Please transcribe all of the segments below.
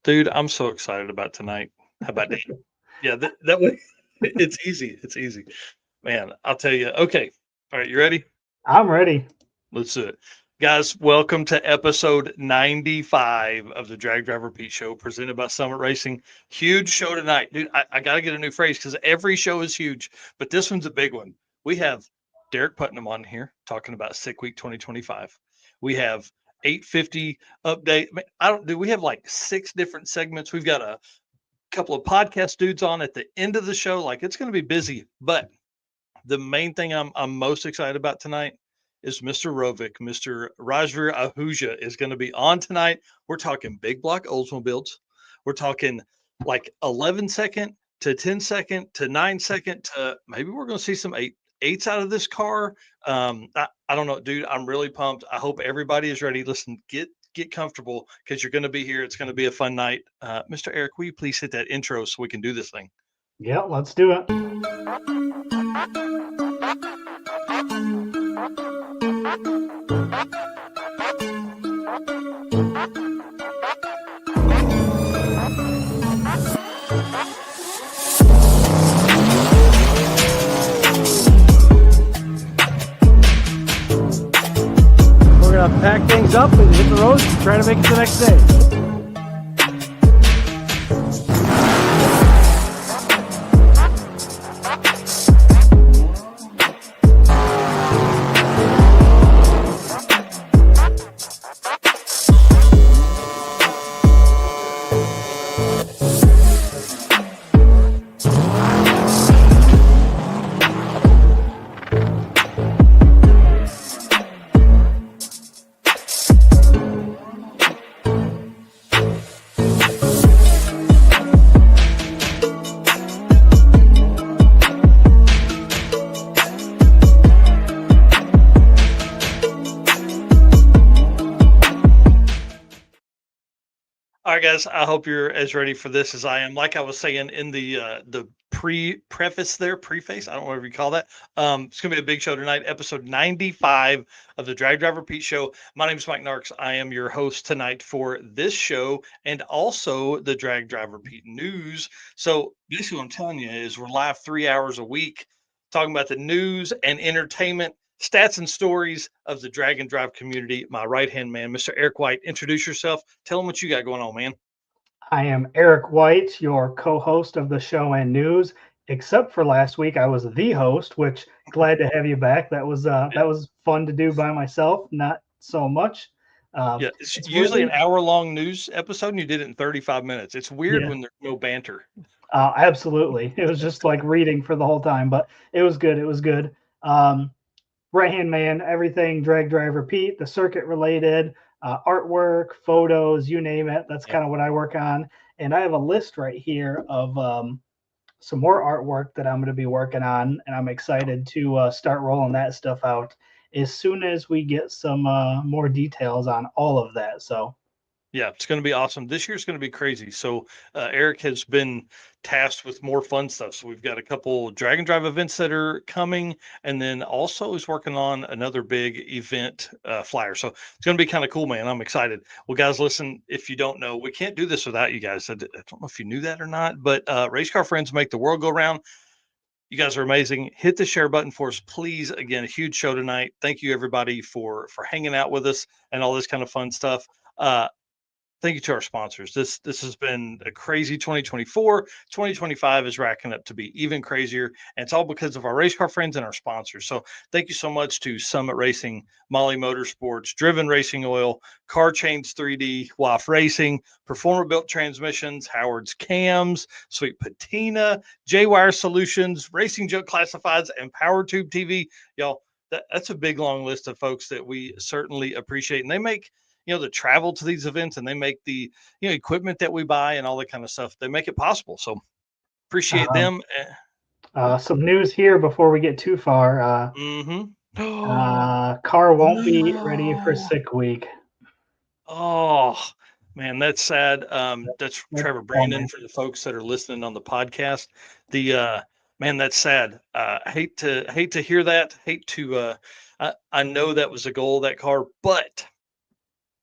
Dude, I'm so excited about tonight. How about that? Yeah, that way it's easy. It's easy. Man, I'll tell you. Okay. All right, you ready? I'm ready. Let's do it. Guys, welcome to episode 95 of the Drag Driver Pete Show presented by Summit Racing. Huge show tonight. Dude, I got to get a new phrase because every show is huge, but this one's a big one. We have Derek Putnam on here talking about Sick Week 2025. We have 850 update. I don't do we have like six different segments. We've got a couple of podcast dudes on at the end of the show. Like it's going to be busy, but the main thing I'm most excited about tonight is Mr. Rovic. Mr. Rajvir Ahuja is going to be on tonight. We're talking big block Oldsmobiles. We're talking like 11 second to 10 second to 9 second to maybe we're going to see some eights out of this car. I don't know, dude. I'm really pumped. I hope everybody is ready. Listen, get comfortable because you're going to be here. It's going to be a fun night. Mr. Eric, will you please hit that intro so we can do this thing? Yeah, let's do it. We're gonna pack things up and hit the road and try to make it the next day. All right, guys. I hope you're as ready for this as I am. Like I was saying in the preface there, preface. I don't know whatever you call that. It's gonna be a big show tonight. Episode 95 of the Drag Driver Pete Show. My name is Mike Narks. I am your host tonight for this show and also the Drag Driver Pete News. So basically, what I'm telling you is we're live 3 hours a week talking about the news and entertainment stats and stories of the drag and drive community. My right hand man, Mr. Eric White. Introduce yourself. Tell them what you got going on, man. I am Eric White, your co-host of the show and news. Except for last week, I was the host, which glad to have you back. That was fun to do by myself, not so much. Yeah, it's It's usually an really hour long news episode, and you did it in 35 minutes. It's weird yeah, when there's no banter. absolutely. It was just like reading for the whole time, but it was good. It was good. Um, right hand man, everything drag driver Pete, the circuit related, artwork, photos, you name it. That's Yeah. kind of what I work on. And I have a list right here of some more artwork that I'm going to be working on, and I'm excited to start rolling that stuff out as soon as we get some more details on all of that. So, Yeah, it's going to be awesome. This year's going to be crazy. So Eric has been tasked with more fun stuff. So we've got a couple drag and drive events that are coming, and then also is working on another big event flyer. So it's going to be kind of cool, man. I'm excited. Well, guys, listen. If you don't know, we can't do this without you guys. I don't know if you knew that or not, but race car friends make the world go round. You guys are amazing. Hit the share button for us, please. Again, a huge show tonight. Thank you everybody for hanging out with us and all this kind of fun stuff. Thank you to our sponsors. This has been a crazy 2024. 2025 is racking up to be even crazier, and it's all because of our race car friends and our sponsors. So thank you so much to Summit Racing, Molly Motorsports, Driven Racing Oil, Car Chains 3D, WAF Racing, Performer Built Transmissions, Howard's Cams, Sweet Patina, J Wire Solutions, Racing Joke Classifieds, and Power Tube TV. Y'all, that's a big long list of folks that we certainly appreciate, and they make the travel to these events, and they make the equipment that we buy and all that kind of stuff. They make it possible. So appreciate um, them. some news here before we get too far. Mm-hmm. Car won't be ready for No. sick week. Oh man, that's sad. That's That's Trevor a Brandon bummer. for the folks that are listening on the podcast. The man, that's sad. Hate to hear that. Hate to I know that was a goal of that car, but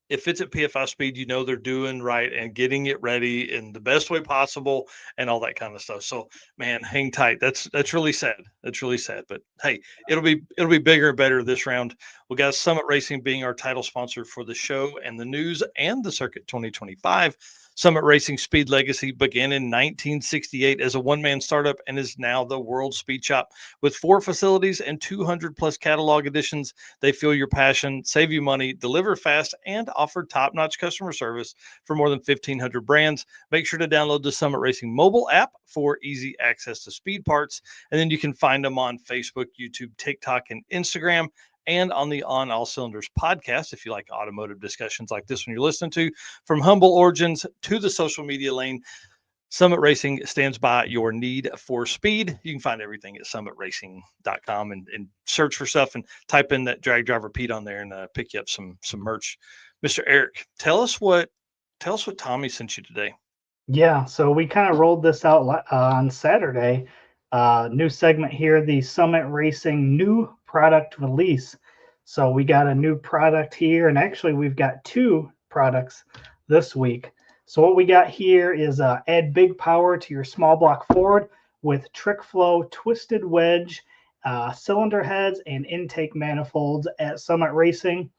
if it's at PFI speed, they're doing right and getting it ready in the best way possible and all that kind of stuff. So, man, hang tight. That's really sad. That's really sad. But hey, it'll be bigger and better this round. We got Summit Racing being our title sponsor for the show and the news and the Circuit 2025. Summit Racing Speed Legacy began in 1968 as a one-man startup and is now the world speed shop with 4 facilities and 200 plus catalog editions. They feel your passion, save you money, deliver fast, and offer top-notch customer service for more than 1,500 brands. Make sure to download the Summit Racing mobile app for easy access to speed parts. And then you can find them on Facebook, YouTube, TikTok, and Instagram, and on the On All Cylinders podcast if you like automotive discussions like this one you're listening to. From humble origins to the social media lane, Summit Racing stands by your need for speed. You can find everything at summitracing.com and search for stuff and type in that drag driver Pete on there and pick you up some merch. Mr. Eric, tell us what Tommy sent you today. Yeah, so we kind of rolled this out on Saturday. New segment here, the Summit Racing new product release. So we got a new product here, and actually we've got 2 products this week. So what we got here is add big power to your small block Ford with trick flow, twisted wedge, cylinder heads, and intake manifolds at Summit Racing.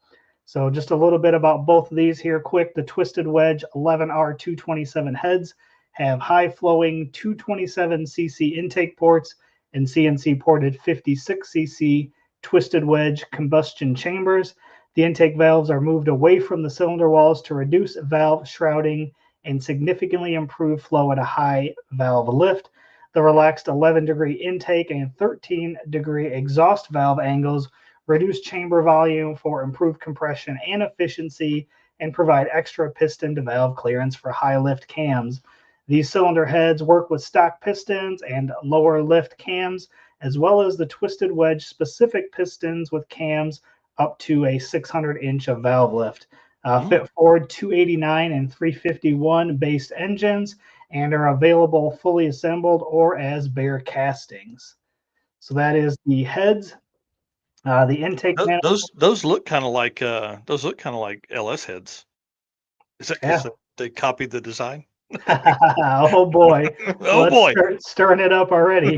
So just a little bit about both of these here quick. The Twisted Wedge 11R227 heads have high flowing 227cc intake ports and CNC ported 56cc Twisted Wedge combustion chambers. The intake valves are moved away from the cylinder walls to reduce valve shrouding and significantly improve flow at a high valve lift. The relaxed 11-degree intake and 13-degree exhaust valve angles reduce chamber volume for improved compression and efficiency, and provide extra piston to valve clearance for high lift cams. These cylinder heads work with stock pistons and lower lift cams, as well as the Twisted Wedge specific pistons with cams up to a 600-inch of valve lift. Fit Ford 289 and 351 based engines and are available fully assembled or as bare castings. So that is the heads. The intake manifold. Those look kind of like LS heads. Is that because Yeah. they copied the design? Oh boy. Oh Let's boy. start stirring it up already.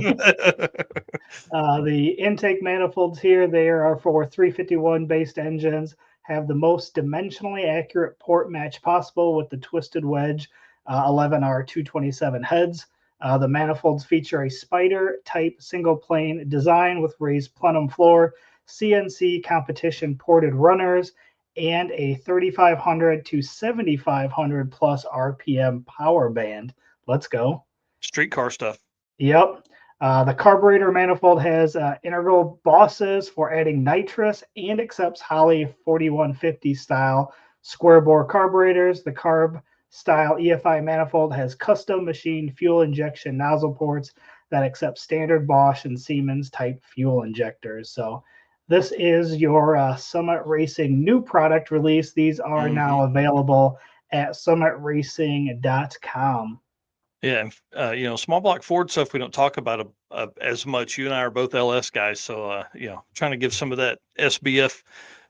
The intake manifolds here, they are for 351 based engines, have the most dimensionally accurate port match possible with the Twisted Wedge 11R227 heads. The manifolds feature a spider type single plane design with raised plenum floor, CNC competition ported runners, and a 3,500 to 7,500 plus RPM power band. Let's go. Streetcar stuff. Yep. The carburetor manifold has integral bosses for adding nitrous and accepts Holley 4150 style square bore carburetors. The carb style EFI manifold has custom machined fuel injection nozzle ports that accept standard Bosch and Siemens type fuel injectors. So this is your Summit Racing new product release. These are now available at summitracing.com. Yeah, small block Ford stuff we don't talk about as much. You and I are both LS guys, so trying to give some of that SBF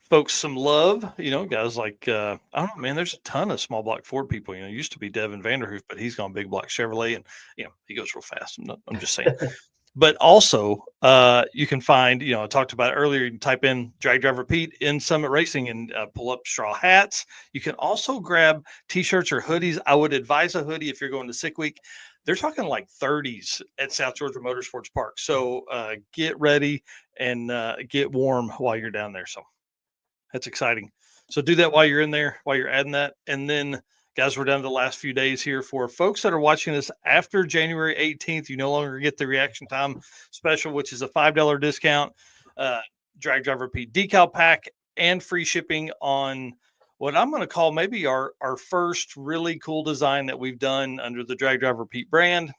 folks some love. Guys like I don't know, man. There's a ton of small block Ford people. Used to be Devin Vanderhoof, but he's gone big block Chevrolet, and he goes real fast. I'm just saying. But also, you can find, I talked about it earlier, you can type in drag driver Pete in Summit Racing and pull up straw hats. You can also grab t-shirts or hoodies. I would advise a hoodie if you're going to Sick Week. They're talking like 30s at South Georgia Motorsports Park. So get ready and get warm while you're down there. So that's exciting. So do that while you're in there, while you're adding that. And then, guys, we're down to the last few days here. For folks that are watching this after January 18th, you no longer get the reaction time special, which is a $5 discount, drag driver Pete decal pack, and free shipping on what I'm going to call maybe our first really cool design that we've done under the drag driver Pete brand.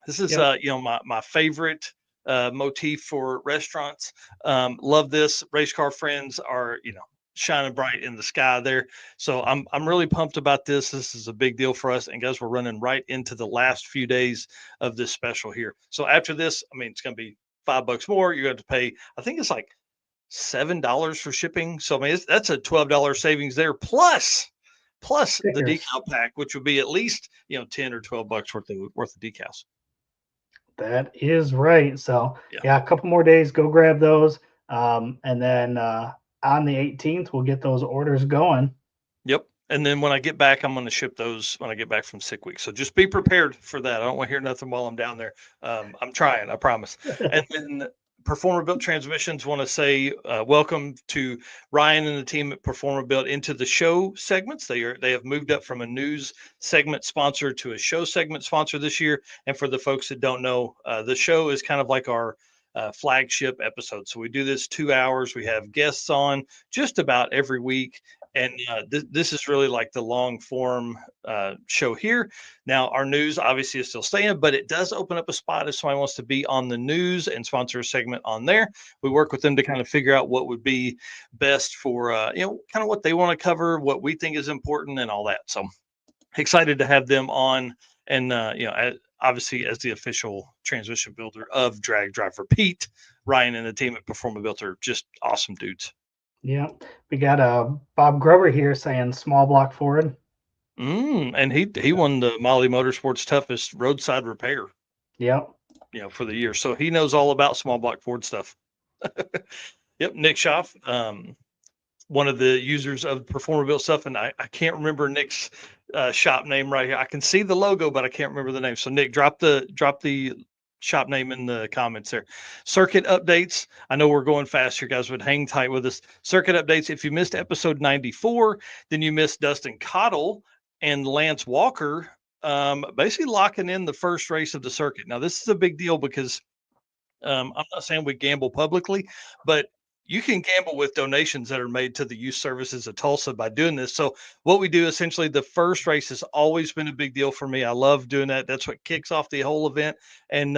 This is my favorite motif for restaurants. Love this. Race car friends are shining bright in the sky there. So I'm really pumped about this. This is a big deal for us. And guys, we're running right into the last few days of this special here. So after this, I mean, it's going to be $5 more. You're going to pay, I think it's like $7 for shipping. So I mean, that's a $12 savings there, plus the Stickers. decal pack, which would be at least 10 or $12 worth of decals. That is right. So Yeah. yeah, a couple more days. Go grab those, and then on the 18th we'll get those orders going. Yep. And then when I get back, I'm going to ship those when I get back from sick week. So just be prepared for that. I don't want to hear nothing while I'm down there. I'm trying, I promise. And then Performer Built Transmissions want to say welcome to Ryan and the team at Performer Built into the show segments. They have moved up from a news segment sponsor to a show segment sponsor this year. And for the folks that don't know, the show is kind of like our flagship episode. So we do this 2 hours. We have guests on just about every week. And this is really like the long form show here. Now, our news obviously is still staying, but it does open up a spot if somebody wants to be on the news and sponsor a segment on there. We work with them to kind of figure out what would be best for, kind of what they want to cover, what we think is important, and all that. So excited to have them on. And, obviously, as the official transmission builder of Drag Driver Pete, Ryan and the team at Performa Built are just awesome dudes. Yeah, we got Bob Grover here saying small block Ford. And he won the Molly Motorsports toughest roadside repair, Yep. for the year. So he knows all about small block Ford stuff. Yep, Nick Schaff, one of the users of Performer Built stuff, and I can't remember Nick's shop name right here. I can see the logo, but I can't remember the name. So Nick, drop the shop name in the comments there. Circuit updates. I know we're going fast here, guys, but hang tight with us. Circuit updates. If you missed episode 94, then you missed Dustin Cottle and Lance Walker basically locking in the first race of the circuit. Now, this is a big deal because I'm not saying we gamble publicly, but you can gamble with donations that are made to the youth services of Tulsa by doing this. So what we do essentially, the first race has always been a big deal for me. I love doing that. That's what kicks off the whole event. And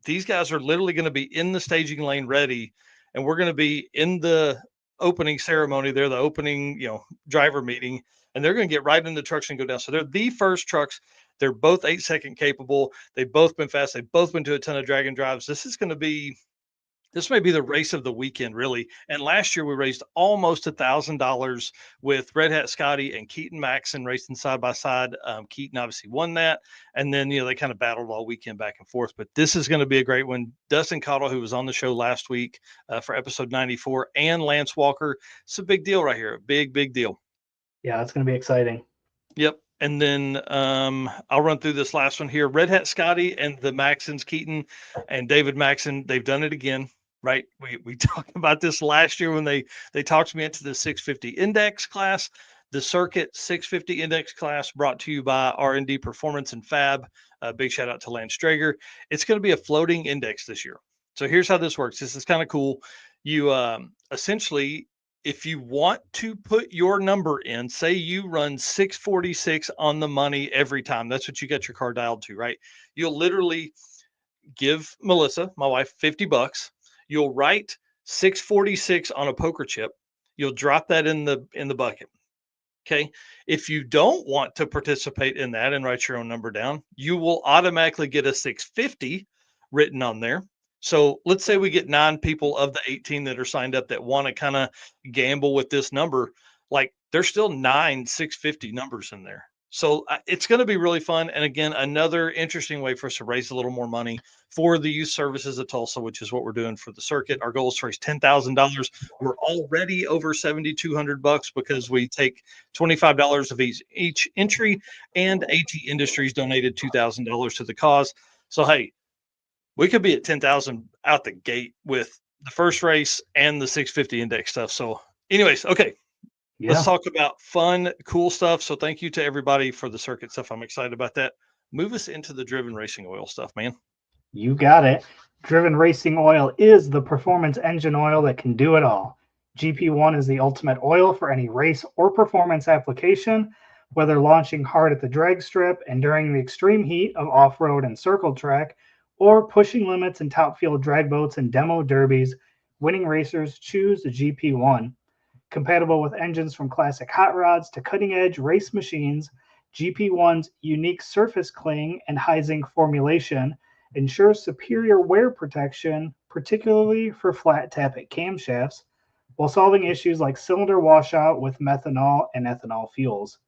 these guys are literally going to be in the staging lane ready, and we're going to be in the opening ceremony. They're the opening, driver meeting, and they're going to get right in the trucks and go down. So they're the first trucks. They're both 8-second capable. They've both been fast. They've both been to a ton of dragon drives. This may be the race of the weekend, really. And last year we raised almost $1,000 with Red Hat Scotty and Keaton Maxon racing side by side. Keaton obviously won that, and then they kind of battled all weekend back and forth. But this is going to be a great one. Dustin Cottle, who was on the show last week for episode 94, and Lance Walker. It's a big deal right here. A big, big deal. Yeah, it's going to be exciting. Yep. And then I'll run through this last one here. Red Hat Scotty and the Maxons, Keaton and David Maxon, they've done it again. Right. We talked about this last year when they talked me into the 650 index class, the circuit 650 index class brought to you by R&D Performance and Fab. Big shout out to Lance Strager. It's going to be a floating index this year. So here's how this works. This is kind of cool. You essentially, if you want to put your number in, say you run 646 on the money every time, that's what you got your car dialed to, right? You'll literally give Melissa, my wife, $50. You'll write 646 on a poker chip. You'll drop that in the bucket. Okay. If you don't want to participate in that and write your own number down, you will automatically get a 650 written on there. So let's say we get 9 people of the 18 that are signed up that want to kind of gamble with this number. Like there's still 9 650 numbers in there. So it's going to be really fun. And again, another interesting way for us to raise a little more money for the youth services of Tulsa, which is what we're doing for the circuit. Our goal is to raise $10,000. We're already over $7,200 because we take $25 of each entry, and AT Industries donated $2,000 to the cause. So hey, we could be at 10,000 out the gate with the first race and the 650 index stuff. So, anyways, okay. Yeah. Let's talk about fun, cool stuff. So thank you to everybody for the circuit stuff. I'm excited about that. Move us into the driven racing oil stuff, man. You got it. Driven Racing Oil is the performance engine oil that can do it all. GP1 is the ultimate oil for any race or performance application, whether launching hard at the drag strip and during the extreme heat of off-road and circle track, or pushing limits in top field drag boats and demo derbies. Winning racers choose the GP1. Compatible with engines from classic hot rods to cutting-edge race machines, GP1's unique surface cling and high zinc formulation ensures superior wear protection, particularly for flat tappet camshafts, while solving issues like cylinder washout with methanol and ethanol fuels.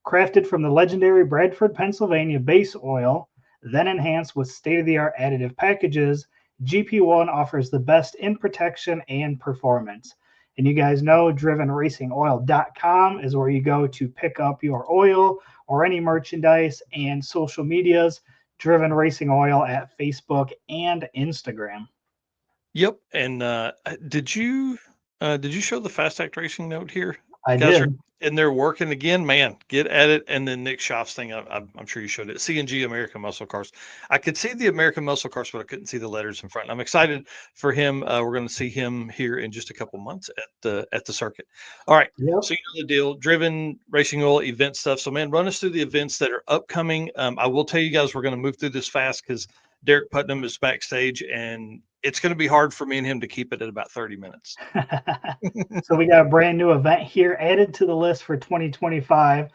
Crafted from the legendary Bradford, Pennsylvania base oil, then enhanced with state of the art additive packages, GP1 offers the best in protection and performance. And you guys know drivenracingoil.com is where you go to pick up your oil or any merchandise, and social medias, Driven Racing Oil at Facebook and Instagram. Yep. And did you show the Fast Act Racing note here? I Guys are did. in there working again, man. Get at it. And then Nick Schaaf's thing, I'm sure you showed it. CNG American Muscle Cars. I could see the American Muscle Cars, but I couldn't see the letters in front. I'm excited for him. We're going to see him here in just a couple months at the circuit. All right. Yep. So you know the deal. Driven Racing Oil event stuff. So man, run us through the events that are upcoming. I will tell you guys we're going to move through this fast because Derek Putnam is backstage, and it's going to be hard for me and him to keep it at about 30 minutes. So we got a brand new event here added to the list for 2025.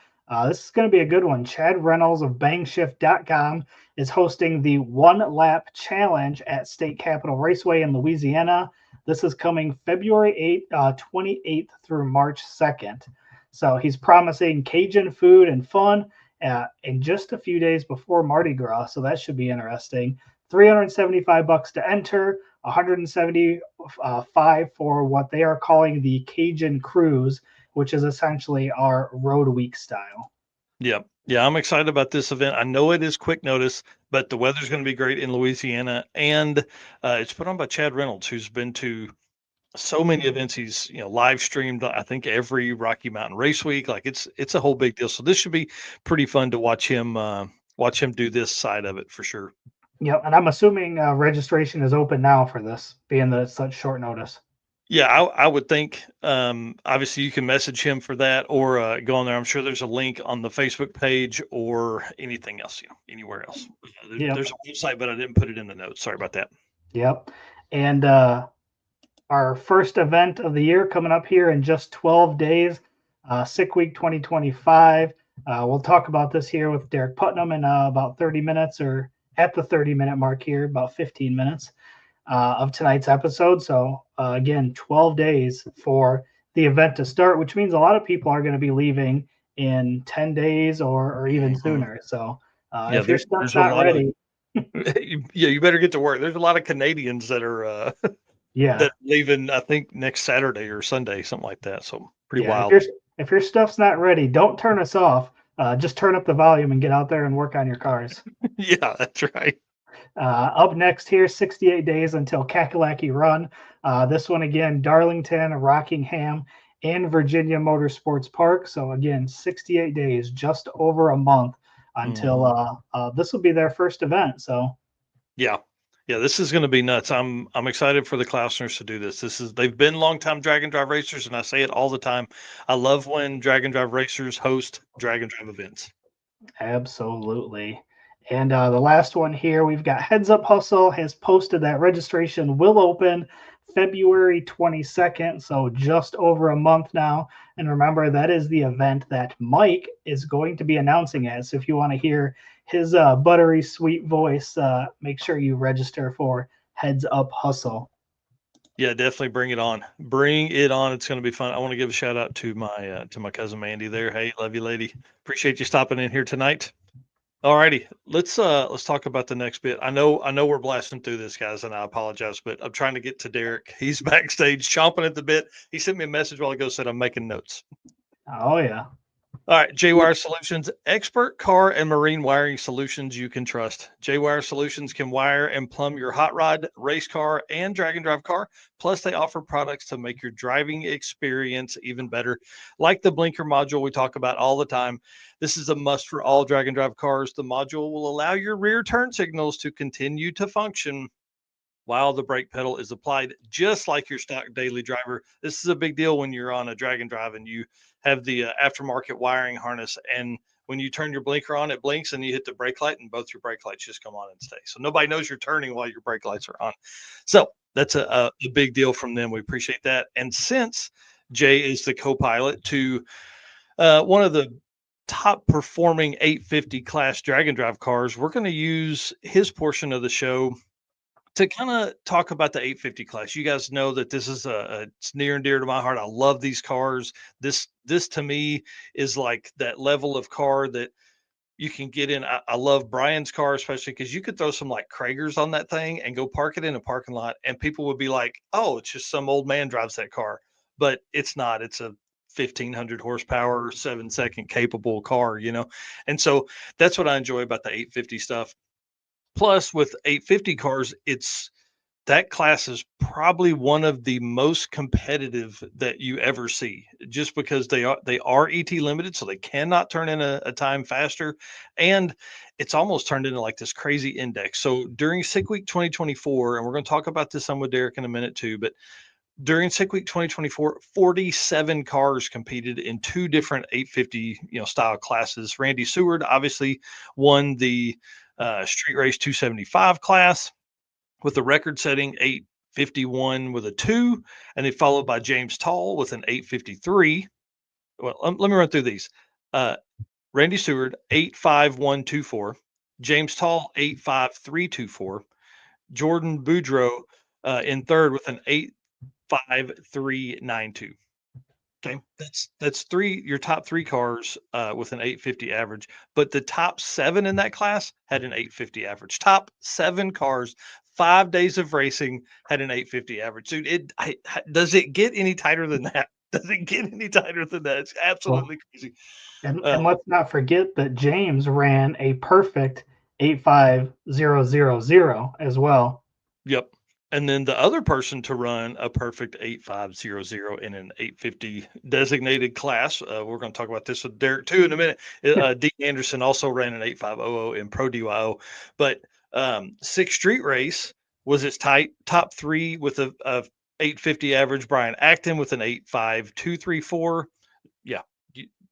This is going to be a good one. Chad Reynolds of bangshift.com is hosting the One Lap Challenge at State Capitol Raceway in Louisiana. This is coming February 28th through March 2nd. So he's promising Cajun food and fun in just a few days before Mardi Gras. So that should be interesting. $375 to enter, 175 for what they are calling the Cajun Cruise, which is essentially our road week style. Yeah. Yeah. I'm excited about this event. I know it is quick notice, but the weather's going to be great in Louisiana. And it's put on by Chad Reynolds, who's been to so many events. He's, live streamed, I think, every Rocky Mountain Race Week. Like it's a whole big deal. So this should be pretty fun to watch him do this side of it for sure. Yep, and I'm assuming registration is open now for this, being that it's such short notice. Yeah, I would think. Obviously, you can message him for that, or go on there. I'm sure there's a link on the Facebook page or anything else, anywhere else. Yep. There's a website, but I didn't put it in the notes. Sorry about that. Yep. And our first event of the year coming up here in just 12 days, Sick Week 2025. We'll talk about this here with Derek Putnam in about 30 minutes, or at the 30-minute mark here, about 15 minutes of tonight's episode. So again, 12 days for the event to start, which means a lot of people are going to be leaving in 10 days or even sooner. So if your stuff's not ready, you better get to work. There's a lot of Canadians that are that are leaving, I think, next Saturday or Sunday, something like that. So pretty wild. If your stuff's not ready, don't turn us off. Just turn up the volume and get out there and work on your cars. Yeah, that's right. Up next here, 68 days until Kakalaki Run. This one again, Darlington, Rockingham, and Virginia Motorsports Park. So again, 68 days, just over a month until this will be their first event. So yeah, this is going to be nuts. I'm excited for the Klausners to do this. They've been longtime drag and drive racers, and I say it all the time. I love when drag and drive racers host drag and drive events. Absolutely. And the last one here, we've got Heads Up Hustle has posted that registration will open February 22nd, so just over a month now. And remember, that is the event that Mike is going to be announcing it. So if you want to hear his buttery sweet voice, make sure you register for Heads Up Hustle. Yeah, definitely bring it on. Bring it on. It's going to be fun. I want to give a shout out to my cousin Mandy there. Hey, love you, lady. Appreciate you stopping in here tonight. All righty, let's talk about the next bit. I know we're blasting through this, guys, and I apologize, but I'm trying to get to Derek. He's backstage chomping at the bit. He sent me a message while ago, said I'm making notes. Oh yeah. All right, J-Wire Solutions, expert car and marine wiring solutions you can trust. J-Wire Solutions can wire and plumb your hot rod, race car, and drag and drive car. Plus, they offer products to make your driving experience even better, like the blinker module we talk about all the time. This is a must for all drag and drive cars. The module will allow your rear turn signals to continue to function while the brake pedal is applied, just like your stock daily driver. This is a big deal when you're on a drag and drive and you have the aftermarket wiring harness. And when you turn your blinker on, it blinks and you hit the brake light and both your brake lights just come on and stay. So nobody knows you're turning while your brake lights are on. So that's a big deal from them. We appreciate that. And since Jay is the co-pilot to one of the top performing 850 class drag and drive cars, we're going to use his portion of the show to kind of talk about the 850 class, you guys know that this is it's near and dear to my heart. I love these cars. This to me is like that level of car that you can get in. I love Brian's car, especially because you could throw some like Kragers on that thing and go park it in a parking lot, and people would be like, "Oh, it's just some old man drives that car," but it's not. It's a 1500 horsepower, 7-second capable car, and so that's what I enjoy about the 850 stuff. Plus, with 850 cars, it's that class is probably one of the most competitive that you ever see, just because they are ET limited, so they cannot turn in a time faster, and it's almost turned into like this crazy index. So during Sick Week 2024, and we're going to talk about this some with Derek in a minute too, but during Sick Week 2024, 47 cars competed in two different 850 style classes. Randy Seward obviously won the Street Race 275 class with a record-setting 851 with a 2, and then followed by James Tall with an 853. Well, let me run through these. Uh, Randy Seward, 85124. James Tall, 85324. Jordan Boudreaux in third with an 85392. Okay, that's your top three cars with an 850 average, but the top seven in that class had an 850 average. Top seven cars, 5 days of racing had an 850 average. Dude, does it get any tighter than that? Does it get any tighter than that? It's Well, absolutely crazy. and let's not forget that James ran a perfect 85000 as well. Yep. And then the other person to run a perfect 8500 in an 850 designated class, we're going to talk about this with Derek too in a minute. Dean Anderson also ran an 8500 in Pro DYO, but Sixth Street Race was its top three with a 850 average. Brian Acton with an 85234. Yeah,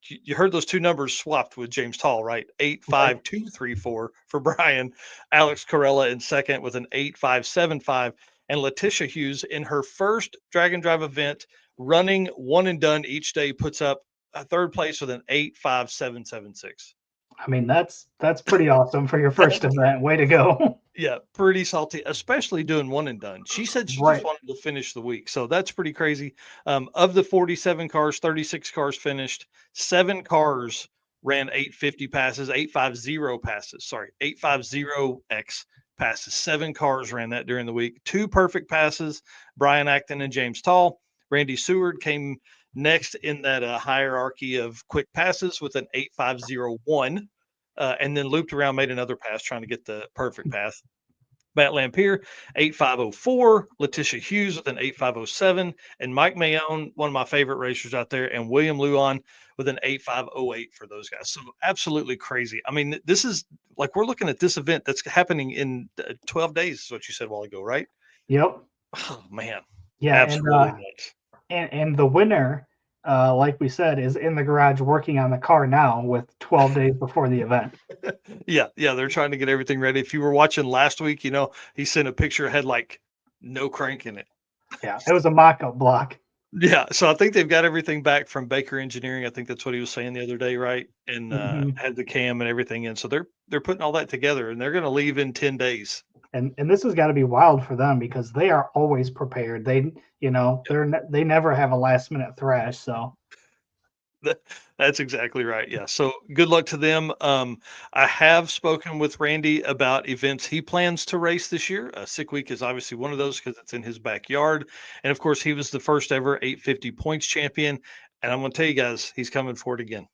you heard those two numbers swapped with James Tall, right? Eight Right. five two three four for Brian. Alex Corella in second with an 8.575, and Letitia Hughes in her first drag and drive event, running one and done each day, puts up a third place with an 8.5776. I mean, that's pretty awesome for your first event. Way to go. Yeah, pretty salty, especially doing one and done. She said she just Right. wanted to finish the week. So that's pretty crazy. Of the 47 cars, 36 cars finished, 7 cars ran 850 passes, 850 passes, sorry, 850X passes. 7 cars ran that during the week. 2 perfect passes, Brian Acton and James Tall. Randy Seward came next in that hierarchy of quick passes with an 8501. And then looped around, made another pass trying to get the perfect pass. Matt Lampier, 8504. Letitia Hughes with an 8507. And Mike Mayone, one of my favorite racers out there, and William Luan with an 8508 for those guys. So absolutely crazy. I mean, this is like we're looking at this event that's happening in 12 days, is what you said a while ago, right? Yep. Oh, man. Yeah, Absolutely nuts. and the winner, like we said, is in the garage working on the car now with 12 days before the event. Yeah, they're trying to get everything ready. If you were watching last week, he sent a picture, had like no crank in it. Yeah, it was a mock-up block. Yeah, so I think they've got everything back from Baker Engineering. I think that's what he was saying the other day, right? And Mhm. had the cam and everything in. So they're putting all that together, and they're going to leave in 10 days. And this has got to be wild for them because they are always prepared. They never have a last minute thrash. So That's exactly right. Yeah. So good luck to them. I have spoken with Randy about events he plans to race this year. Sick Week is obviously one of those because it's in his backyard. And of course, he was the first ever 850 points champion. And I'm going to tell you guys, he's coming for it again.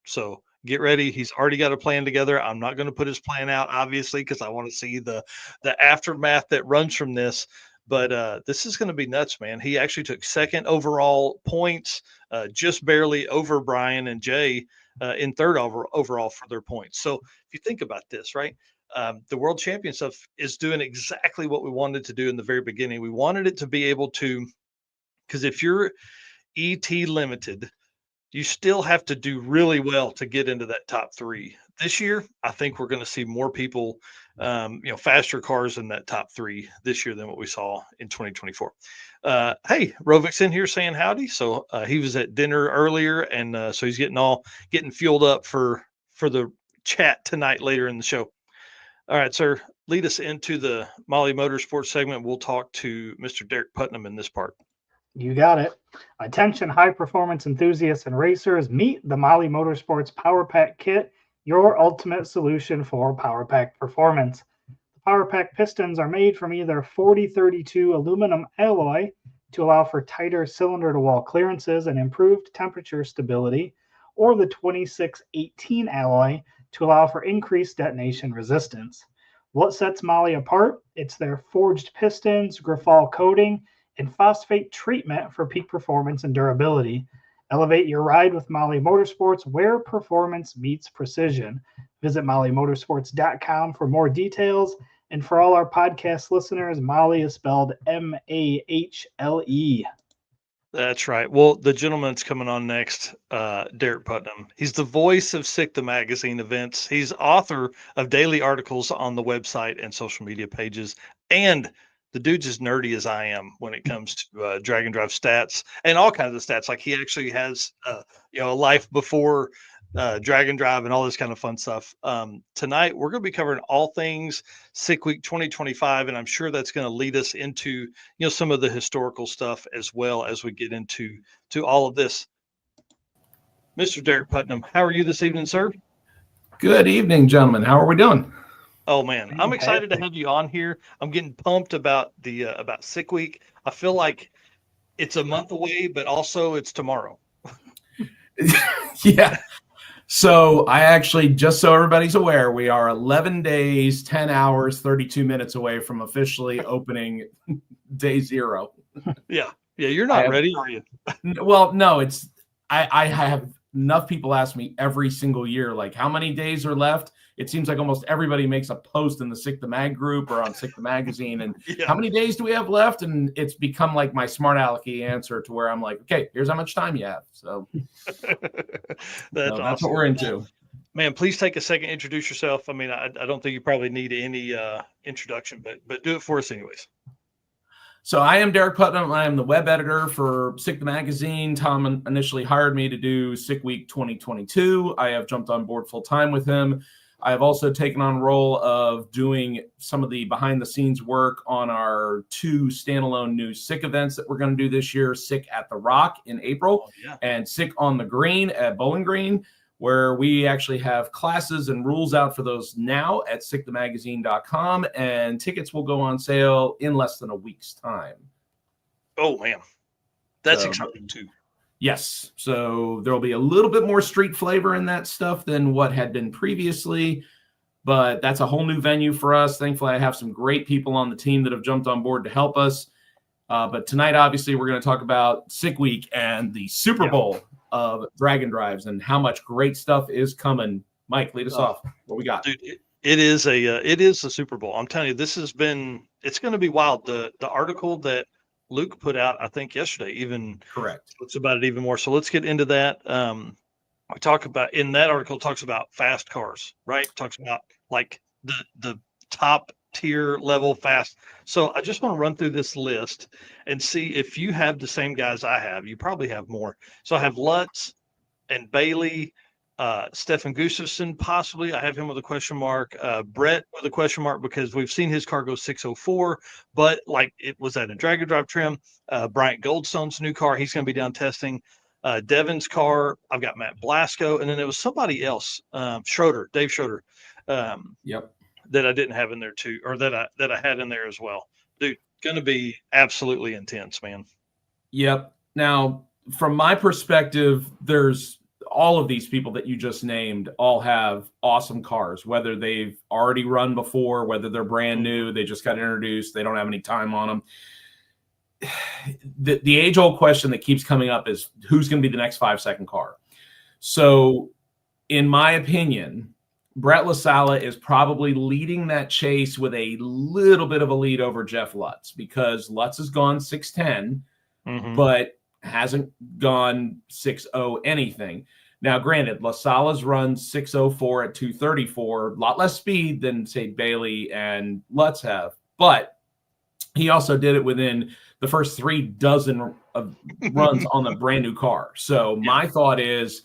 So get ready. He's already got a plan together. I'm not going to put his plan out, obviously, because I want to see the aftermath that runs from this. But this is going to be nuts, man. He actually took second overall points, just barely over Brian and Jay in third overall for their points. So if you think about this, right, the World Champion stuff is doing exactly what we wanted to do in the very beginning. We wanted it to be able to, because if you're ET limited, you still have to do really well to get into that top three. This year, I think we're going to see more people, faster cars in that top three this year than what we saw in 2024. Hey, Rovic's in here saying howdy. So he was at dinner earlier, and so he's getting fueled up for the chat tonight later in the show. All right, sir. Lead us into the Molly Motorsports segment. We'll talk to Mr. Derek Putnam in this part. You got it. Attention, high performance enthusiasts and racers, meet the Molly Motorsports Power Pack Kit, your ultimate solution for Power Pack performance. The Power Pack pistons are made from either 4032 aluminum alloy to allow for tighter cylinder to wall clearances and improved temperature stability, or the 2618 alloy to allow for increased detonation resistance. What sets Molly apart? It's their forged pistons, Grafal coating, and phosphate treatment for peak performance and durability. Elevate your ride with Molly Motorsports, where performance meets precision. Visit mollymotorsports.com for more details. And for all our podcast listeners, Molly is spelled Mahle. That's right. Well, the gentleman that's coming on next, Derek Putnam. He's the voice of Sick the Magazine events. He's author of daily articles on the website and social media pages. And the dude's as nerdy as I am when it comes to drag and drive stats and all kinds of stats. Like he actually has, a life before drag and drive and all this kind of fun stuff. Tonight, we're going to be covering all things Sick Week 2025, and I'm sure that's going to lead us into some of the historical stuff as well as we get into all of this. Mr. Derek Putnam, how are you this evening, sir? Good evening, gentlemen. How are we doing? Oh man, I'm excited to have you on here. I'm getting pumped about the about Sick Week. I feel like it's a month away, but also it's tomorrow. Yeah. So I actually, just so everybody's aware, we are 11 days, 10 hours, 32 minutes away from officially opening day 0. Yeah. You're not ready, are you? Well, no, I have enough people ask me every single year, like, how many days are left? It seems like almost everybody makes a post in the Sick the Mag group or on Sick the Magazine. And how many days do we have left? And it's become like my smart alecky answer to where I'm like, okay, here's how much time you have. So that's awesome. what we're into. Man, please take a second, introduce yourself. I mean, I don't think you probably need any introduction, but do it for us anyways. So I am Derek Putnam. I am the web editor for Sick the Magazine. Tom initially hired me to do Sick Week 2022. I have jumped on board full time with him. I have also taken on a role of doing some of the behind the scenes work on our 2 standalone new Sick events that we're going to do this year, Sick at the Rock in April and Sick on the Green at Bowling Green, where we actually have classes and rules out for those now at sickthemagazine.com, and tickets will go on sale in less than a week's time. Oh man, that's exciting too. Yes. So there will be a little bit more street flavor in that stuff than what had been previously, but that's a whole new venue for us. Thankfully, I have some great people on the team that have jumped on board to help us. But tonight, obviously, we're going to talk about Sick Week and the Super Bowl of drag and drives and how much great stuff is coming. Mike, lead us off. What we got? Dude, it is the Super Bowl. I'm telling you, it's going to be wild. The article that Luke put out, I think yesterday, even correct. It's about it even more. So let's get into that. We talk about in that article, it talks about fast cars, right? It talks about like the top tier level fast. So I just want to run through this list and see if you have the same guys I have. You probably have more. So I have Lutz and Bailey, Stefan Gustafsson, possibly. I have him with a question mark. Brett with a question mark because we've seen his car go 604, but like it was at a drag and drive trim. Bryant Goldstone's new car, he's going to be down testing. Devin's car, I've got Matt Blasco, and then there was somebody else, Dave Schroeder, that I didn't have in there too, or that I had in there as well. Dude, going to be absolutely intense, man. Yep. Now, from my perspective, there's all of these people that you just named all have awesome cars, whether they've already run before, whether they're brand new, they just got introduced, they don't have any time on them. The age-old question that keeps coming up is who's going to be the next 5-second car? So, in my opinion, Brett LaSala is probably leading that chase with a little bit of a lead over Jeff Lutz because Lutz has gone 6'10", but hasn't gone 6'0" anything. Now, granted, LaSala's run 6'04" at 234, a lot less speed than, say, Bailey and Lutz have, but he also did it within the first 3 dozen of runs on the brand new car. So my thought is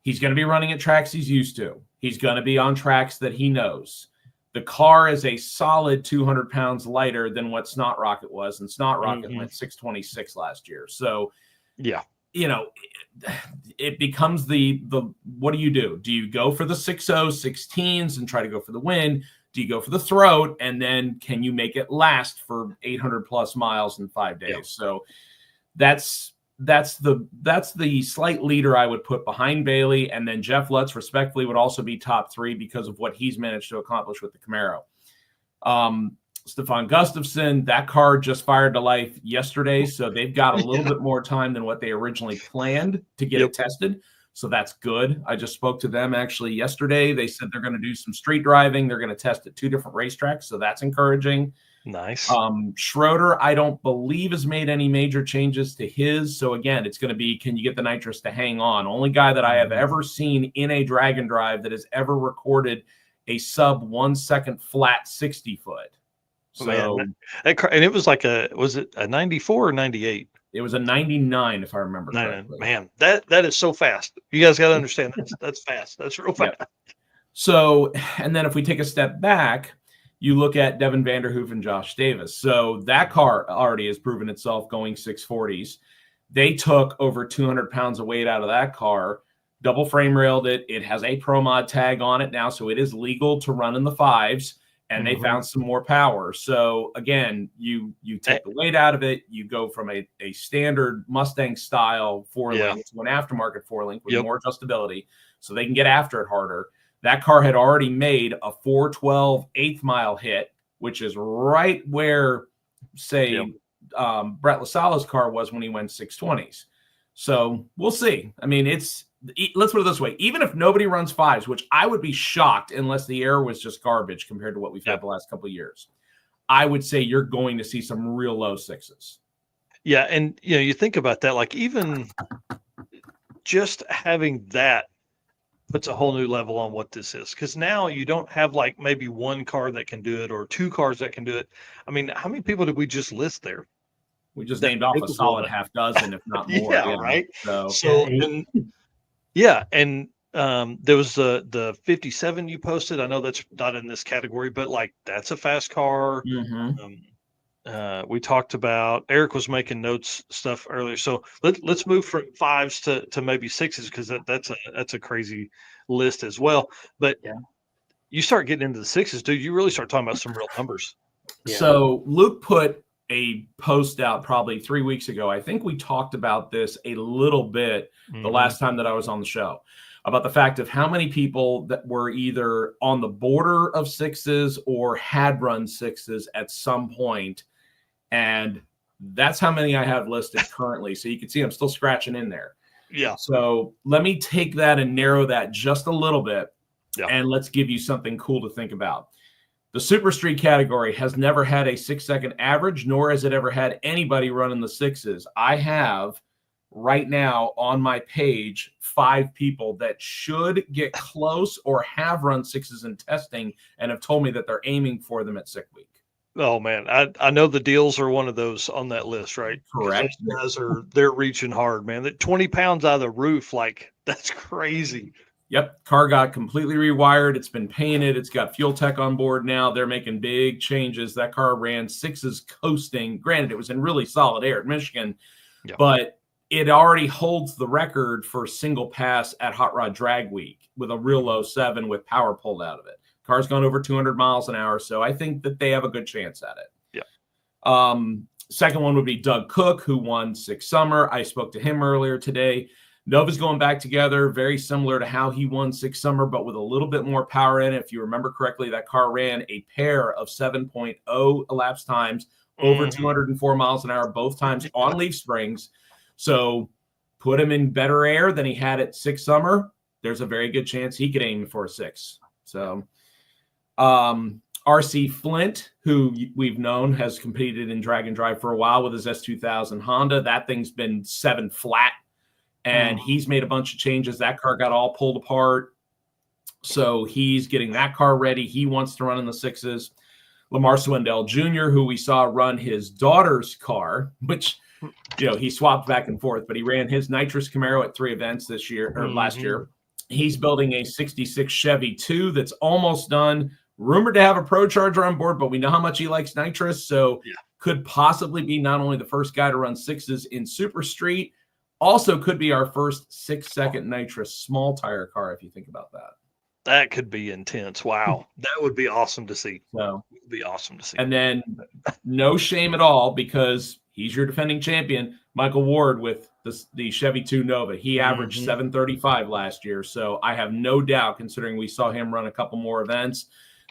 he's going to be running at tracks he's used to. He's going to be on tracks that he knows. The car is a solid 200 pounds lighter than what Snot Rocket was, and Snot Rocket went 626 last year. So, yeah, you know, it becomes the what do? Do you go for the 6.0, 16s and try to go for the win? Do you go for the throat? And then can you make it last for 800 plus miles in 5 days? Yep. So that's the slight leader I would put behind Bailey. And then Jeff Lutz respectfully would also be top 3 because of what he's managed to accomplish with the Camaro. Stefan Gustafsson, that car just fired to life yesterday, so they've got a little bit more time than what they originally planned to get it tested. So that's good. I just spoke to them actually yesterday. They said they're going to do some street driving. They're going to test at 2 different racetracks, so that's encouraging. Nice. Schroeder, I don't believe has made any major changes to his. So again, it's going to be, can you get the nitrous to hang on? Only guy that I have ever seen in a drag and drive that has ever recorded a sub 1 second flat 60 foot. So, man, and it was like was it a 94 or 98? It was a 99, if I remember correctly. Man, that is so fast. You guys got to understand that's fast. That's real fast. Yep. So, and then if we take a step back, you look at Devin Vanderhoof and Josh Davis. So that car already has proven itself going 640s. They took over 200 pounds of weight out of that car, double frame railed it. It has a Pro Mod tag on it now, so it is legal to run in the 5s. And they found some more power. So again, you take the weight out of it. You go from a standard Mustang style 4-link to an aftermarket 4-link with more adjustability, so they can get after it harder. That car had already made a 412 eighth mile hit, which is right where, say, Brett LaSala's car was when he went 620s. So we'll see. I mean, let's put it this way. Even if nobody runs 5s, which I would be shocked unless the air was just garbage compared to what we've had the last couple of years, I would say you're going to see some real low 6s. Yeah. And, you think about that, like even just having that puts a whole new level on what this is. Because now you don't have like maybe one car that can do it or 2 cars that can do it. I mean, how many people did we just list there? We just named off a solid half dozen, if not more. Right. So and there was the 57 you posted. I know that's not in this category, but like that's a fast car. We talked about, Eric was making notes stuff earlier. So let's move from 5s to maybe 6s, because that's a crazy list as well. But you start getting into the 6s, dude, you really start talking about some real numbers. So Luke put a post out probably 3 weeks ago. I think we talked about this a little bit the last time that I was on the show, about the fact of how many people that were either on the border of 6s or had run 6s at some point. And that's how many I have listed currently. So you can see I'm still scratching in there. Yeah. So let me take that and narrow that just a little bit. And let's give you something cool to think about. The Super Street category has never had a 6-second average, nor has it ever had anybody running the 6s. I have right now on my page 5 people that should get close or have run 6s in testing and have told me that they're aiming for them at Sick Week. Oh man, I know the deals are one of those on that list, right? Correct. Those guys they're reaching hard, man. That 20 pounds out of the roof, like that's crazy. Yep, car got completely rewired. It's been painted. It's got Fuel Tech on board now. They're making big changes. That car ran 6s coasting. Granted, it was in really solid air at Michigan, but it already holds the record for single pass at Hot Rod Drag Week with a real low 7 with power pulled out of it. Car's gone over 200 miles an hour, so I think that they have a good chance at it. Second one would be Doug Cook, who won 6 Summer. I spoke to him earlier today. Nova's going back together, very similar to how he won 6 Summer, but with a little bit more power in it. If you remember correctly, that car ran a pair of 7.0 elapsed times, over 204 miles an hour, both times on leaf springs. So put him in better air than he had at 6 Summer. There's a very good chance he could aim for a 6. So RC Flint, who we've known has competed in drag and drive for a while with his S2000 Honda. That thing's been 7 flat. And he's made a bunch of changes. That car got all pulled apart. So he's getting that car ready. He wants to run in the 6s. Lamar Swindell Jr., who we saw run his daughter's car, which, he swapped back and forth, but he ran his nitrous Camaro at 3 events this year or last year. He's building a 66 Chevy 2 that's almost done. rumored to have a Pro Charger on board, but we know how much he likes nitrous, so Yeah. could possibly be not only the first guy to run 6s in Super Street, also could be our first 6-second nitrous small tire car, if you think about that. That could be intense. Wow. That would be awesome to see. So It would be awesome to see. And then no shame at all, because he's your defending champion, Michael Ward, with the Chevy 2 Nova. He averaged 735 last year. So I have no doubt, considering we saw him run a couple more events,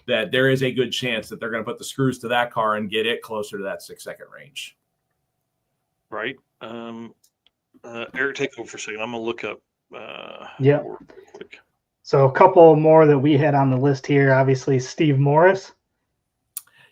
that there is a good chance that they're going to put the screws to that car and get it closer to that 6-second range. Right. Eric, take over for a second. I'm going to look up. Yeah. Ward real quick. So a couple more that we had on the list here. Obviously, Steve Morris.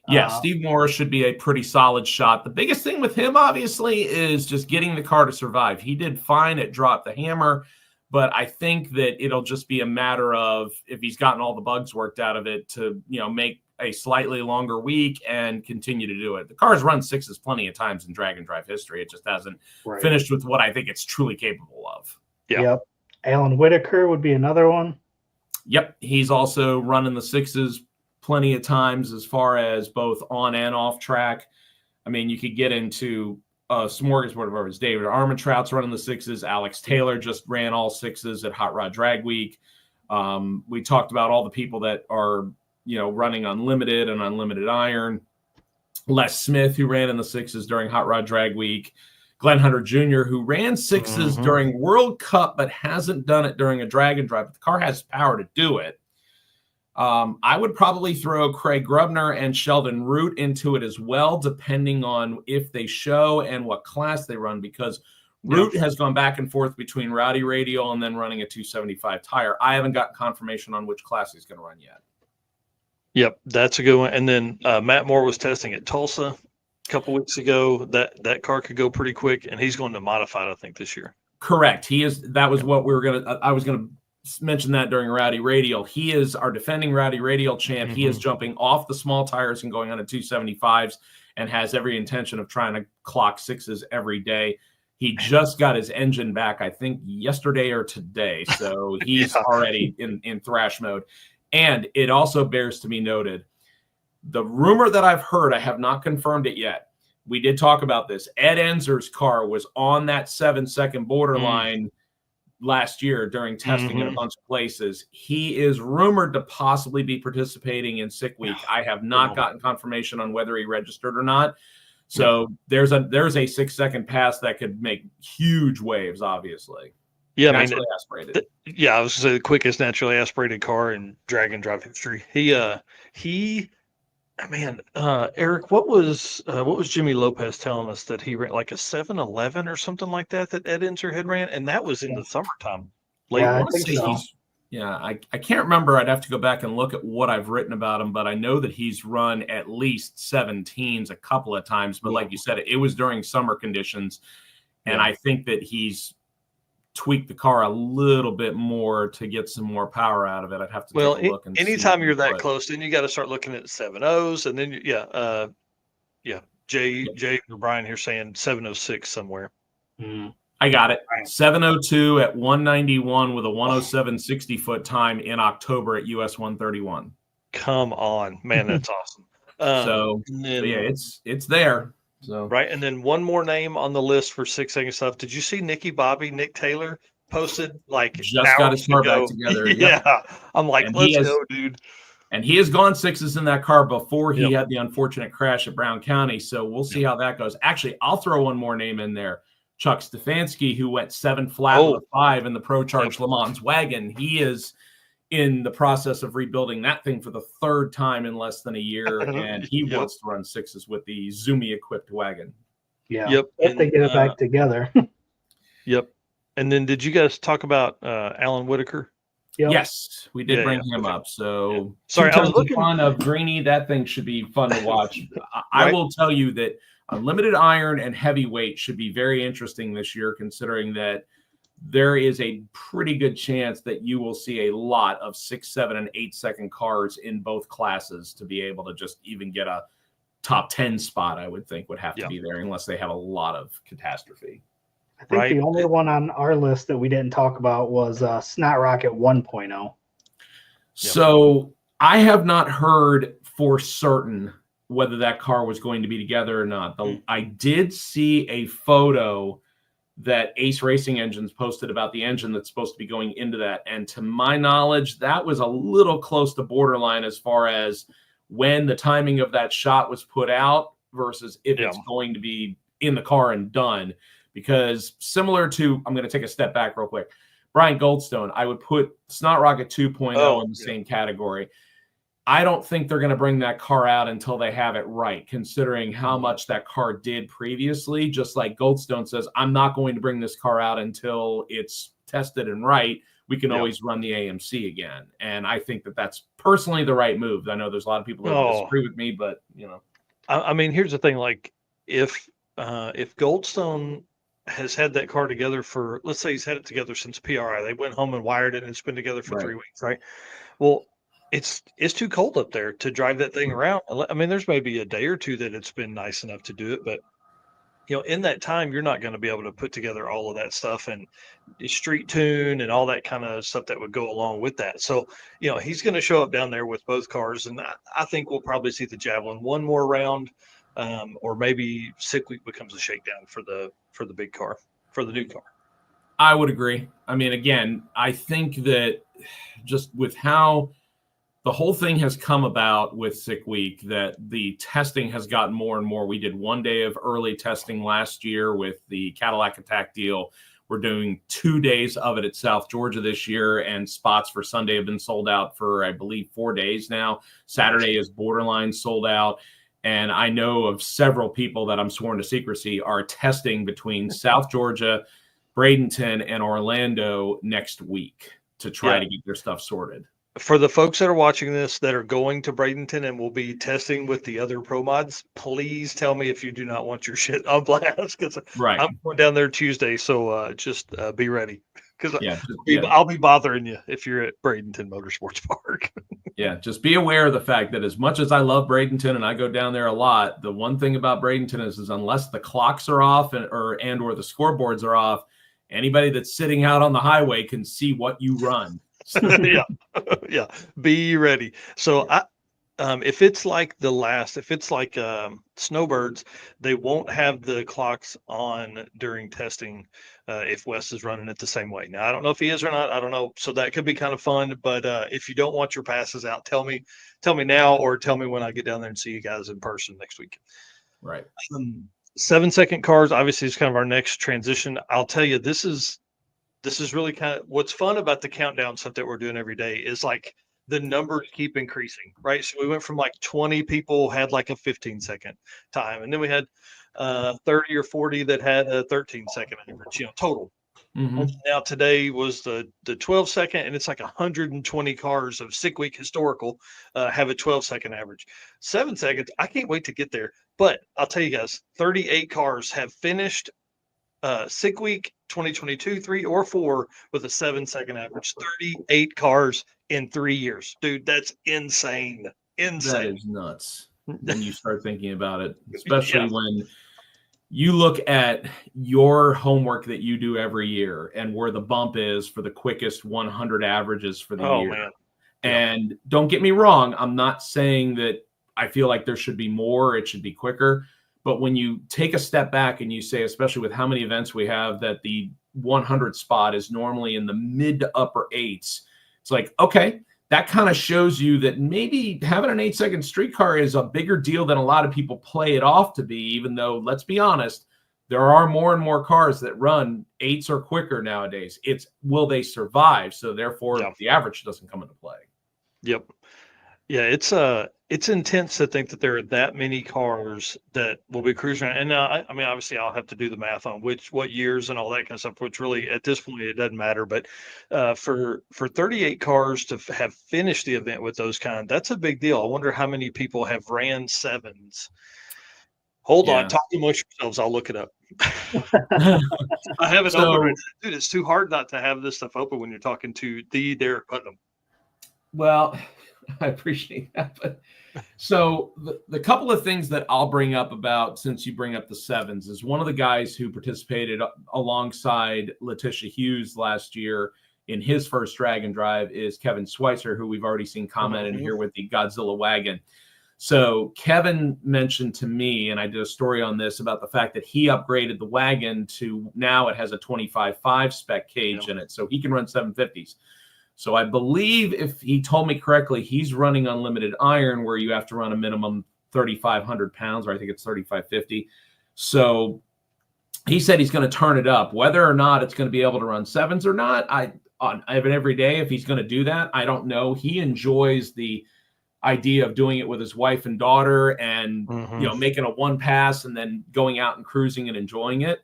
Yeah, Steve Morris should be a pretty solid shot. The biggest thing with him, obviously, is just getting the car to survive. He did fine at Drop the Hammer, but I think that it'll just be a matter of, if he's gotten all the bugs worked out of it, to make a slightly longer week and continue to do it. The car's run 6s plenty of times in drag and drive history. It just hasn't finished with what I think it's truly capable of. Yeah. Yep. Alan Whitaker would be another one. Yep, he's also running the 6s plenty of times, as far as both on and off track. I mean, you could get into smorgasbord of ours. David Armentrout's running the 6s. Alex Taylor just ran all 6s at Hot Rod Drag Week. We talked about all the people that are, running unlimited and unlimited iron. Les Smith, who ran in the 6s during Hot Rod Drag Week. Glenn Hunter Jr., who ran 6s during World Cup, but hasn't done it during a drag and drive. But the car has power to do it. I would probably throw Craig Grubner and Sheldon Root into it as well, depending on if they show and what class they run, because Root has gone back and forth between Rowdy Radial and then running a 275 tire. I haven't gotten confirmation on which class he's going to run yet. Yep, that's a good one. And then Matt Moore was testing at Tulsa a couple weeks ago. That car could go pretty quick, and he's going to modified, I think, this year. Correct. He is. That was what we were going to. I was going to mention that during Rowdy Radial. He is our defending Rowdy Radial champ. He is jumping off the small tires and going on to 275s, and has every intention of trying to clock 6s every day. He just got his engine back, I think, yesterday or today. So he's already in thrash mode. And it also bears to be noted, the rumor that I've heard, I have not confirmed it yet. We did talk about this. Ed Enzer's car was on that 7-second borderline last year during testing in a bunch of places. He is rumored to possibly be participating in Sick Week. I have not gotten confirmation on whether he registered or not. So there's a 6-second pass that could make huge waves, obviously. Yeah, naturally aspirated. I was going to say the quickest naturally aspirated car in drag and drive history. Eric, what was Jimmy Lopez telling us that he ran like a 7-11 or something like that Ed Enzer had ran, and that was in the summertime. I think so. I can't remember. I'd have to go back and look at what I've written about him, but I know that he's run at least 17s a couple of times. But like you said, it was during summer conditions, and I think that he's tweaked the car a little bit more to get some more power out of it. I'd have to take a look. And anytime you're that close, then you got to start looking at 7.0s, and then Jay or Brian here saying 706 somewhere. I got it. 702 at 191 with a 107 60-foot time in October at US 131. Come on, man, that's awesome. It's there. So right, and then one more name on the list for 6-second stuff. Did you see Nick Taylor posted just got his car back together? Yeah, I'm like, let's go, dude. And he has gone 6s in that car before he had the unfortunate crash at Brown County. So we'll see how that goes. Actually, I'll throw one more name in there. Chuck Stefanski, who went 7 flat with a 5 in the Pro Charge Le Mans wagon. He is in the process of rebuilding that thing for the 3rd time in less than a year, and he wants to run 6s with the Zumi equipped wagon. Yeah. Yep. If they get it back together. Yep. And then did you guys talk about Alan Whitaker? Yep. Yes, we did bring him up. So sorry, I was looking fun of Greeny. That thing should be fun to watch. I will tell you that unlimited iron and heavyweight should be very interesting this year, considering that there is a pretty good chance that you will see a lot of 6, 7, and 8-second cars in both classes to be able to just even get a top 10 spot. I would think would have to be there unless they have a lot of catastrophe. I think the only one on our list that we didn't talk about was Snot Rocket 1.0. So I have not heard for certain whether that car was going to be together or not. I did see a photo that Ace Racing Engines posted about the engine that's supposed to be going into that. And to my knowledge, that was a little close to borderline as far as when the timing of that shot was put out versus if it's going to be in the car and done. Because similar to, I'm going to take a step back real quick, Brian Goldstone, I would put Snot Rocket 2.0 in the same category. I don't think they're going to bring that car out until they have it right, considering how much that car did previously. Just like Goldstone says, I'm not going to bring this car out until it's tested and right. We can always run the AMC again. And I think that that's personally the right move. I know there's a lot of people that disagree with me, but, you know. I mean, here's the thing. Like, if Goldstone has had that car together for, let's say he's had it together since PRI. They went home and wired it, and it's been together for 3 weeks, right? Well, it's too cold up there to drive that thing around. I mean, there's maybe a day or two that it's been nice enough to do it, but in that time, you're not going to be able to put together all of that stuff and street tune and all that kind of stuff that would go along with that. So, he's going to show up down there with both cars, and I think we'll probably see the Javelin one more round, or maybe Sick Week becomes a shakedown for the big car, for the new car. I would agree. I mean, again, I think that just with how the whole thing has come about with Sick Week, that the testing has gotten more and more. We did 1 day of early testing last year with the Cadillac Attack deal. We're doing 2 days of it at South Georgia this year, and spots for Sunday have been sold out for, I believe, 4 days now. Saturday is borderline sold out. And I know of several people that I'm sworn to secrecy are testing between South Georgia, Bradenton, and Orlando next week to try to get their stuff sorted. For the folks that are watching this that are going to Bradenton and will be testing with the other pro mods, please tell me if you do not want your shit on blast, because I'm going down there Tuesday. So just be ready, because I'll be bothering you if you're at Bradenton Motorsports Park. Just be aware of the fact that as much as I love Bradenton and I go down there a lot, the one thing about Bradenton is unless the clocks are off or the scoreboards are off, anybody that's sitting out on the highway can see what you run. Be ready. So if it's like Snowbirds, they won't have the clocks on during testing if Wes is running it the same way. Now, I don't know if he is or not. I don't know. So that could be kind of fun. But if you don't want your passes out, tell me now, or tell me when I get down there and see you guys in person next week. Right. 7-second cars obviously is kind of our next transition. I'll tell you, this is really kind of what's fun about the countdown stuff that we're doing every day is like the numbers keep increasing, right? So we went from like 20 people had like a 15-second time, and then we had 30 or 40 that had a 13-second average, total. And now today was the 12-second, and it's like 120 cars of Sick Week historical have a 12-second average. 7 seconds, I can't wait to get there. But I'll tell you guys, 38 cars have finished Sick Week 2022, 3 or 4 with a 7-second average. 38 cars in 3 years, dude. That's insane. That is nuts when you start thinking about it, especially when you look at your homework that you do every year and where the bump is for the quickest 100 averages for the year. Man. And don't get me wrong, I'm not saying that I feel like there should be more, it should be quicker. But when you take a step back and you say, especially with how many events we have, that the 100 spot is normally in the mid to upper 8s, it's like, okay, that kind of shows you that maybe having an 8-second street car is a bigger deal than a lot of people play it off to be, even though, let's be honest, there are more and more cars that run 8s or quicker nowadays. It's will they survive? So therefore, the average doesn't come into play. Yep. Yeah, it's intense to think that there are that many cars that will be cruising around. And I mean, obviously, I'll have to do the math on what years and all that kind of stuff, which really at this point it doesn't matter. But for 38 cars to have finished the event with those that's a big deal. I wonder how many people have ran 7s. Hold on, talk amongst yourselves. I'll look it up. I have it open. Dude, it's too hard not to have this stuff open when you're talking to the Derek Putnam. Well, I appreciate that. But so the couple of things that I'll bring up about, since you bring up the 7s, is one of the guys who participated alongside Letitia Hughes last year in his first drag and drive is Kevin Schweitzer, who we've already seen commented here with the Godzilla wagon. So Kevin mentioned to me, and I did a story on this, about the fact that he upgraded the wagon to now it has a 25.5 spec cage in it, so he can run 750s. So I believe, if he told me correctly, he's running unlimited iron, where you have to run a minimum 3,500 pounds, or I think it's 3,550. So he said he's going to turn it up. Whether or not it's going to be able to run sevens or not, I have an every day. If he's going to do that, I don't know. He enjoys the idea of doing it with his wife and daughter, and making a one pass and then going out and cruising and enjoying it.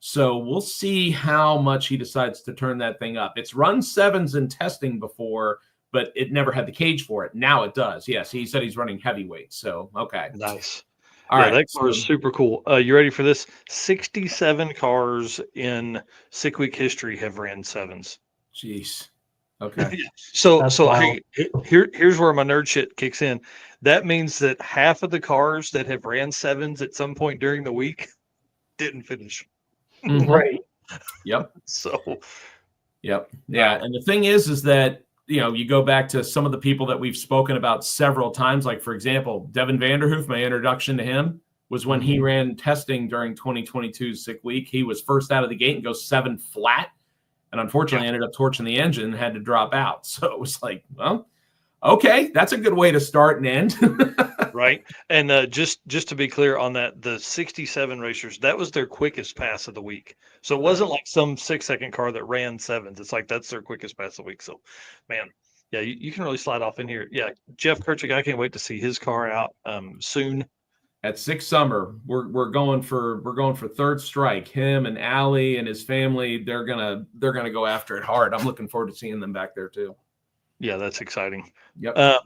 So we'll see how much he decides to turn that thing up. It's run sevens in testing before, but it never had the cage for it. Now it does. Yes, he said he's running heavyweight. So okay, nice. All right, that car is super cool. You ready for this? 67 cars in Sick Week history have ran sevens. Jeez. Okay. So hey, here's where my nerd shit kicks in. That means that half of the cars that have ran sevens at some point during the week didn't finish. Right. Yep. So. Yep. Yeah. And the thing is that, you go back to some of the people that we've spoken about several times. Like, for example, Devin Vanderhoof, my introduction to him was when he ran testing during 2022's Sick Week. He was first out of the gate and goes 7 flat. And unfortunately, ended up torching the engine and had to drop out. So it was like, well, okay, that's a good way to start and end. Right. And just to be clear on that, the 67 racers, that was their quickest pass of the week. So it wasn't like some 6-second car that ran sevens. It's like that's their quickest pass of the week. So, man, yeah, you can really slide off in here. Yeah, Jeff Kirchick, I can't wait to see his car out soon. At Six Summer, we're going for third strike. Him and Allie and his family, they're gonna go after it hard. I'm looking forward to seeing them back there too. Yeah, that's exciting. Yep.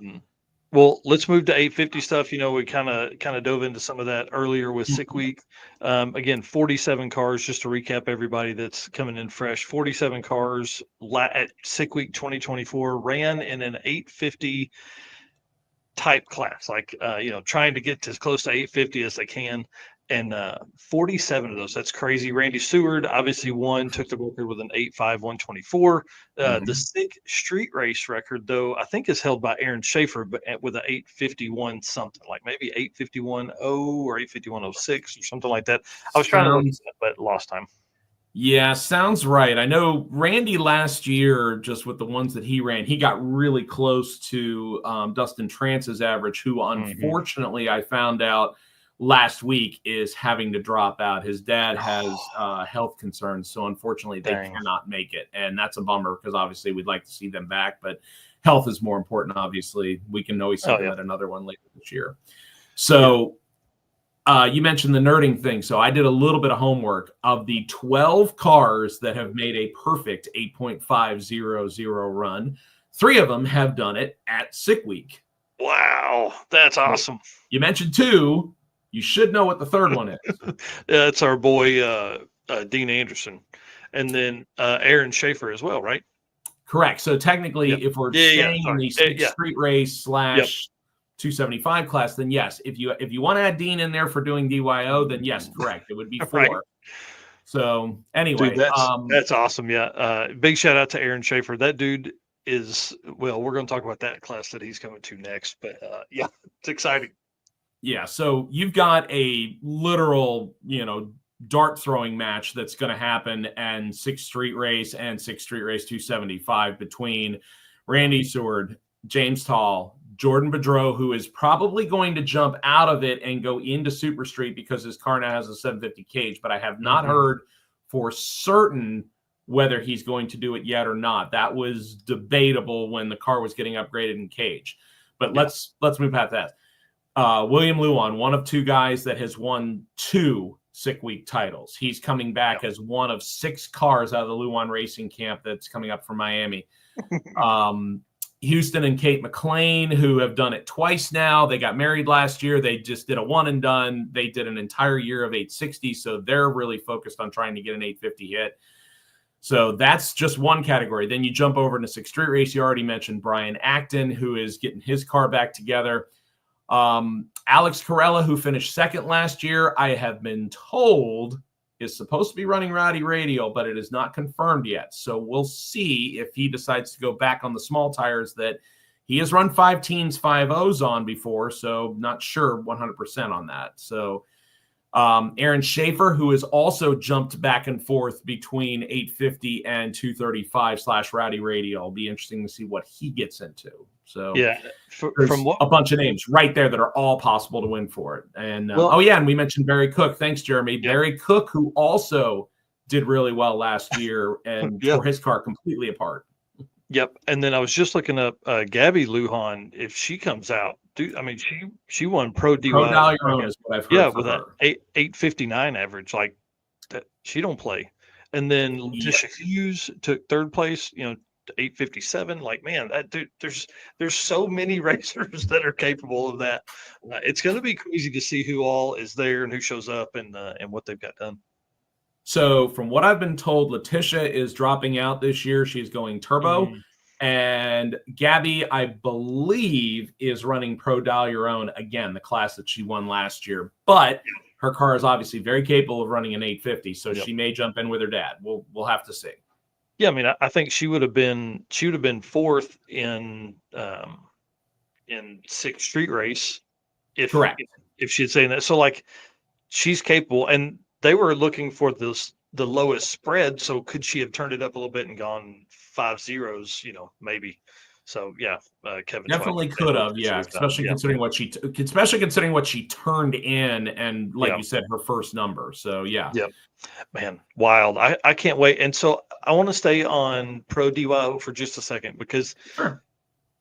Well, let's move to 850 stuff. We kind of dove into some of that earlier with Sick Week. Again, 47 cars, just to recap everybody that's coming in fresh. 47 cars at Sick Week 2024 ran in an 850 type class, like trying to get as close to 850 as they can, and 47 of those, that's crazy. Randy Seward obviously won, took the record with an 8.5 124. The Sick street race record, though, I think is held by Aaron Schaefer, but with an 851 something, like maybe 851.0 or 851.06 or something like that. I was trying to look at that, but lost time. Yeah, sounds right. I know Randy last year, just with the ones that he ran, he got really close to Dustin Trance's average, who unfortunately I found out last week is having to drop out. His dad has health concerns, so unfortunately they cannot make it. And that's a bummer because obviously we'd like to see them back, but health is more important, obviously. We can always see them at another one later this year. So you mentioned the nerding thing. So I did a little bit of homework. Of the 12 cars that have made a perfect 8.500 run, 3 of them have done it at Sick Week. Wow, that's awesome. You mentioned 2. You should know what the third one is. It's our boy, Dean Anderson. And then Aaron Schaefer as well, right? Correct. So technically, if we're staying in the street race / 275 class, then yes. If you want to add Dean in there for doing DYO, then yes, correct. It would be 4. Right. So anyway, dude, that's awesome. Yeah. Big shout out to Aaron Schaefer. That dude is, well, we're going to talk about that class that he's coming to next, but yeah, it's exciting. Yeah. So you've got a literal, dart throwing match that's going to happen and 6 street race and 6 street race 275 between Randy Seward, James Tall, Jordan Bedreau, who is probably going to jump out of it and go into Super Street because his car now has a 750 cage, but I have not heard for certain whether he's going to do it yet or not. That was debatable when the car was getting upgraded in cage. But let's move past that. William Luan, one of 2 guys that has won 2 Sick Week titles. He's coming back as one of 6 cars out of the Luan Racing Camp that's coming up from Miami. Houston and Kate McLean, who have done it twice now. They got married last year. They just did a one and done. They did an entire year of 860, so they're really focused on trying to get an 850 hit. So that's just one category. Then you jump over into 6 street race. You already mentioned Brian Acton, who is getting his car back together. Alex Carella, who finished 2nd last year, I have been told is supposed to be running Rowdy Radial, but it is not confirmed yet. So we'll see if he decides to go back on the small tires that he has run 5-teens, 5-0s on before. So not sure 100% on that. So Aaron Schaefer, who has also jumped back and forth between 850 and 235 / Rowdy Radial. It'll be interesting to see what he gets into. So yeah, there's from what a bunch of names right there that are all possible to win for it. And well, and we mentioned Barry Cook. Thanks, Jeremy. Yep. Barry Cook, who also did really well last year and Yep. tore his car completely apart. Yep. And then I was just looking up Gabby Lujan. If she comes out, dude, I mean, she won Pro DY. Pro Dallarone is what I've heard. With her. an 859 average, like that. She don't play. And then Letitia Hughes took third place. 857. Like, man, that dude, there's so many racers that are capable of that. It's going to be crazy to see who all is there and who shows up and what they've got done. So from what I've been told, Letitia is dropping out this year. She's going turbo. And Gabby, I believe, is running Pro Dallarone again, the class that she won last year. But her car is obviously very capable of running an 850, so she may jump in with her dad. We'll have to see. Yeah, I mean, I think she would have been fourth in 6th Street Race if she had saying that. So like, she's capable, and they were looking for the lowest spread. So could she have turned it up a little bit and gone 5 zeros? Maybe. So yeah, Kevin definitely could have. Yeah, especially considering what she turned in, and like you said, her first number. So yeah. Yep. Man, wild. I can't wait. And so I want to stay on Pro DYO for just a second because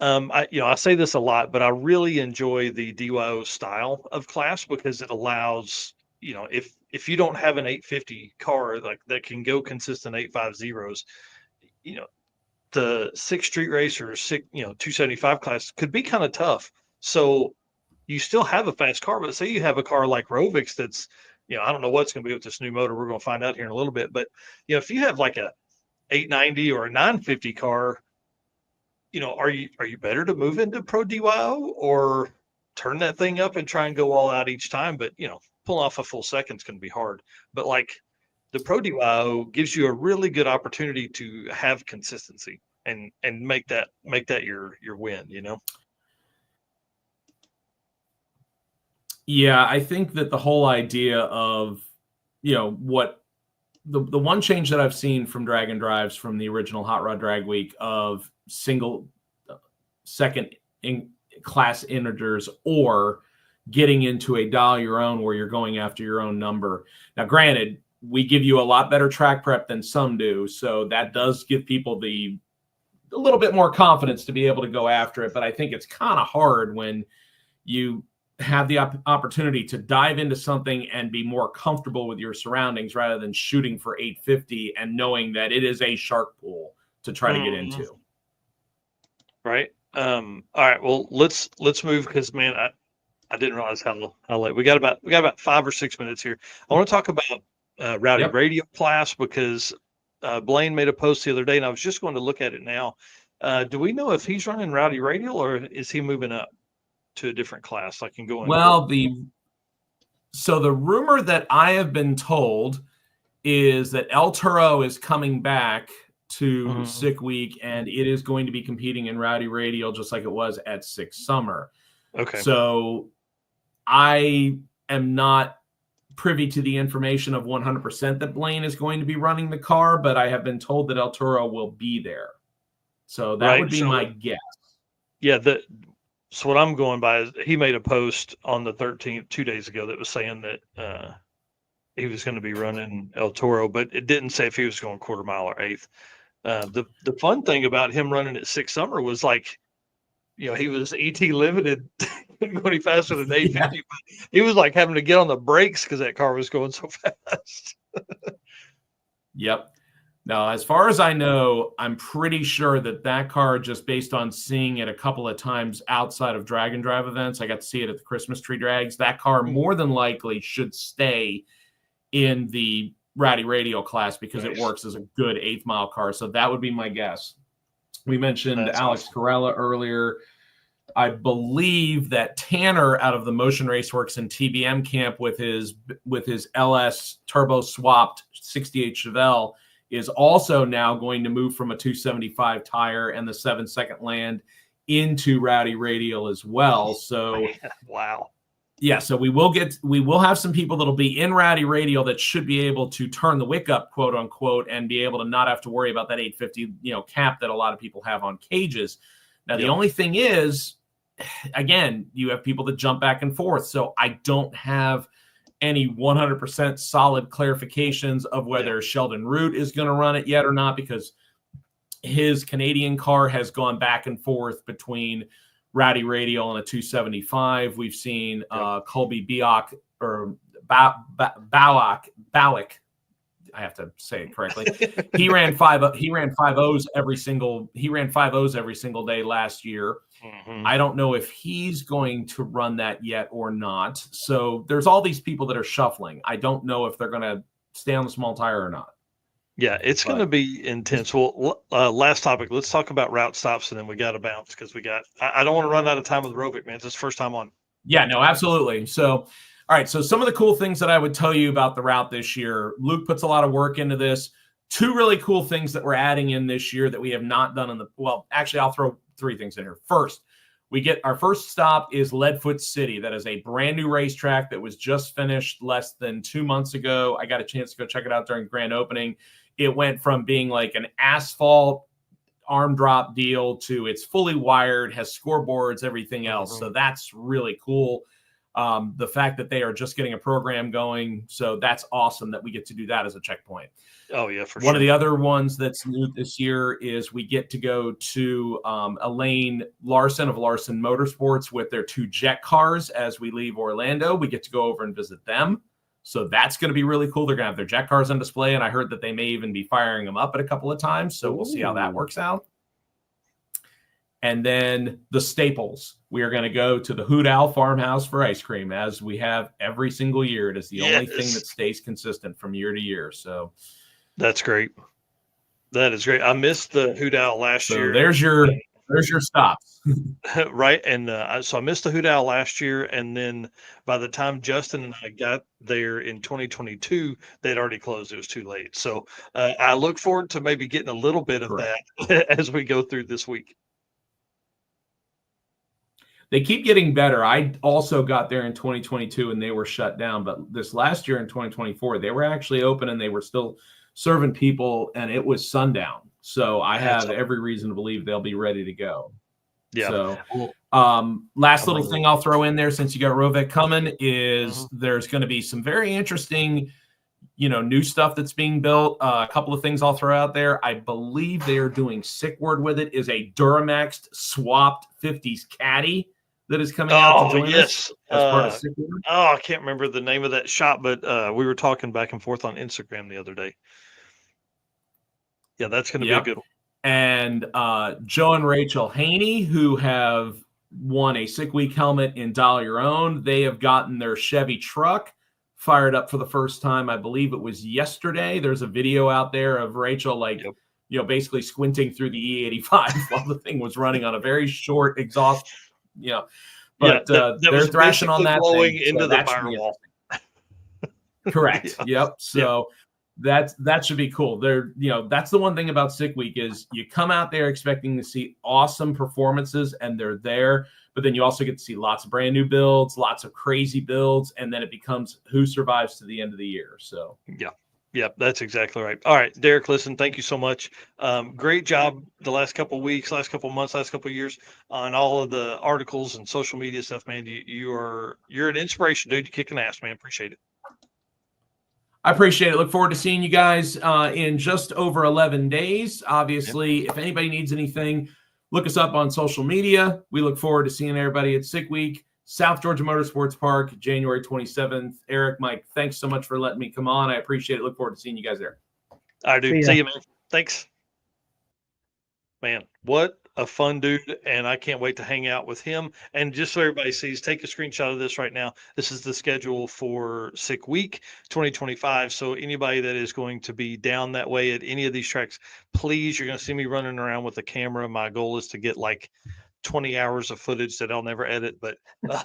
I say this a lot, but I really enjoy the DYO style of class because it allows, if you don't have an 850 car like that can go consistent 850s, the 6th Street Race or 275 class could be kind of tough. So you still have a fast car, but say you have a car like Rovic that's, I don't know what's going to be with this new motor. We're going to find out here in a little bit. But, if you have like a 890 or a 950 car, are you better to move into Pro DYO or turn that thing up and try and go all out each time? But, pull off a full second's going to be hard. But like the Pro DYO gives you a really good opportunity to have consistency and make that your win, Yeah, I think that the whole idea of, what the one change that I've seen from Dragon Drives from the original Hot Rod Drag Week of single second in class integers or getting into a dial your own where you're going after your own number. Now, granted, we give you a lot better track prep than some do, so that does give people a little bit more confidence to be able to go after it. But I think it's kind of hard when you have the opportunity to dive into something and be more comfortable with your surroundings rather than shooting for 850 and knowing that it is a shark pool to try to get into. Right. All right. Well, let's move because, man, I didn't realize how late we got. About 5 or 6 minutes here. I want to talk about Rowdy Radial class because Blaine made a post the other day, and I was just going to look at it now. Do we know if he's running Rowdy Radial or is he moving up to a different class? I can go in. Well, the rumor that I have been told is that El Toro is coming back to Sick Week, and it is going to be competing in Rowdy Radial just like it was at Sick Summer. Okay. So I am not privy to the information of 100% that Blaine is going to be running the car, but I have been told that El Toro will be there. So that would be my guess. Yeah, so what I'm going by is he made a post on the 13th 2 days ago that was saying that he was going to be running El Toro, but it didn't say if he was going quarter mile or eighth. The fun thing about him running at Sick Summer was like, he was ET limited going faster than 850, but he was like having to get on the brakes because that car was going so fast. Yep. Now, as far as I know, I'm pretty sure that car, just based on seeing it a couple of times outside of Dragon Drive events, I got to see it at the Christmas tree drags, that car more than likely should stay in the Rowdy Radial class because it works as a good 8th mile car. So that would be my guess. We mentioned Alex Corella earlier. I believe that Tanner out of the Motion Raceworks and TBM camp with his LS turbo swapped 68 Chevelle is also now going to move from a 275 tire and the 7-second land into Rowdy Radial as well. So wow. Yeah, so we will have some people that'll be in Rowdy Radial that should be able to turn the wick up, quote unquote, and be able to not have to worry about that 850, cap that a lot of people have on cages. Now, the only thing is, again, you have people that jump back and forth. So I don't have any 100% solid clarifications of whether Sheldon Root is going to run it yet or not, because his Canadian car has gone back and forth between Rowdy Radial and a 275. We've seen Colby Biak or Bauak. I have to say it correctly. He ran 5.0s every single day last year. Mm-hmm. I don't know if he's going to run that yet or not. So there's all these people that are shuffling. I don't know if they're going to stay on the small tire or not. Yeah, it's going to be intense. Well, last topic. Let's talk about route stops, and then we got to bounce because I don't want to run out of time with Rovic, man. It's his first time on. Yeah, no, absolutely. So, all right. So some of the cool things that I would tell you about the route this year, Luke puts a lot of work into this. 2 really cool things that we're adding in this year that we have not done actually, I'll throw 3 things in here. First, we get our first stop is Leadfoot City. That is a brand new racetrack that was just finished less than 2 months ago. I got a chance to go check it out during the grand opening. It went from being like an asphalt arm drop deal to it's fully wired, has scoreboards, everything else. Mm-hmm. So that's really cool. The fact that they are just getting a program going. So that's awesome that we get to do that as a checkpoint. Oh, yeah, for sure. One of the other ones that's new this year is we get to go to Elaine Larson of Larson Motorsports with their 2 jet cars as we leave Orlando. We get to go over and visit them. So that's going to be really cool. They're going to have their jet cars on display, and I heard that they may even be firing them up at a couple of times. So we'll see how that works out. And then the staples. We are going to go to the Hoot Owl Farmhouse for ice cream, as we have every single year. It is the only thing that stays consistent from year to year. So that's great. That is great. I missed the Hoot Owl last year. There's your stops. Right. And so I missed the Hoot Owl last year. And then by the time Justin and I got there in 2022, they'd already closed. It was too late. So I look forward to maybe getting a little bit of that as we go through this week. They keep getting better. I also got there in 2022 and they were shut down. But this last year in 2024, they were actually open and they were still serving people, and it was sundown. So I have every reason to believe they'll be ready to go. Yeah. So last little thing I'll throw in there, since you got Rovic coming, is there's going to be some very interesting, new stuff that's being built. A couple of things I'll throw out there. I believe they are doing sick word with it is a Duramax swapped 50s Caddy that is coming out to join us as part of sick word. I can't remember the name of that shop, but we were talking back and forth on Instagram the other day. Yeah, that's going to be a good one. And Joe and Rachel Haney, who have won a Sick Week helmet in Dial Your Own, they have gotten their Chevy truck fired up for the first time. I believe it was yesterday. There's a video out there of Rachel, basically squinting through the E85 while the thing was running on a very short exhaust. But they're thrashing on that blowing thing, into the firewall. Correct. Yep. So. That should be cool. That's the one thing about Sick Week is you come out there expecting to see awesome performances, and they're there, but then you also get to see lots of brand new builds, lots of crazy builds, and then it becomes who survives to the end of the year. So yeah, that's exactly right. All right, Derek, listen, thank you so much. Great job the last couple of weeks, last couple of months, last couple of years on all of the articles and social media stuff, man. You're an inspiration, dude. You're kicking ass, man. Appreciate it. I appreciate it. Look forward to seeing you guys in just over 11 days. Obviously, if anybody needs anything, look us up on social media. We look forward to seeing everybody at Sick Week, South Georgia Motorsports Park, January 27th. Eric, Mike, thanks so much for letting me come on. I appreciate it. Look forward to seeing you guys there. All right, dude. See you, man. Thanks. Man, what a fun dude, and I can't wait to hang out with him. And just so everybody sees, take a screenshot of this right now. This is the schedule for Sick Week 2025. So anybody that is going to be down that way at any of these tracks, please, you're going to see me running around with a camera. My goal is to get like 20 hours of footage that I'll never edit, but uh,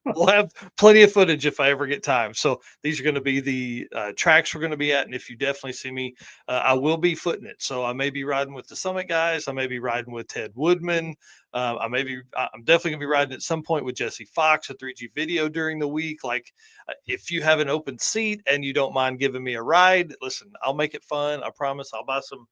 we'll have plenty of footage if I ever get time. So these are going to be the tracks we're going to be at. And if you definitely see me, I will be footing it. So I may be riding with the Summit guys. I may be riding with Ted Woodman. I'm definitely going to be riding at some point with Jesse Fox at 3G Video during the week. Like, if you have an open seat and you don't mind giving me a ride, listen, I'll make it fun. I promise. I'll buy some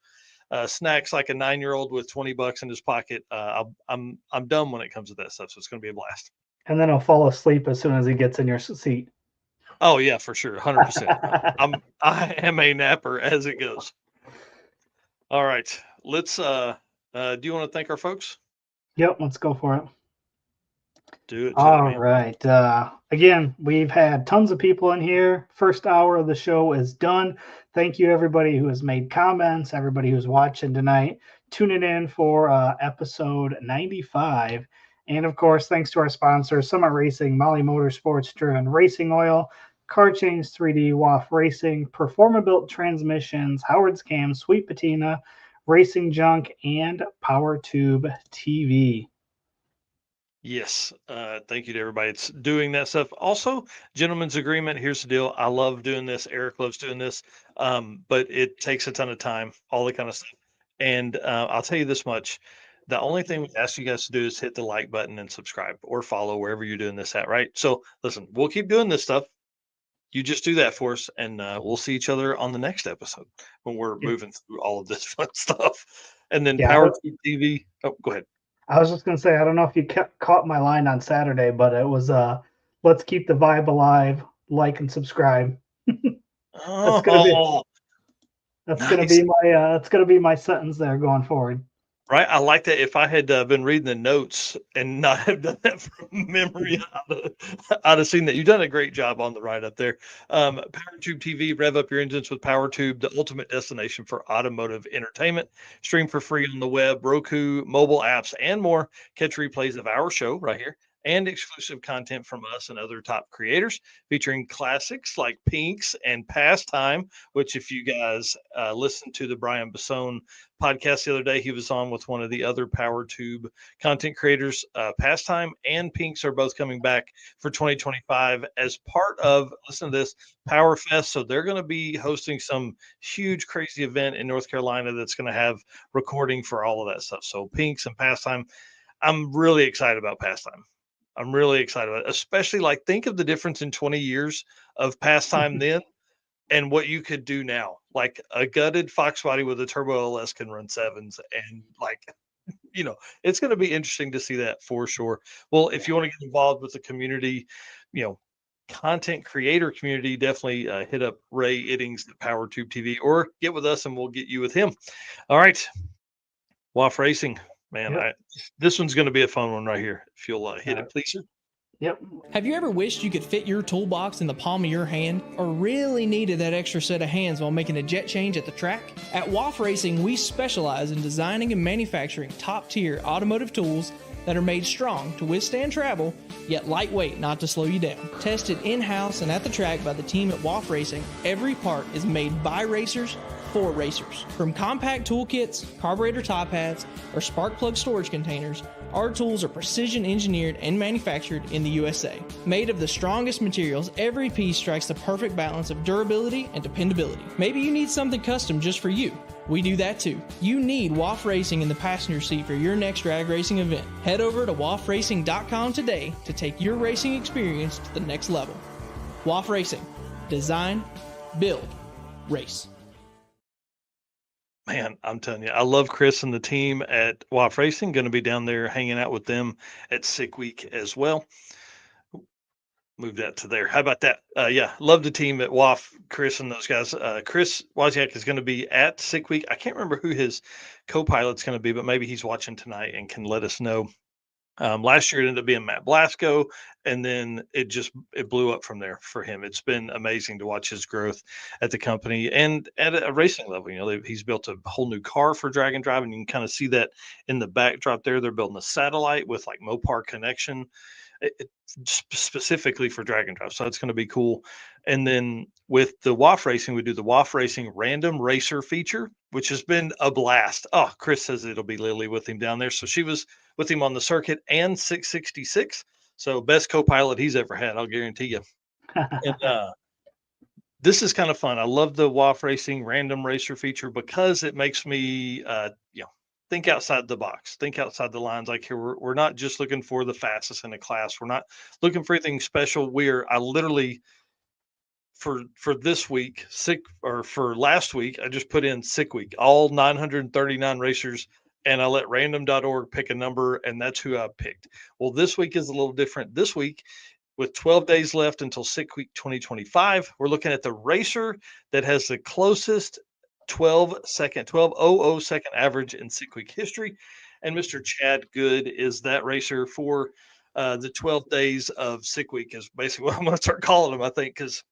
snacks like a 9-year-old with $20 in his pocket. I'm dumb when it comes to that stuff, so it's going to be a blast. And then he'll fall asleep as soon as he gets in your seat. Oh yeah, for sure, 100%. I am a napper as it goes. All right, let's. Do you want to thank our folks? Yep, let's go for it. Do it. All man. right. Again, we've had tons of people in here. First hour of the show is done. Thank you, everybody who has made comments, everybody who's watching tonight, tuning in for episode 95. And of course, thanks to our sponsors, Summit Racing, Molly Motorsports, Driven Racing Oil, Car Change 3D, WAF Racing, Performabuilt Transmissions, Howard's Cam, Sweet Patina, Racing Junk, and PowerTube TV. Yes. Thank you to everybody that's doing that stuff. Also, gentleman's agreement. Here's the deal. I love doing this. Eric loves doing this. But it takes a ton of time, all that kind of stuff. And I'll tell you this much. The only thing we ask you guys to do is hit the like button and subscribe or follow wherever you're doing this at, right? So listen, we'll keep doing this stuff. You just do that for us, and we'll see each other on the next episode when we're moving through all of this fun stuff. And then Power TV. Oh, go ahead. I was just going to say, I don't know if you caught my line on Saturday, but it was, let's keep the vibe alive, like and subscribe. That's going to be my sentence there going forward. Right. I like that. If I had been reading the notes and not have done that from memory, I'd have seen that. You've done a great job on the ride up there. PowerTube TV, rev up your engines with PowerTube, the ultimate destination for automotive entertainment. Stream for free on the web, Roku, mobile apps, and more. Catch replays of our show right here and exclusive content from us and other top creators featuring classics like Pinks and Pastime, which if you guys listened to the Brian Bassone podcast the other day, he was on with one of the other PowerTube content creators. Pastime and Pinks are both coming back for 2025 as part of, listen to this, Power Fest. So they're going to be hosting some huge, crazy event in North Carolina that's going to have recording for all of that stuff. So Pinks and Pastime, I'm really excited about Pastime. I'm really excited about it, especially like think of the difference in 20 years of Pastime then and what you could do now. Like a gutted Fox body with a turbo LS can run sevens, and like, it's going to be interesting to see that for sure. Well, if you want to get involved with the community, content creator community, definitely hit up Ray Iddings at PowerTube TV or get with us and we'll get you with him. All right. WAF Racing. Man, yep. This one's going to be a fun one right here. If you'll hit it, please, sir. Yep. Have you ever wished you could fit your toolbox in the palm of your hand, or really needed that extra set of hands while making a jet change at the track? At WAF Racing, we specialize in designing and manufacturing top-tier automotive tools that are made strong to withstand travel, yet lightweight not to slow you down. Tested in-house and at the track by the team at WAF Racing, every part is made by racers for racers. From compact toolkits, carburetor top hats, or spark plug storage containers, our tools are precision engineered and manufactured in the USA. Made of the strongest materials, every piece strikes the perfect balance of durability and dependability. Maybe you need something custom just for you. We do that too. You need WAF Racing in the passenger seat for your next drag racing event. Head over to wafracing.com today to take your racing experience to the next level. WAF Racing. Design, build, race. Man, I'm telling you, I love Chris and the team at WAF Racing. Going to be down there hanging out with them at Sick Week as well. Move that to there. How about that? Yeah, love the team at WAF, Chris and those guys. Chris Wozniak is going to be at Sick Week. I can't remember who his co-pilot's going to be, but maybe he's watching tonight and can let us know. Last year it ended up being Matt Blasco, and then it blew up from there for him. It's been amazing to watch his growth at the company and at a racing level. He's built a whole new car for drag and drive, and you can kind of see that in the backdrop there. They're building a satellite with like Mopar connection. specifically for drag and drive. So that's going to be cool. And then with the WAF racing, we do the WAF racing random racer feature, which has been a blast. Oh, Chris says it'll be Lily with him down there. So she was with him on the circuit and 666. So best co-pilot he's ever had, I'll guarantee you. And this is kind of fun. I love the WAF racing random racer feature because it makes me, think outside the box, think outside the lines. Like here, we're not just looking for the fastest in the class. We're not looking for anything special. I literally, for this week, for last week, I just put in sick week, all 939 racers, and I let random.org pick a number, and that's who I picked. Well, this week is a little different. This week, with 12 days left until sick week 2025, we're looking at the racer that has the closest 1200 second average in sick week history. And Mr. Chad Good is that racer for the 12 days of sick week, is basically what I'm going to start calling him, I think, because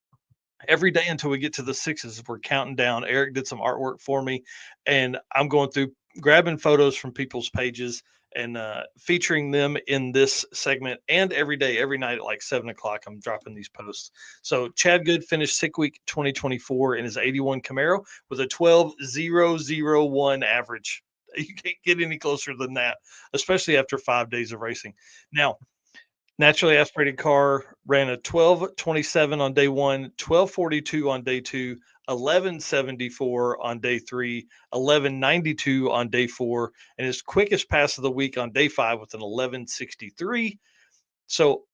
every day until we get to the sixes, we're counting down. Eric did some artwork for me, and I'm going through grabbing photos from people's pages and featuring them in this segment. And every day, every night at like 7:00, I'm dropping these posts. So Chad Good finished sick week 2024 in his 81 Camaro with a 12.001 average. You can't get any closer than that, especially after 5 days of racing. Now, naturally aspirated car ran a 12.27 on day 1, 12.42 on day 2, 11.74 on day 3, 11.92 on day 4, and his quickest pass of the week on day 5 with an 11.63. So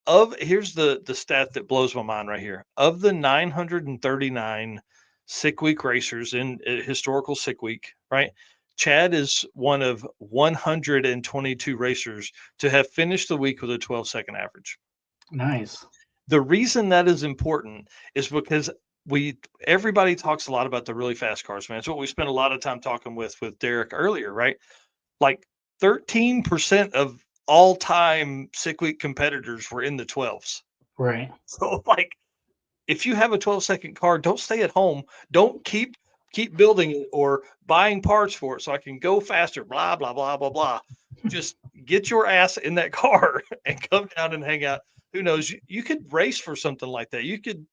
here's the stat that blows my mind right here. Of the 939 sick week racers in historical sick week, right? Chad is one of 122 racers to have finished the week with a 12-second average. Nice. The reason that is important is because everybody talks a lot about the really fast cars, man. It's what we spent a lot of time talking with Derek earlier, right? Like 13% of all time sick week competitors were in the 12s. Right. So like, if you have a 12-second car, don't stay at home. Don't keep building it or buying parts for it so I can go faster, blah, blah, blah, blah, blah. Just get your ass in that car and come down and hang out. Who knows? You could race for something like that. You could,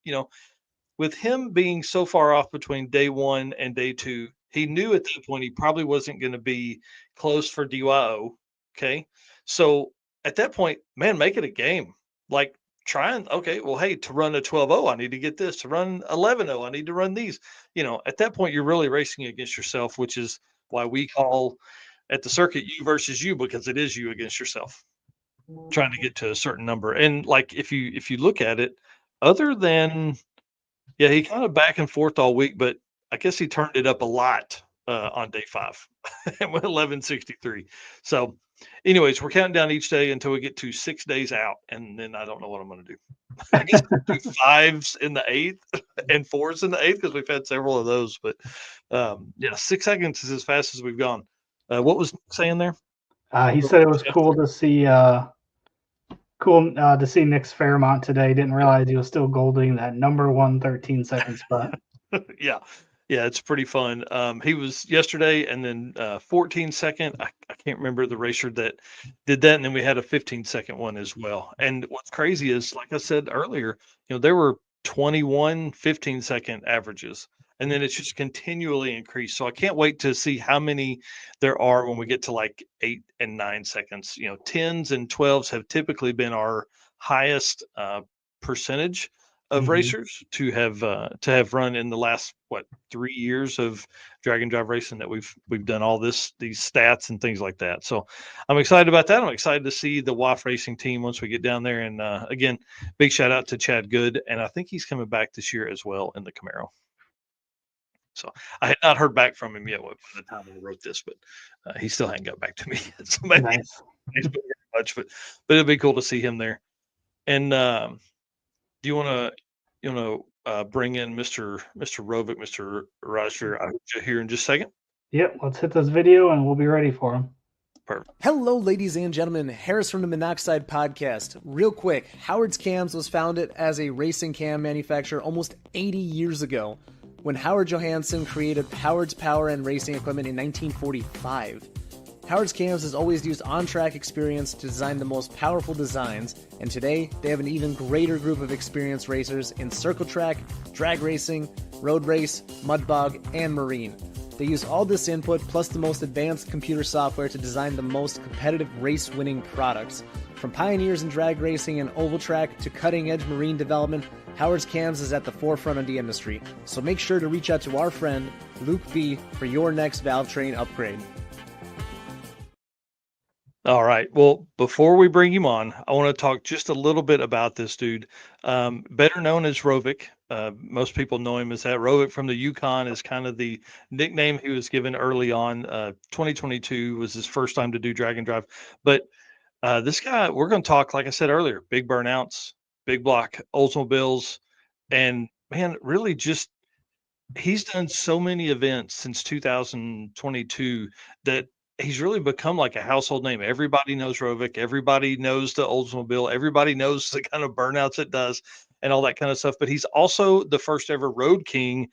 with him being so far off between day 1 and day 2, he knew at that point he probably wasn't going to be close for DYO. Okay. So at that point, man, make it a game. Like, hey, to run a 12.0, I need to get this. To run 11.0, I need to run these. At that point, you're really racing against yourself, which is why we call at the circuit you versus you, because it is you against yourself, trying to get to a certain number. And like, if you look at it, other than, he kind of back and forth all week, but I guess he turned it up a lot on day 5 and went 11.63. So anyways, we're counting down each day until we get to 6 days out, and then I don't know what I'm going to do. I guess do 5s in the 8th and 4s in the 8th, because we've had several of those. But 6 seconds is as fast as we've gone. What was Nick saying there? He said it was cool to see Nick's Fairmont today. Didn't realize he was still golding that number 1 13-second spot. Yeah, it's pretty fun. He was yesterday, and then 14-second. I can't remember the racer that did that, and then we had a 15-second one as well. And what's crazy is, like I said earlier, there were 21 15-second averages, and then it's just continually increased. So I can't wait to see how many there are when we get to like 8 and 9 seconds. 10s and 12s have typically been our highest percentage of racers to have run in the last 3 years of drag and drive racing that we've done all these stats and things like that. So I'm excited about that. I'm excited to see the WAF racing team once we get down there. And again, big shout out to Chad Good, and I think he's coming back this year as well in the Camaro. So I had not heard back from him yet by the time I wrote this, but he still hadn't got back to me yet. So maybe Nice. much, but it'd be cool to see him there. And do you want to bring in Mr. Rovic, Mr. Roger? I hope you're here in just a second. Yep, let's hit this video and we'll be ready for him. Perfect. Hello, ladies and gentlemen. Harris from the Monoxide Podcast. Real quick, Howard's Cams was founded as a racing cam manufacturer almost 80 years ago when Howard Johansson created Howard's Power and Racing Equipment in 1945. Howard's Cams has always used on-track experience to design the most powerful designs, and today they have an even greater group of experienced racers in circle track, drag racing, road race, mud bog, and marine. They use all this input plus the most advanced computer software to design the most competitive race-winning products. From pioneers in drag racing and oval track to cutting-edge marine development, Howard's Cams is at the forefront of the industry. So make sure to reach out to our friend Luke B for your next valve train upgrade. All right. Well, before we bring him on, I want to talk just a little bit about this dude, better known as Rovic. Most people know him as that. Rovic from the Yukon is kind of the nickname he was given early on. 2022 was his first time to do drag and drive. But this guy, we're going to talk, like I said earlier, big burnouts, big block, Oldsmobiles, and man, really just he's done so many events since 2022 that he's really become like a household name. Everybody knows Rovic. Everybody knows the Oldsmobile. Everybody knows the kind of burnouts it does and all that kind of stuff. But he's also the first ever Road King,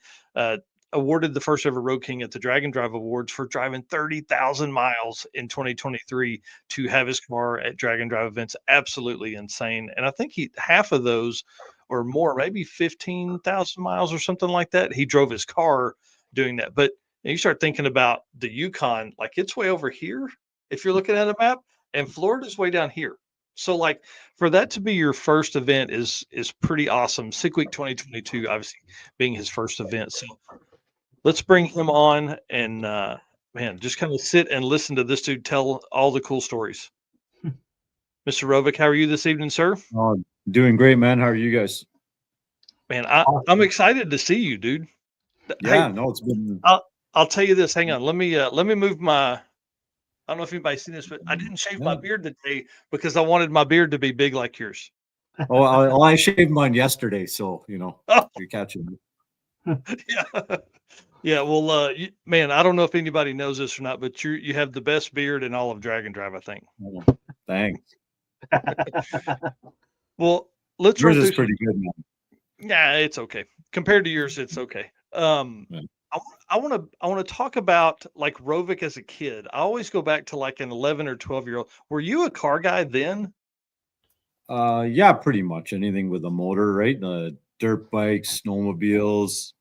awarded the first ever Road King at the Drag and Drive Awards for driving 30,000 miles in 2023 to have his car at Drag and Drive events. Absolutely insane. And I think half of those or more, maybe 15,000 miles or something like that, he drove his car doing that. But you start thinking about the Yukon, like it's way over here if you're looking at a map, and Florida's way down here. So like for that to be your first event is pretty awesome. Sick Week 2022 obviously being his first event. So let's bring him on and man, just kind of sit and listen to this dude tell all the cool stories. Mr. Rovic, how are you this evening, sir? Oh, doing great, man. How are you guys? Man, I'm excited to see you, dude. Yeah, Hey, no, it's been I'll tell you this. Hang on. Let me move my. I don't know if anybody's seen this, but I didn't shave my beard today because I wanted my beard to be big like yours. I shaved mine yesterday, so Oh, you're catching me. yeah. Yeah. Well, man, I don't know if anybody knows this or not, but you have the best beard in all of Drag and Drive, I think. Oh, thanks. Well, let's Yours run is through pretty good, man. Yeah, it's okay. Compared to yours, it's okay. Yeah. I want to talk about like Rovic as a kid. I always go back to like an 11 or 12-year-old. Were you a car guy then? Yeah, pretty much anything with a motor, right? Dirt bikes, snowmobiles,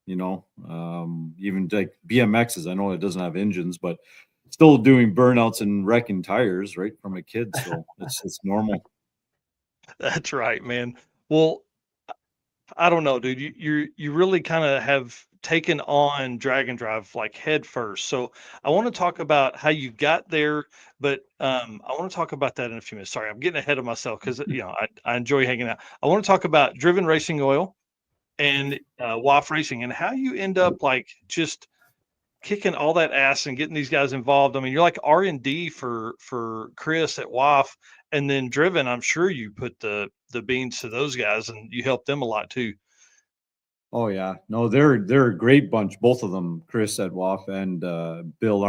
even like BMXs. I know it doesn't have engines, but still doing burnouts and wrecking tires, right, from a kid. So it's normal. That's right, man. Well, I don't know, dude. You really kind of have taken on Drag and Drive like head first. So I want to talk about how you got there, but I want to talk about that in a few minutes. Sorry, I'm getting ahead of myself because I enjoy hanging out. I want to talk about Driven Racing Oil and WAF Racing and how you end up like just kicking all that ass and getting these guys involved. I mean, you're like R&D for Chris at WAF, and then Driven. I'm sure you put the beans to those guys, and you helped them a lot too. Oh yeah, no, they're a great bunch, both of them, Chris at WAF and Bill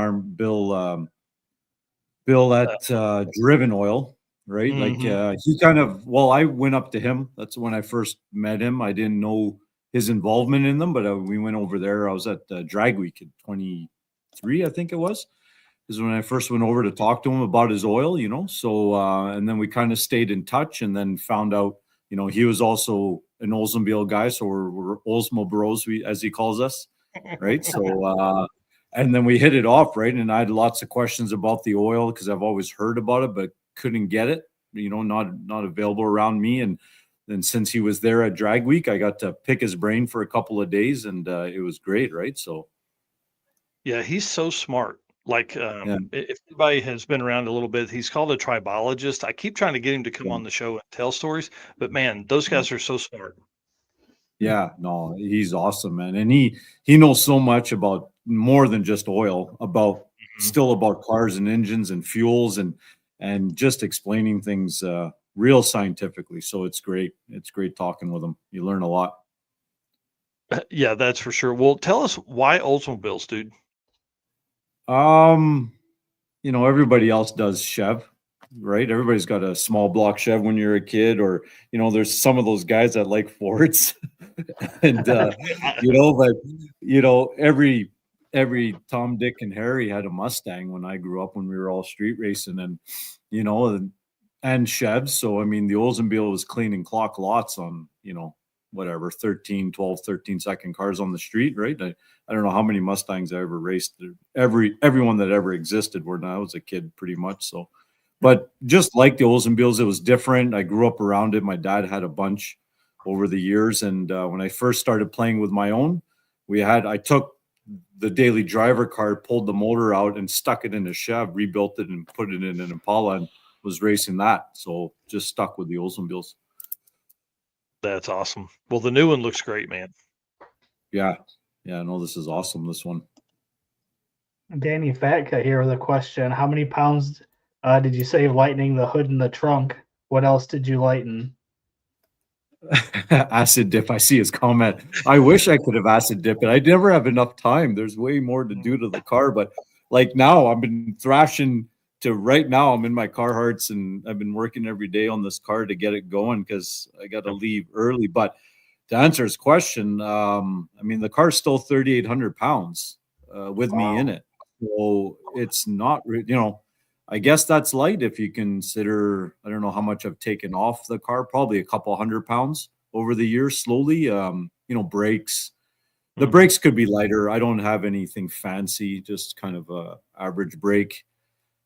at Driven Oil, right? Like he kind of, well, I went up to him. That's when I first met him. I didn't know his involvement in them, but we went over there. I was at Drag Week in 23, I think it was. Is when I first went over to talk to him about his oil, So and then we kind of stayed in touch, and then found out, he was also an Oldsmobile guy, so we're Oldsmo Bros, as he calls us, right? So and then we hit it off, right? And I had lots of questions about the oil because I've always heard about it, but couldn't get it, not available around me. And then since he was there at Drag Week, I got to pick his brain for a couple of days, and it was great, right? So yeah, he's so smart. Like if anybody has been around a little bit, he's called a tribologist. I keep trying to get him to come on the show and tell stories, but man, those guys are so smart. Yeah, no, he's awesome, man. And he knows so much about more than just oil, about still about cars and engines and fuels and just explaining things real scientifically. So it's great. It's great talking with him. You learn a lot. Yeah, that's for sure. Well, tell us why Oldsmobiles, dude. Everybody else does Chev, right? Everybody's got a small block Chev when you're a kid, or there's some of those guys that like Fords, and but every every Tom, Dick, and Harry had a Mustang when I grew up, when we were all street racing, and you know, and Chevs. So I mean, the Oldsmobile was cleaning clock lots on, you know, whatever, 13, 12, 13-second cars on the street, right? I don't know how many Mustangs I ever raced. Everyone that ever existed when I was a kid, pretty much. So, but just like the Oldsmobiles, it was different. I grew up around it. My dad had a bunch over the years, and when I first started playing with my own, I took the daily driver card, pulled the motor out, and stuck it in a Chev, rebuilt it, and put it in an Impala, and was racing that. So just stuck with the Oldsmobiles. That's awesome. Well, the new one looks great, man. Yeah. No, this is awesome. This one. Danny Fatka here with a question. How many pounds did you save lightening the hood and the trunk? What else did you lighten? Acid dip. I see his comment. I wish I could have acid dip it. I never have enough time. There's way more to do to the car. But like now, I've been thrashing to right now. I'm in my Carhartts, and I've been working every day on this car to get it going because I got to leave early. But to answer his question, I mean, the car's still 3,800 pounds with me in it. So it's not, you know, I guess that's light if you consider, I don't know how much I've taken off the car, probably a couple 100 pounds over the years slowly. You know, brakes. The brakes could be lighter. I don't have anything fancy, just kind of a average brake.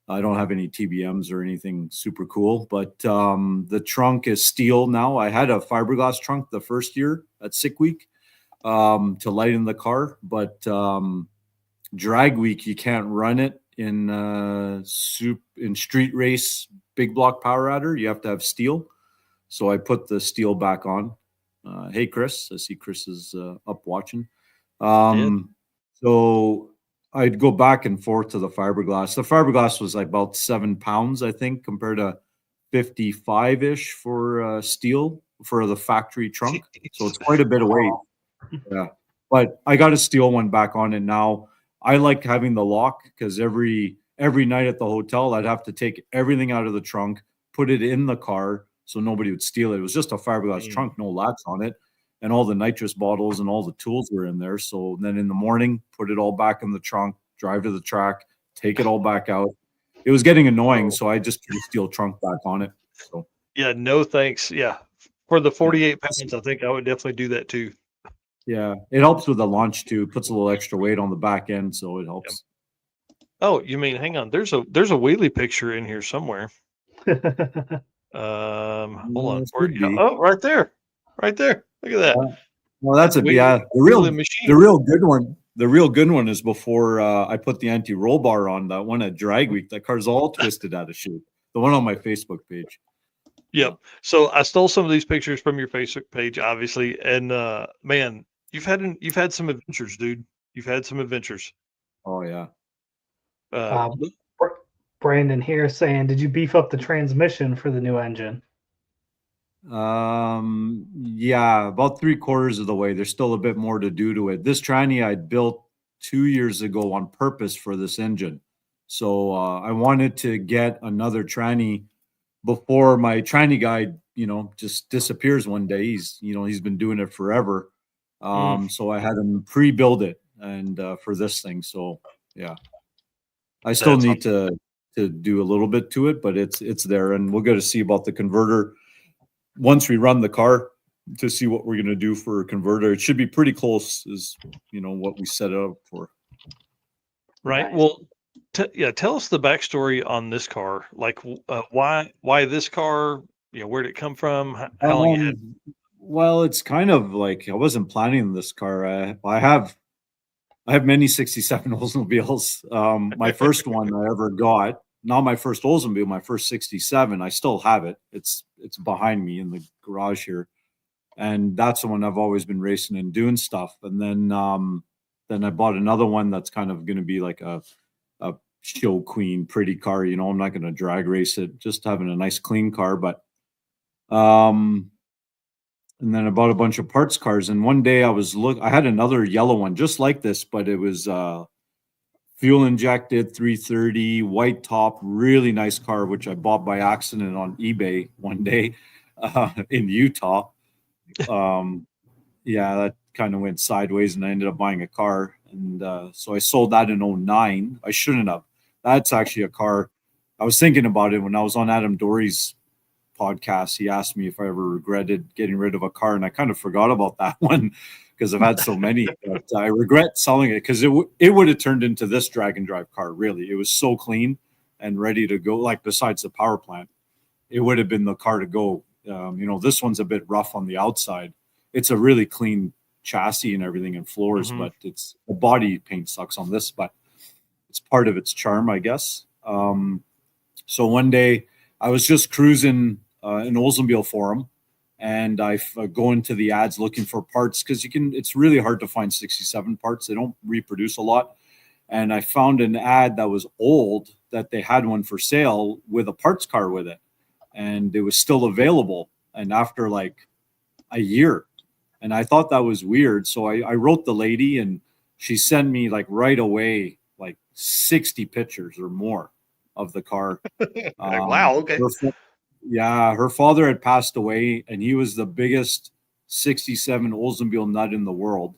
I don't have any TBMs or anything super cool, but the trunk is steel now. I had a fiberglass trunk the first year at Sick Week to lighten the car, but drag week you can't run it in street race big block power adder. You have to have steel, so I put the steel back on. Hey Chris, I see Chris is up watching. So I'd go back and forth to the fiberglass. The fiberglass was like about 7 pounds, I think, compared to 55-ish for steel for the factory trunk. So it's quite a bit of weight. Yeah, but I got a steel one back on it now. I like having the lock because every night at the hotel, I'd have to take everything out of the trunk, put it in the car so nobody would steal it. It was just a fiberglass trunk, no latch on it. And all the nitrous bottles and all the tools were in there. So then in the morning, put it all back in the trunk, drive to the track, take it all back out. It was getting annoying, so I just put a steel trunk back on it. So yeah, no thanks. Yeah, for the 48 pounds, I think I would definitely do that too. Yeah, it helps with the launch too. Puts a little extra weight on the back end, so it helps. Oh, you mean, hang on. There's a wheelie picture in here somewhere. Hold on. Oh, right there. Right there. Look at that. Well, that's the real good one. The real good one is before I put the anti-roll bar on that one at drag week. That car's all twisted out of shape. The one on my Facebook page. Yep. So I stole some of these pictures from your Facebook page, obviously, and man, you've had some adventures, dude. You've had some adventures. Oh yeah. Brandon here saying, did you beef up the transmission for the new engine? Yeah, about 3/4 of the way. There's still a bit more to do to it. This tranny I built 2 years ago on purpose for this engine. So I wanted to get another tranny before my tranny guy, you know, just disappears one day. He's been doing it forever. So I had him pre-build it and for this thing. So yeah, I still need to do a little bit to it, but it's there, and we'll get to see about the converter once we run the car to see what we're going to do for a converter. It should be pretty close as, you know, what we set it up for. Right. Well, tell us the backstory on this car. Like, why this car? You know, where'd it come from? How long you had? Well, it's kind of like I wasn't planning this car. I have many 67 Oldsmobiles. My first one I ever got, not my first Oldsmobile, my first 67. I still have it. It's behind me in the garage here, and that's the one I've always been racing and doing stuff. And then I bought another one that's kind of going to be like a show queen, pretty car. You know, I'm not going to drag race it, just having a nice clean car. But and then I bought a bunch of parts cars. And one day I had another yellow one just like this, but it was fuel injected 330 white top, really nice car, which I bought by accident on eBay one day in Utah. Yeah, that kind of went sideways, and I ended up buying a car. And so I sold that in 09. I shouldn't have. That's actually a car. I was thinking about it when I was on Adam Dory's podcast. He asked me if I ever regretted getting rid of a car, and I kind of forgot about that one because I've had so many. But I regret selling it because it would have turned into this drag and drive car. Really, it was so clean and ready to go. Like besides the power plant, it would have been the car to go. This one's a bit rough on the outside. It's a really clean chassis and everything and floors, but it's the body paint sucks on this, but it's part of its charm, I guess. So one day I was just cruising an Oldsmobile forum, and I go into the ads looking for parts because it's really hard to find 67 parts. They don't reproduce a lot. And I found an ad that was old that they had one for sale with a parts car with it, and it was still available. And after like a year, and I thought that was weird. So I wrote the lady, and she sent me like right away, like 60 pictures or more of the car. Wow. Okay. Her father had passed away, and he was the biggest 67 Oldsmobile nut in the world.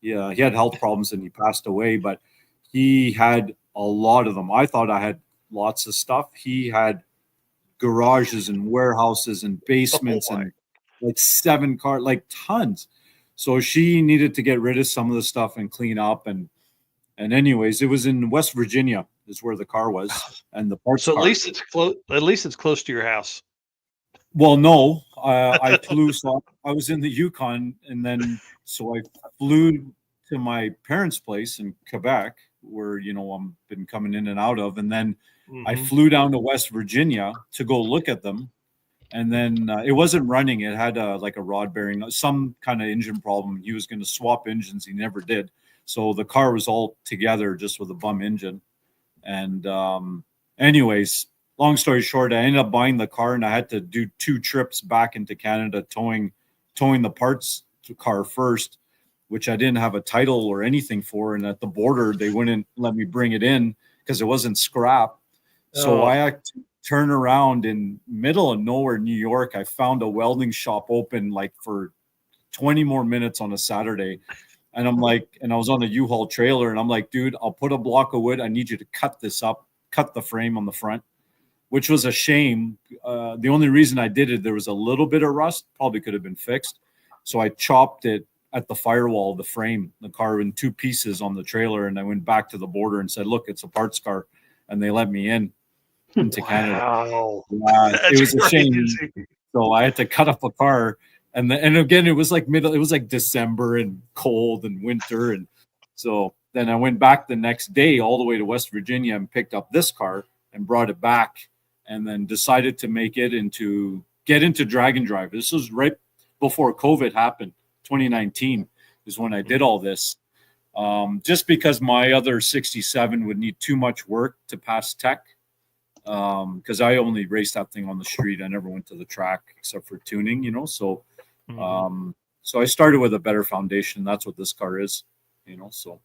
Yeah, he had health problems and he passed away, but he had a lot of them. I thought I had lots of stuff. He had garages and warehouses and basements and like 7 cars, like tons. So she needed to get rid of some of the stuff and clean up. And anyways, it was in West Virginia is where the car was, and the parts. So at least it's close. At least it's close to your house. Well, no, I flew. So I was in the Yukon, and then so I flew to my parents' place in Quebec, where I've been coming in and out of, and then I flew down to West Virginia to go look at them. And then it wasn't running. It had like a rod bearing, some kind of engine problem. He was going to swap engines. He never did. So the car was all together just with a bum engine. And anyways, long story short, I ended up buying the car, and I had to do 2 trips back into Canada, towing the parts to car first, which I didn't have a title or anything for. And at the border, they wouldn't let me bring it in because it wasn't scrap. So I had to turn around in middle of nowhere, New York. I found a welding shop open like for 20 more minutes on a Saturday. And I'm like, and I was on a U-Haul trailer, and I'm like, dude, I'll put a block of wood. I need you to cut this up, cut the frame on the front, which was a shame. The only reason I did it, there was a little bit of rust, probably could have been fixed. So I chopped it at the firewall, the frame, the car in 2 pieces on the trailer. And I went back to the border and said, look, it's a parts car. And they let me into Canada. It was a shame. So I had to cut up a car. And again, it was like December and cold and winter. And so then I went back the next day all the way to West Virginia and picked up this car and brought it back, and then decided to get into drag and drive. This was right before COVID happened. 2019 is when I did all this. Just because my other 67 would need too much work to pass tech. Because I only raced that thing on the street. I never went to the track except for tuning, So I started with a better foundation. That's what this car is, So,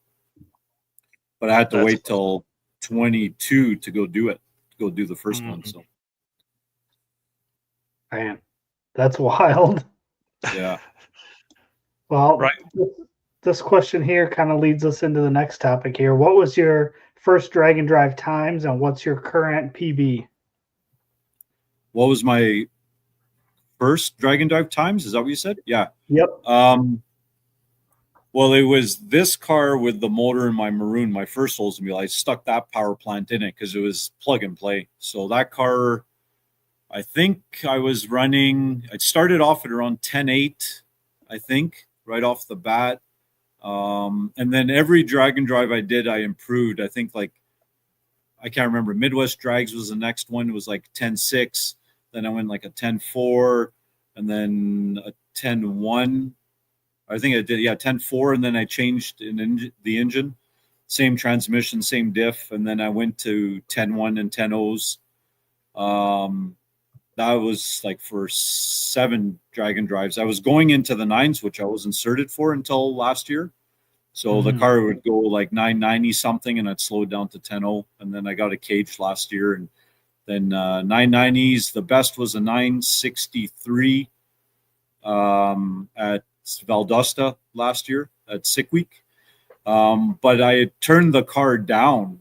but I had to wait till 22 to go do the first one. So, man, that's wild. Yeah. Well, this question here kind of leads us into the next topic here. What was your first drag and drive times, and what's your current PB? What was my first drag and drive times? Is that what you said? Yeah. Yep. Well, it was this car with the motor in my maroon, my first Oldsmobile. I stuck that power plant in it because it was plug and play. So that car, I think I was running, I started off at around 10.8, I think, right off the bat. And then every drag and drive I did, I improved. I think I can't remember. Midwest Drags was the next one. It was like 10.6. Then I went like a 10.4 and then a 10.1. I think I did, 10.4. And then I changed the engine, same transmission, same diff. And then I went to 10.1 and 10.0s. That was like for 7 drag and drives. I was going into the 9s, which I was inserted for until last year. So the car would go like 990 something, and I'd slow it down to 10.0. And then I got a cage last year, and then 990s. The best was a 963 at Valdosta last year at Sick Week. But I had turned the car down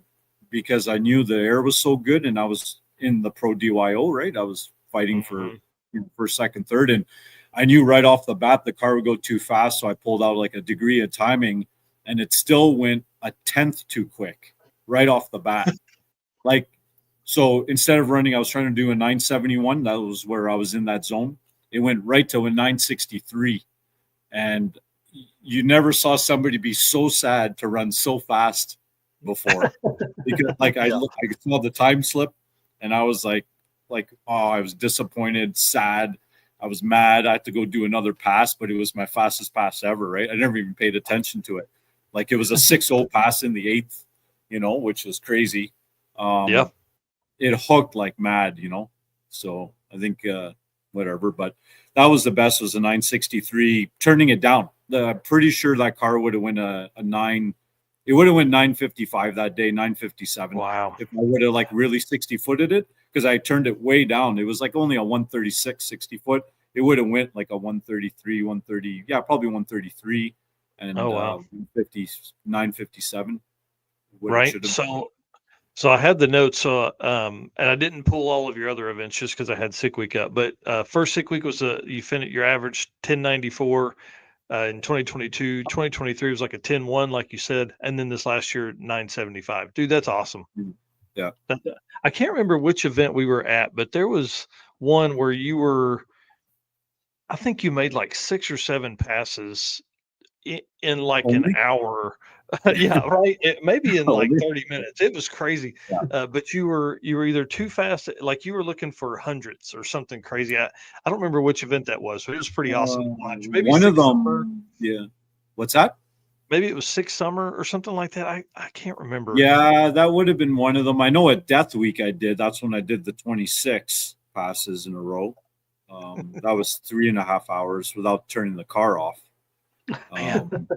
because I knew the air was so good, and I was in the Pro DYO, right? I was fighting for first, second, third, and I knew right off the bat the car would go too fast, so I pulled out like a degree of timing, and it still went a tenth too quick right off the bat. Like, so instead of running, I was trying to do a 971. That was where I was in that zone. It went right to a 963, and you never saw somebody be so sad to run so fast before. Because like I saw the time slip, and I was like, oh, I was disappointed, sad. I was mad. I had to go do another pass, but it was my fastest pass ever, right? I never even paid attention to it. Like, it was a 6-0 pass in the 8th, which was crazy. It hooked like mad, So I think whatever, but that was the best, was a 963, turning it down. I'm pretty sure that car would have went a 9. It would have went 955 that day, 957. Wow. If I would have like really 60-footed it, because I turned it way down. It was like only a 136 60 foot. It would have went like a 133, 130. Yeah, probably 133 and 150, 957. Right. So I had the notes. So and I didn't pull all of your other events just because I had sick week up. But first sick week was you finished your average 1094 in 2022. 2023 was like a 10-1, like you said, and then this last year 975. Dude, that's awesome. Yeah. I can't remember which event we were at, but there was one where you were. I think you made like 6 or 7 passes in like an hour. Yeah, right. Maybe in like 30 minutes. It was crazy. Yeah. But you were either too fast, like you were looking for hundreds or something crazy. I don't remember which event that was, but it was pretty awesome to watch. Maybe one of them. Summer. Yeah. What's that? Maybe it was 6 Summer or something like that. I can't remember. Yeah, that would have been one of them. I know at Death Week I did. That's when I did the 26 passes in a row. That was 3.5 hours without turning the car off. And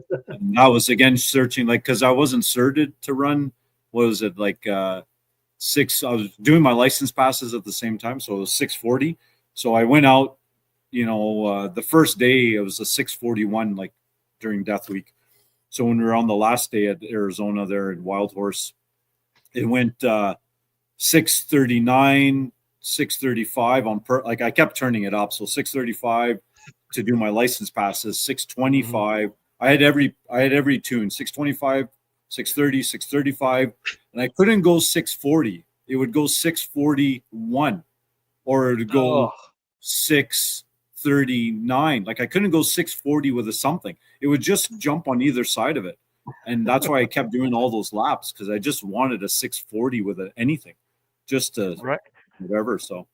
I was again searching, like, because I wasn't certed to run. What was it, like 6? I was doing my license passes at the same time, so it was 640. So I went out, the first day it was a 641, like during Death Week. So when we were on the last day at Arizona there at Wild Horse, it went 639, 635 on like I kept turning it up. So 635 to do my license passes, 625. I had every tune, 625, 630, 635, and I couldn't go 640. It would go 641, or it would go 639. Like, I couldn't go 640 with a something. It would just jump on either side of it. And that's why I kept doing all those laps, because I just wanted a 640 with anything, just to whatever. So,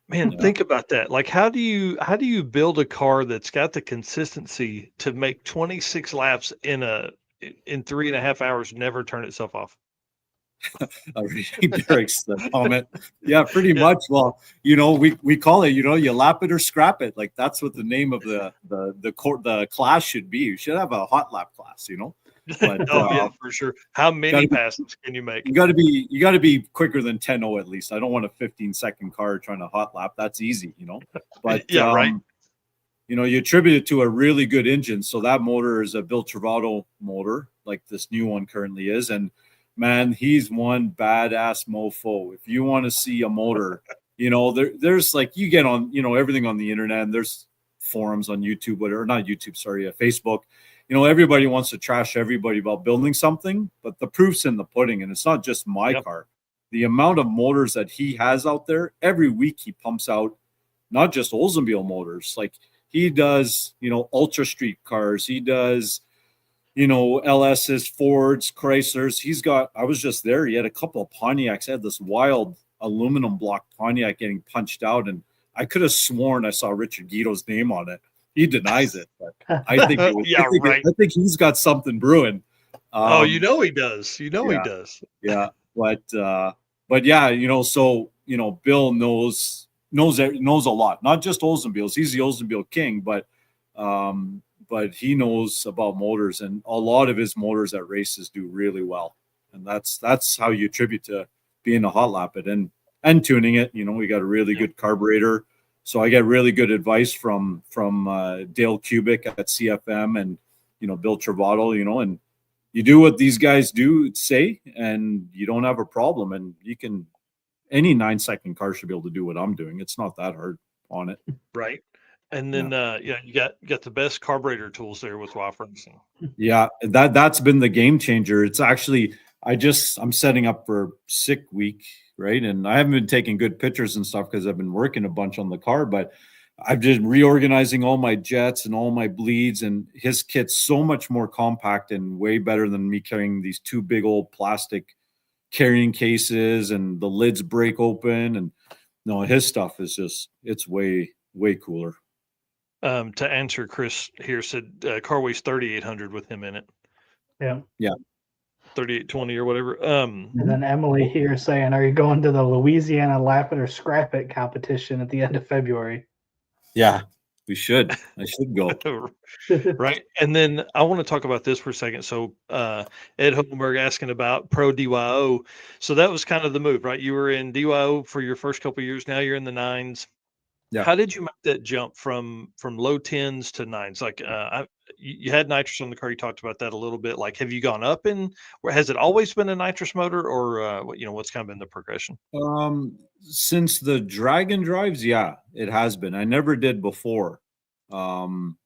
man, think about that. Like, how do you build a car that's got the consistency to make 26 laps in 3.5 hours, never turn itself off? Derek's the comment. Yeah, pretty much. Well, we call it, you lap it or scrap it. Like, that's what the name of the class should be. You should have a hot lap class, But, yeah, for sure. How many passes can you make? You got to be quicker than 10-0 at least. I don't want a 15-second car trying to hot lap. That's easy, But yeah, right. You attribute it to a really good engine. So that motor is a Bill Travato motor, like this new one currently is, and man, he's one badass mofo. If you want to see a motor, there's like, you get on, everything on the internet, and there's forums on YouTube, not YouTube, sorry, Facebook. Everybody wants to trash everybody about building something, but the proof's in the pudding, and it's not just my car. The amount of motors that he has out there, every week he pumps out not just Oldsmobile motors. Like, he does, Ultra Street cars. He does, LS's, Fords, Chryslers. I was just there. He had a couple of Pontiacs. I had this wild aluminum block Pontiac getting punched out, and I could have sworn I saw Richard Guido's name on it. He denies it, but I think I think he's got something brewing. He does. He does. Yeah, but yeah, so Bill knows a lot. Not just Oldsmobiles. He's the Oldsmobile king, but he knows about motors, and a lot of his motors at races do really well, and that's how you attribute to being a hot lap it and tuning it. We got a really good carburetor. So I get really good advice from Dale Kubik at CFM, and Bill Travato, and you do what these guys say, and you don't have a problem. And any 9-second car should be able to do what I'm doing. It's not that hard on it. Right. And then, you got the best carburetor tools there with WAF Racing. Yeah, that's been the game changer. It's actually, I'm setting up for sick week, right? And I haven't been taking good pictures and stuff because I've been working a bunch on the car, but I've just reorganizing all my jets and all my bleeds, and his kit's so much more compact and way better than me carrying these 2 big old plastic carrying cases, and the lids break open. And no, his stuff is just, it's way, way cooler. To answer, Chris here said car weighs 3,800 with him in it. Yeah. 3820 or whatever. And then Emily here saying, are you going to the Louisiana Lap It or Scrap It competition at the end of February? Yeah, we should. I should go. Right. And then I want to talk about this for a second. So Ed Hohenberg asking about pro DYO. So that was kind of the move, right? You were in DYO for your first couple of years. Now you're in the 9s. Yeah. How did you make that jump from low 10s to 9s? Like you had nitrous on the car. You talked about that a little bit. Like, have you gone up or has it always been a nitrous motor, or what's kind of been the progression? Since the Dragon drives, yeah, it has been. I never did before. So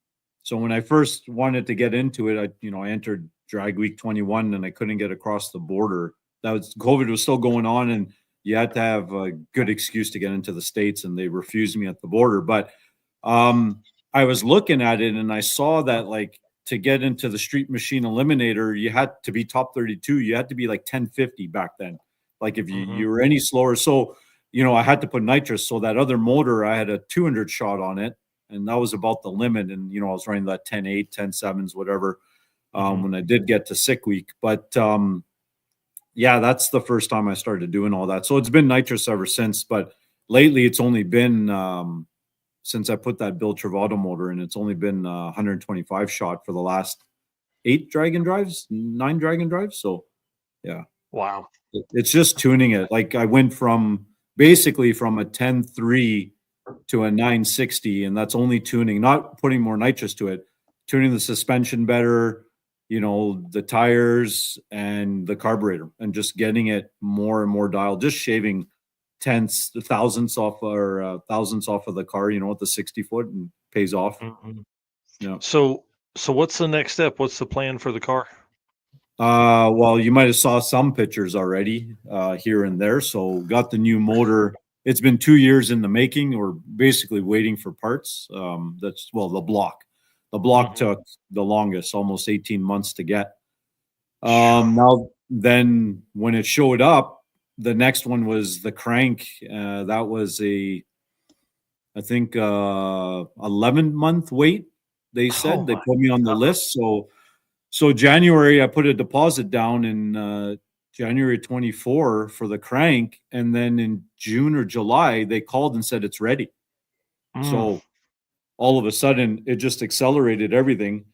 when I first wanted to get into it, I entered Drag Week 21 and I couldn't get across the border. COVID was still going on, and you had to have a good excuse to get into the States, and they refused me at the border. But I was looking at it and I saw that, like, to get into the Street Machine Eliminator, you had to be top 32. You had to be like 1050 back then. Like if you were any slower. So, I had to put nitrous. So that other motor, I had a 200 shot on it, and that was about the limit. And, I was running that 10.8, 10.7s, whatever, when I did get to sick week. But yeah, that's the first time I started doing all that. So it's been nitrous ever since. But lately, it's only been since I put that Bill Travato motor in, it's only been 125 shot for the last 9 Dragon drives. So yeah. Wow. It's just tuning it. Like I went basically from a 10.3 to a 960, and that's only tuning, not putting more nitrous to it, tuning the suspension better, the tires and the carburetor, and just getting it more and more dialed, just shaving thousandths off of the car, with the 60 foot, and pays off. Yeah. So what's the next step? What's the plan for the car? Well, you might have saw some pictures already here and there. So got the new motor. It's been 2 years in the making. We're basically waiting for parts. The block. The block took the longest, almost 18 months to get. Now, then when it showed up, the next one was the crank. That was I think 11-month wait. They said they put me on the list. So January, I put a deposit down in January 24 for the crank, and then in June or July they called and said it's ready. So all of a sudden it just accelerated everything,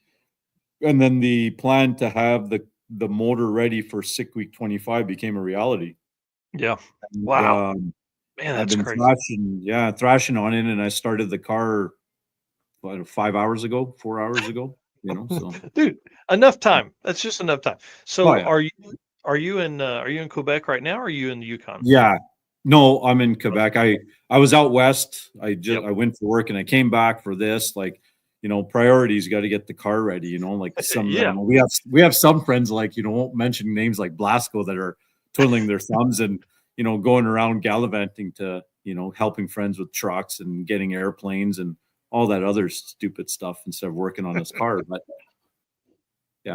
and then the plan to have the motor ready for sick week 25 became a reality. Yeah. Wow. Man, that's I've been crazy. thrashing on it, and I started the car 4 hours ago. So Dude, enough time. That's just enough time. So yeah. are you in Quebec right now, or are you in the Yukon? Yeah. No, I'm in Quebec. I was out west. I went for work and I came back for this. Like, priorities, got to get the car ready, like some we have some friends, like, won't mention names, like Blasco, that are twiddling their thumbs and going around gallivanting to helping friends with trucks and getting airplanes and all that other stupid stuff instead of working on his car. But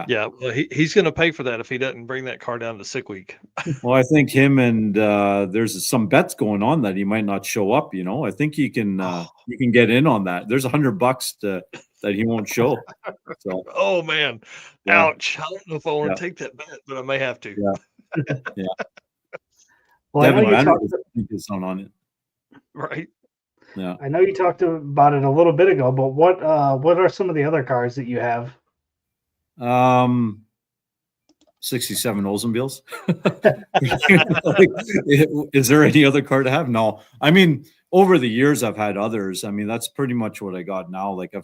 yeah, well, he's going to pay for that if he doesn't bring that car down to sick week. Well, I think him and there's some bets going on that he might not show up. I think you can get in on that. There's $100 that he won't show. So, oh man, ouch! I don't know if I want to take that bet, but I may have to. Yeah. Well, I know you talked on it. Right. Yeah. I know you talked about it a little bit ago, but what are some of the other cars that you have? 67 Oldsmobiles. Is there any other car to have? No. I mean, over the years I've had others. I mean, that's pretty much what I got now. Like I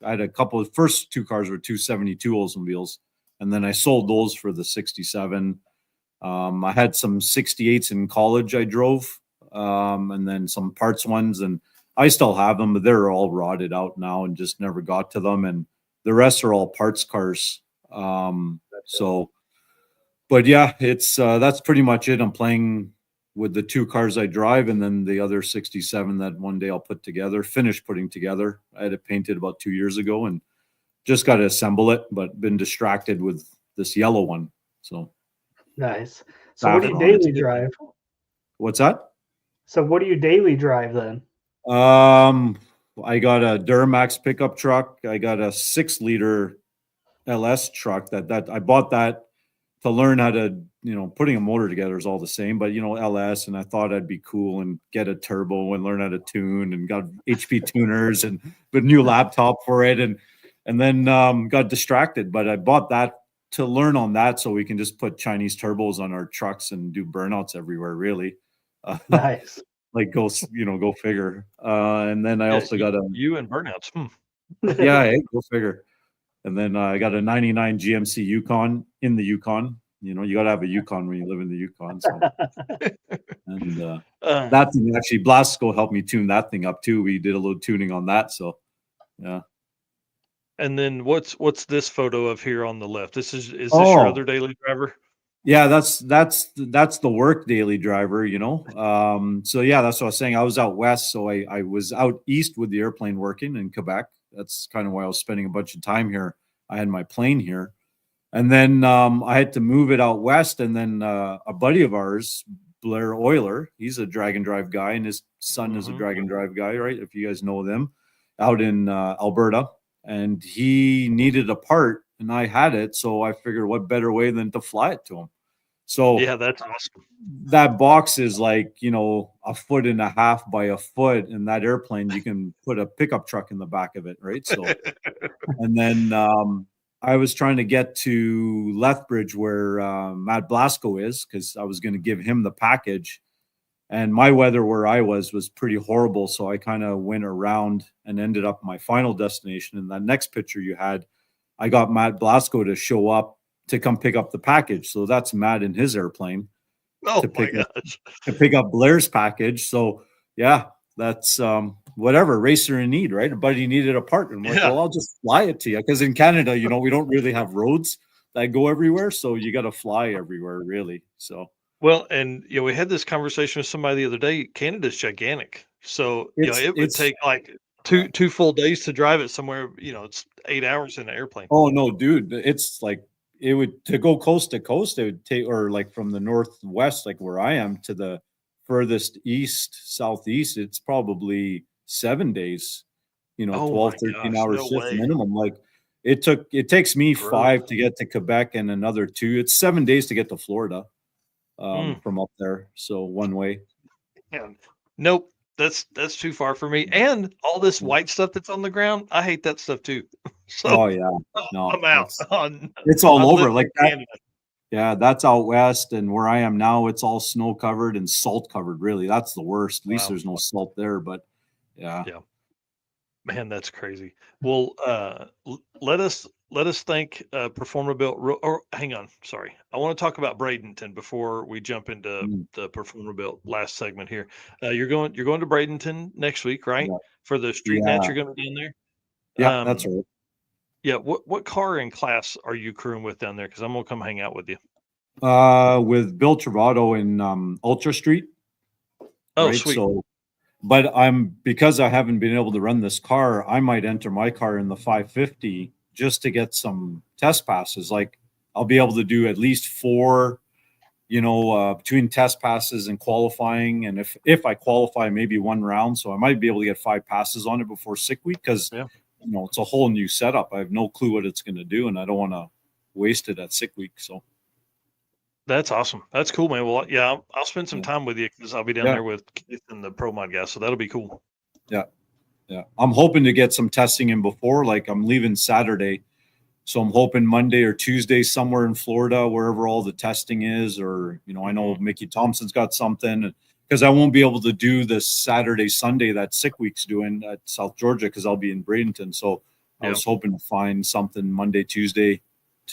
had a couple of first 2 cars were 272 Oldsmobiles, and then I sold those for the 67. I had some 68s in college I drove, and then some parts ones, and I still have them, but they're all rotted out now and just never got to them. And the rest are all parts cars. So, but yeah, it's that's pretty much it. I'm playing with the 2 cars I drive, and then the other 67 that one day I'll finish putting together. I had it painted about 2 years ago and just got to assemble it, but been distracted with this yellow one. So Nice. So what do you Saffron. daily drive? What's that? So what do you daily drive then? I got a Duramax pickup truck. I got a 6-liter LS truck that I bought that to learn how to, putting a motor together is all the same, but LS, and I thought I'd be cool and get a turbo and learn how to tune, and got HP tuners and a new laptop for it, and then got distracted. But I bought that to learn on that so we can just put Chinese turbos on our trucks and do burnouts everywhere, really. Nice. Like go figure. And then I also got you and burnouts. Yeah, go figure. And then I got a 99 GMC Yukon in the Yukon. You got to have a Yukon when you live in the Yukon. So. And that thing, actually, Blasco helped me tune that thing up too. We did a little tuning on that. So, yeah. And then what's this photo of here on the left? Is this your other daily driver? Yeah, that's the work daily driver, So yeah, that's what I was saying. I was out west, so I was out east with the airplane working in Quebec. That's kind of why I was spending a bunch of time here. I had my plane here, and then I had to move it out west. And then a buddy of ours, Blair Euler, he's a drag and drive guy, and his son is a drag and drive guy, right? If you guys know them, out in Alberta, and he needed a part, and I had it, so I figured what better way than to fly it to him. So yeah, that's awesome. That box is like, 1.5 feet by a foot, and that airplane, you can put a pickup truck in the back of it, right? So, and then I was trying to get to Lethbridge where Matt Blasco is, because I was going to give him the package, and my weather where I was pretty horrible. So I kind of went around and ended up my final destination. In that next picture you had, I got Matt Blasco to show up to come pick up the package. So that's Matt in his airplane to pick up Blair's package. So yeah, that's whatever, racer in need, right? Buddy needed a part, and I'm like, well, I'll just fly it to you, because in Canada, we don't really have roads that go everywhere, so you got to fly everywhere, really. So well, and we had this conversation with somebody the other day. Canada's gigantic, so it would take like two full days to drive it somewhere. It's 8 hours in an airplane. Oh no, dude, it's like, it would, to go coast to coast, it would take, or like from the northwest, like where I am, to the furthest southeast, it's probably 7 days, 12, 13 hour shift minimum. Like it takes me 5 to get to Quebec, and another 2. It's 7 days to get to Florida from up there. So one way. Yeah. Nope. That's too far for me. And all this white stuff that's on the ground, I hate that stuff too. So yeah, no, I'm out. It's all over like that. Yeah, that's out west, and where I am now, it's all snow covered and salt covered. Really, that's the worst. At least there's no salt there, but yeah. Man, that's crazy. Well, let us thank Performability. Or hang on, sorry, I want to talk about Bradenton before we jump into the Performability last segment here. You're going to Bradenton next week, right? Yeah. For the street nats, you're going to be in there. Yeah, that's right. Yeah, what car and class are you crewing with down there? Because I'm gonna come hang out with you. With Bill Travato in Ultra Street. Oh, right? Sweet. So, but because I haven't been able to run this car, I might enter my car in the 550 just to get some test passes. Like I'll be able to do at least 4, between test passes and qualifying. And if I qualify, maybe 1 round. So I might be able to get 5 passes on it before sick week, because it's a whole new setup. I have no clue what it's going to do, and I don't want to waste it at sick week. So that's awesome. That's cool, man. Well, yeah, I'll spend some time with you, because I'll be down there with Keith and the Pro Mod guys. So that'll be cool. Yeah. I'm hoping to get some testing in before. Like I'm leaving Saturday, so I'm hoping Monday or Tuesday somewhere in Florida, wherever all the testing is, or I know Mickey Thompson's got something. Because I won't be able to do this Saturday, Sunday that sick week's doing at South Georgia, because I'll be in Bradenton. So I was hoping to find something Monday, Tuesday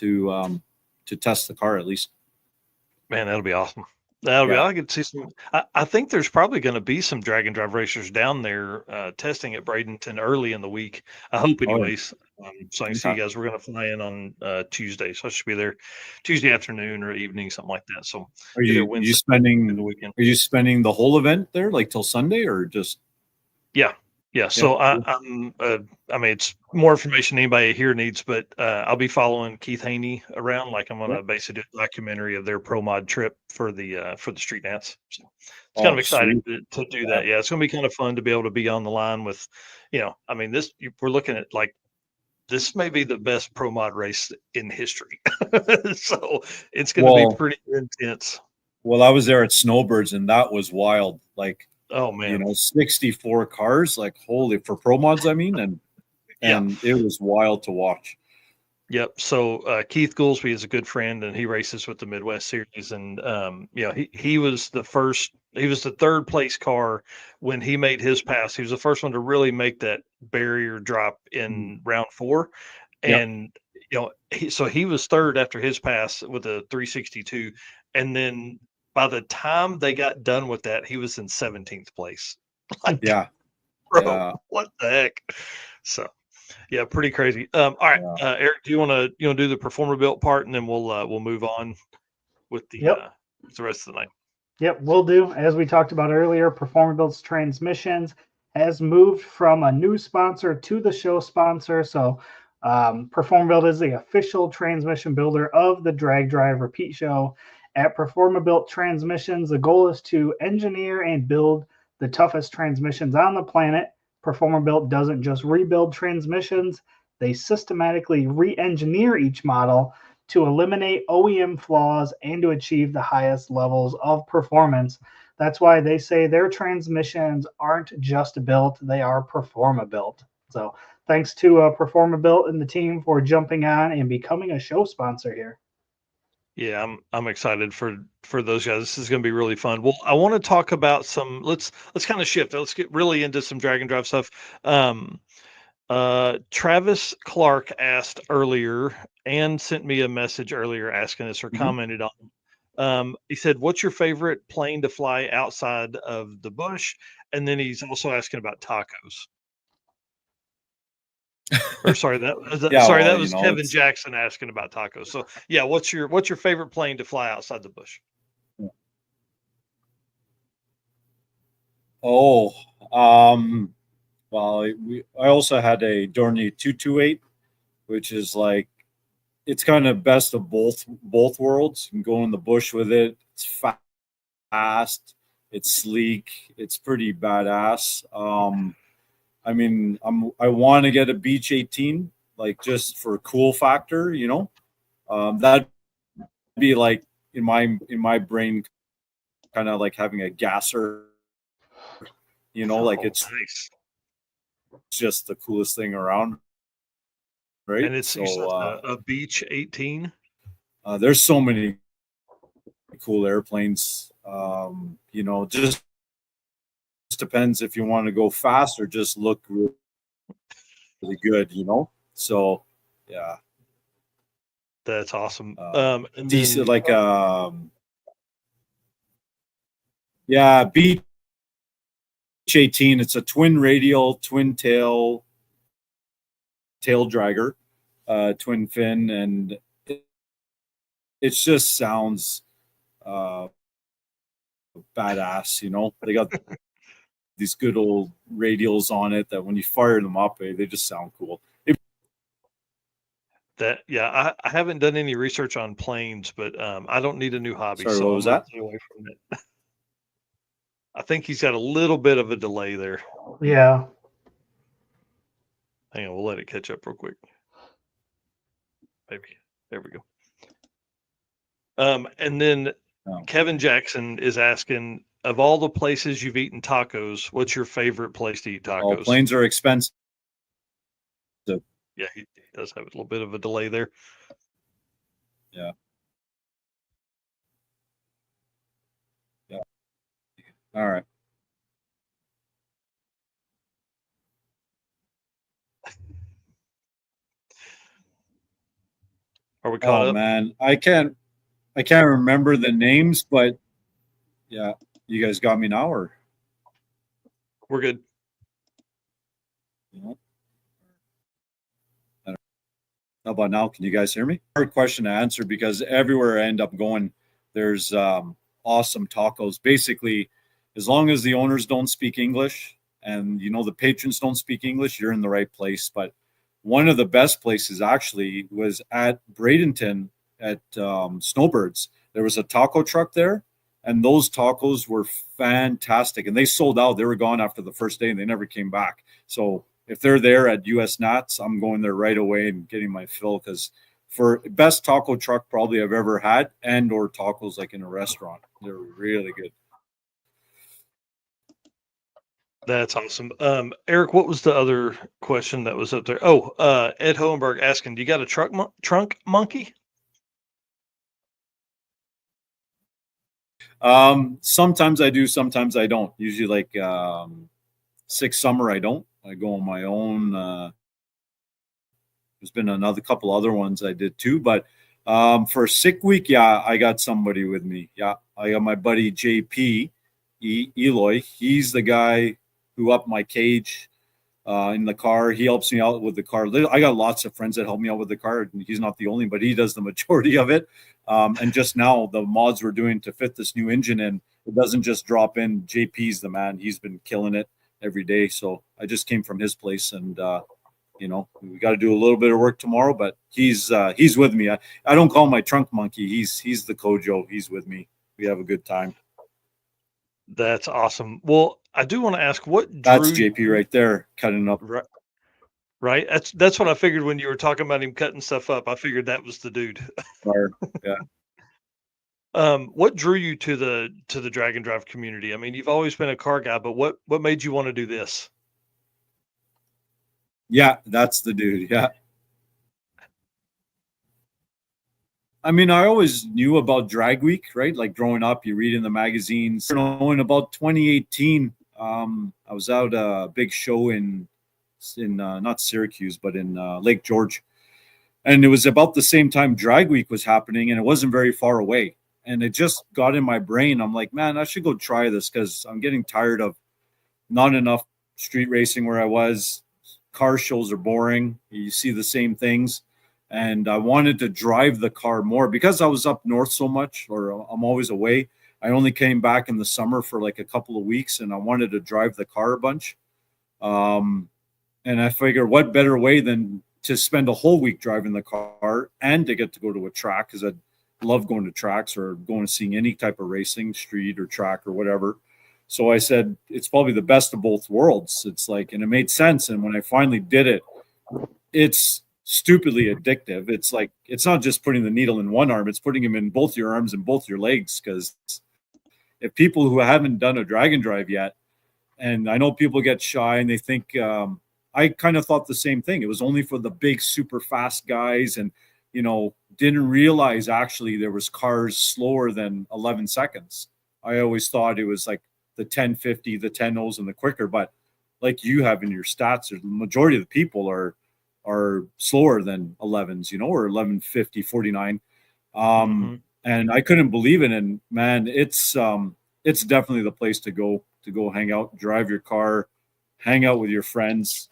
to test the car at least. Man, that'll be awesome. That'll be. Yeah. I could see some. I think there's probably going to be some drag and drive racers down there testing at Bradenton early in the week. I hope, Oh, yeah. anyways. So I can see you Okay. guys. We're going to fly in on Tuesday, so I should be there Tuesday afternoon or evening, something like that. So Are be there you Wednesday spending the weekend. Are you spending the whole event there, like till Sunday, or just? Yeah. So cool. I mean, it's more information anybody here needs, but I'll be following Keith Haney around. Like I'm going to basically do a documentary of their pro mod trip for the Street Nats. So it's kind of Oh, exciting sweet. to do Yeah. that. Yeah, it's going to be kind of fun to be able to be on the line with, I mean, we're looking at like this may be the best pro mod race in history. So it's going to be Well, pretty intense. well, I was there at Snowbirds, and that was wild. Like, Oh man, 64 cars, like holy, for pro mods, I mean, and yeah. it was wild to watch. Yep. So Keith Goolsby is a good friend, and he races with the Midwest Series. And he was the first. He was the third place car when he made his pass. He was the first one to really make that barrier drop in round 4, Yep. and so he was third after his pass with a 362, and then by the time they got done with that, he was in 17th place. Like, Yeah. bro, Yeah. what the heck? So. Yeah, pretty crazy. All right, Yeah. Eric, do you want to do the performer built part, and then we'll move on with the Yep. the rest of the night. Yep, will do. As we talked about earlier, Performabilt's Transmissions has moved from a new sponsor to the show sponsor. So, Performabilt is the official transmission builder of the Drag Drive Repeat Show. At Performabilt Transmissions, the goal is to engineer and build the toughest transmissions on the planet. Performabilt doesn't just rebuild transmissions, they systematically re engineer each model to eliminate OEM flaws and to achieve the highest levels of performance. That's why they say their transmissions aren't just built, they are Performabilt. So thanks to Performabilt and the team for jumping on and becoming a show sponsor here. Yeah, I'm excited for those guys. This is going to be really fun. Well, I want to talk about some. Let's kind of shift. Let's get really into some drag and drive stuff. Travis Clark asked earlier and sent me a message earlier asking us or commented on. He said, "What's your favorite plane to fly outside of the bush?" And then he's also asking about tacos. Or sorry, that was Kevin Jackson asking about tacos. So yeah, what's your favorite plane to fly outside the bush? Oh, well, I also had a Dornier 228, which is like, it's kind of best of both worlds. You can go in the bush with it. It's fast. It's sleek. It's pretty badass. I mean, I want to get a Beach 18, like just for cool factor, that'd be like in my brain, kind of like having a gasser, like it's nice. just the coolest thing around, right? And it's a Beach 18. There's so many cool airplanes. Just depends if you want to go fast or just look really good, So, yeah, that's awesome. And decent, then, like yeah, Beach 18. It's a twin radial, twin tail dragger, twin fin, and it just sounds badass. They got these good old radials on it that when you fire them up, they just sound cool. I haven't done any research on planes, but I don't need a new hobby. Sorry, so what was I'm gonna that? stay away from it. I think he's got a little bit of a delay there. Yeah. Hang on, we'll let it catch up real quick. Maybe. There we go. And then Kevin Jackson is asking, of all the places you've eaten tacos, what's your favorite place to eat tacos? Oh, planes are expensive. Yeah, he does have a little bit of a delay there. Yeah. All right. Are we caught Oh up? man, I can't remember the names, but yeah, you guys got me now, or We're good. how about now? Can you guys hear me? Hard question to answer because everywhere I end up going, there's awesome tacos. Basically, as long as the owners don't speak English and the patrons don't speak English, you're in the right place. But one of the best places actually was at Bradenton at Snowbirds. There was a taco truck there, and those tacos were fantastic. And they sold out. They were gone after the first day, and they never came back. So if they're there at US Nats, I'm going there right away and getting my fill because for best taco truck probably I've ever had and or tacos like in a restaurant. They're really good. That's awesome. Eric, what was the other question that was up there? Oh, Ed Hohenberg asking, do you got a trunk monkey? Sometimes I do, sometimes I don't. Usually like Six Summer I don't. I go on my own. There's been another couple other ones I did too, but for Sick Week, yeah, I got somebody with me. Yeah, I got my buddy JP Eloy. He's the guy who upped my cage in the car. He helps me out with the car. I got lots of friends that help me out with the car. He's not the only, but he does the majority of it. And just now, the mods we're doing to fit this new engine in, it doesn't just drop in. JP's the man. He's been killing it every day. So I just came from his place, and we got to do a little bit of work tomorrow. But he's with me. I don't call him my trunk monkey. He's the Kojo. He's with me. We have a good time. That's awesome. Well, I do want to ask what drew That's JP right there cutting up. Right. That's what I figured when you were talking about him cutting stuff up. I figured that was the dude. Yeah. What drew you to the drag and drive community? I mean, you've always been a car guy, but what made you want to do this? Yeah, that's the dude. Yeah. I mean, I always knew about Drag Week, right? Like growing up, you read in the magazines. In about 2018, I was out a big show in not Syracuse, but in Lake George, and it was about the same time Drag Week was happening, and it wasn't very far away. And it just got in my brain. I'm like, man, I should go try this because I'm getting tired of not enough street racing where I was. Car shows are boring. You see the same things. And I wanted to drive the car more because I was up north so much, or I'm always away. I only came back in the summer for like a couple of weeks, and I wanted to drive the car a bunch. And I figured what better way than to spend a whole week driving the car and to get to go to a track, because I love going to tracks or going to seeing any type of racing, street or track or whatever. So I said, it's probably the best of both worlds. It's like, and it made sense. And when I finally did it, it's stupidly addictive. It's like, it's not just putting the needle in one arm, it's putting them in both your arms and both your legs. Because if people who haven't done a drag and drive yet, and I know people get shy and they think, I kind of thought the same thing. It was only for the big, super fast guys, and, didn't realize actually there was cars slower than 11 seconds. I always thought it was like the 1050, the 10-0s, and the quicker. But like you have in your stats, the majority of the people are slower than 11s, or 1150, 49. And I couldn't believe it. And man, it's definitely the place to go hang out, drive your car, hang out with your friends.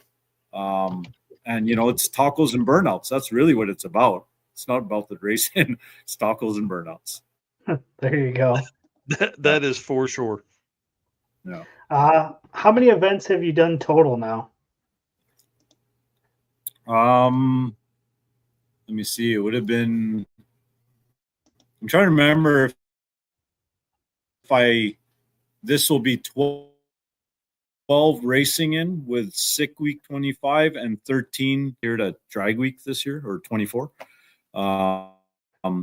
And it's tacos and burnouts. That's really what it's about. It's not about the racing. It's tacos and burnouts. There you go. That is for sure. Yeah. How many events have you done total now? Let me see. It would have been. I'm trying to remember if this will be 12 racing in with Sick Week 25 and 13 here to Drag Week this year, or 24.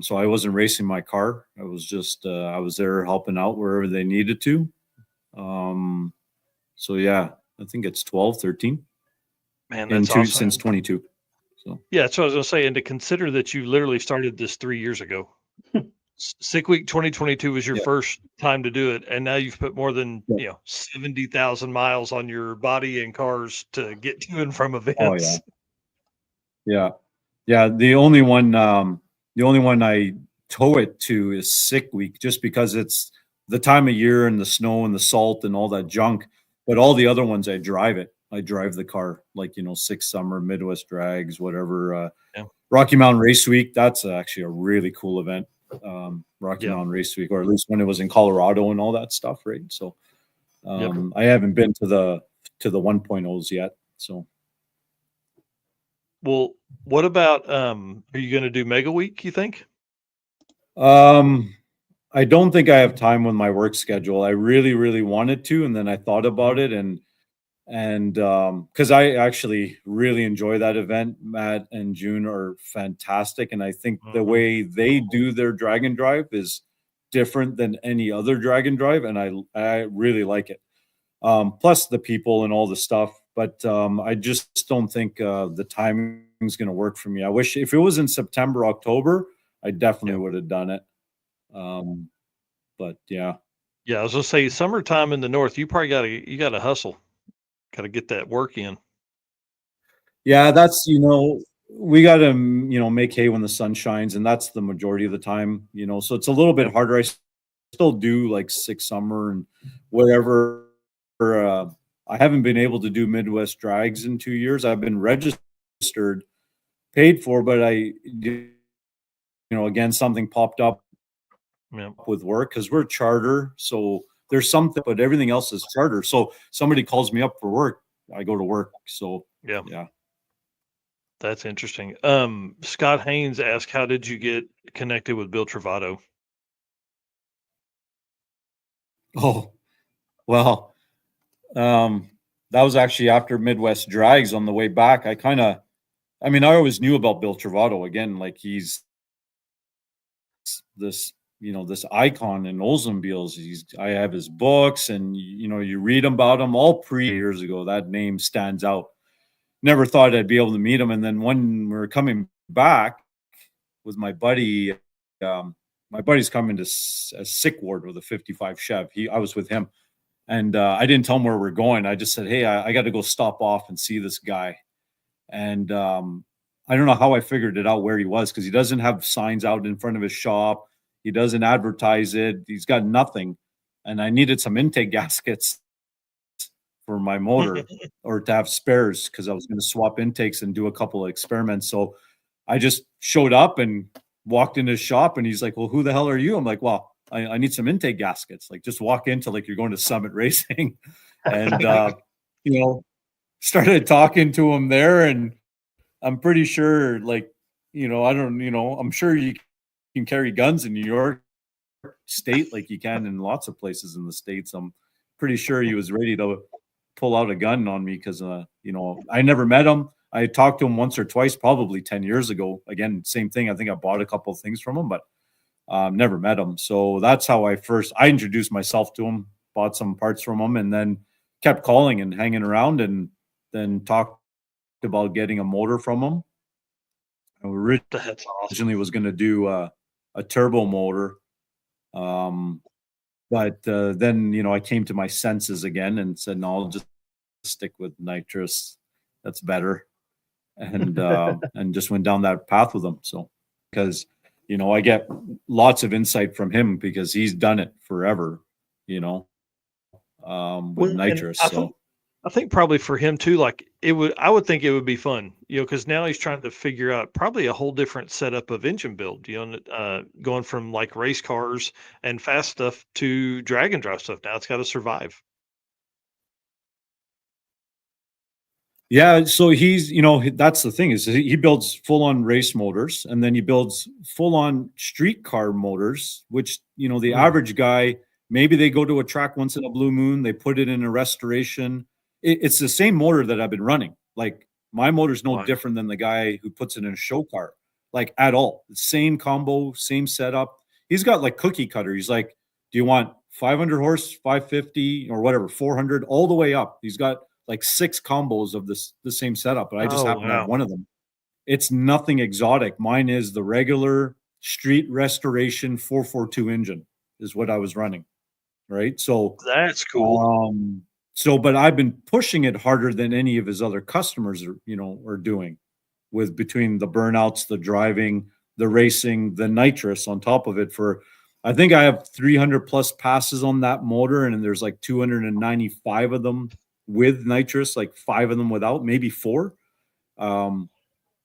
So I wasn't racing my car. I was just I was there helping out wherever they needed to. So yeah, I think it's 12, 13. Man, that's awesome. Since 22. So yeah, that's what I was gonna say. And to consider that you literally started this 3 years ago. Sick Week 2022 was your first time to do it, and now you've put more than 70,000 miles on your body and cars to get to and from events. Oh yeah. The only one The only one I tow it to is sick week, just because it's the time of year and the snow and the salt and all that junk. But all the other ones, I drive it. I drive the car, like, Six Summer, Midwest Drags, whatever. Yeah. Rocky Mountain Race Week, that's actually a really cool event. Rocky Yeah. Mountain Race Week, or at least when it was in Colorado and all that stuff, right? So Yep. I haven't been to the 1.0s yet. So Well, what about are you going to do Mega Week, you think? I don't think I have time with my work schedule. I really, really wanted to, and then I thought about it, and because I actually really enjoy that event. Matt and June are fantastic, and I think the Mhm. way they do their drag and drive is different than any other drag and drive, and I really like it. Plus the people and all the stuff, but I just don't think the timing's going to work for me. I wish if it was in September, October, I definitely Yeah. would have done it. But yeah. Yeah, I was gonna say summertime in the north, you probably gotta hustle. Gotta get that work in. Yeah, that's, we got to, make hay when the sun shines, and that's the majority of the time, so it's a little bit Yep. harder. I still do like Six Summer and whatever. I haven't been able to do Midwest Drags in 2 years. I've been registered, paid for, but again, something popped up Yeah. with work because we're charter. So there's something, but everything else is charter. So somebody calls me up for work, I go to work. So Yeah. yeah. That's interesting. Scott Haynes asked, how did you get connected with Bill Travato? Oh, well, that was actually after Midwest Drags on the way back. I always knew about Bill Travato. Again, like, he's this, this icon in Oldsmobiles. I have his books, and you read about him all years ago. That name stands out. Never thought I'd be able to meet him. And then when we were coming back with my buddy, my buddy's coming to a sick ward with a 55 Chev. I was with him, and I didn't tell him where we're going. I just said, hey, I got to go stop off and see this guy. And I don't know how I figured it out where he was, because he doesn't have signs out in front of his shop. He doesn't advertise it. He's got nothing. And I needed some intake gaskets for my motor, or to have spares, because I was going to swap intakes and do a couple of experiments. So I just showed up and walked into his shop, and he's like, well, who the hell are you? I'm like, well, I need some intake gaskets. Like, just walk into, like, you're going to Summit Racing. And started talking to him there, and I'm pretty sure, like, I'm sure you can carry guns in New York State like you can in lots of places in the States. I'm pretty sure he was ready to pull out a gun on me, because I never met him. I talked to him once or twice, probably 10 years ago. Again, same thing. I think I bought a couple of things from him, but never met him. So that's how I introduced myself to him, bought some parts from him, and then kept calling and hanging around, and then talked about getting a motor from him. I That's awesome. originally was going to do a turbo motor. But then, I came to my senses again and said, no, I'll just stick with nitrous. That's better. And and just went down that path with him. So, because, I get lots of insight from him, because he's done it forever, with nitrous. I think probably for him too, like, I would think it would be fun, because now he's trying to figure out probably a whole different setup of engine build, going from like race cars and fast stuff to drag and drive stuff. Now it's got to survive. Yeah, so he's, that's the thing, is he builds full-on race motors, and then he builds full-on street car motors, which, the average guy, maybe they go to a track once in a blue moon, they put it in a restoration. It's the same motor that I've been running. Like, my motor's no different than the guy who puts it in a show car, like, at all. Same combo, same setup. He's got, like, cookie cutter. He's like, do you want 500 horse, 550, or whatever, 400, all the way up? He's got like 6 combos of the same setup, but I just happen to have one of them. It's nothing exotic. Mine is the regular street restoration 442 engine is what I was running. Right. So that's cool. But I've been pushing it harder than any of his other customers are doing, with between the burnouts, the driving, the racing, the nitrous on top of it for, I think I have 300 plus passes on that motor, and there's like 295 of them with nitrous, like 5 of them without, maybe 4.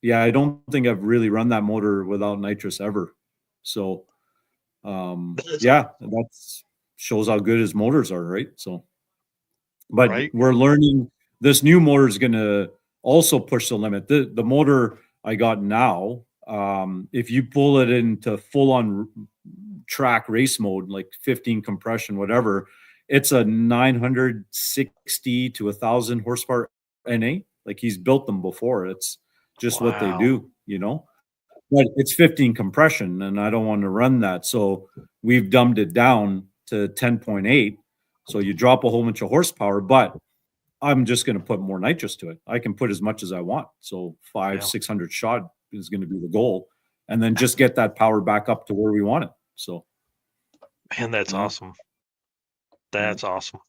Yeah, I don't think I've really run that motor without nitrous ever. So, yeah, that shows how good his motors are, right? So, but Right. we're learning this new motor is going to also push the limit. The motor I got now, if you pull it into full on track race mode, like 15 compression, whatever, it's a 960 to 1,000 horsepower NA. Like he's built them before. It's just what they Wow. do, you know. But it's 15 compression, and I don't want to run that. So we've dumbed it down to 10.8. So you drop a whole bunch of horsepower, but I'm just going to put more nitrous to it. I can put as much as I want. So 500-600 shot is going to be the goal, and then just get that power back up to where we want it. So, Man, that's awesome. That's awesome.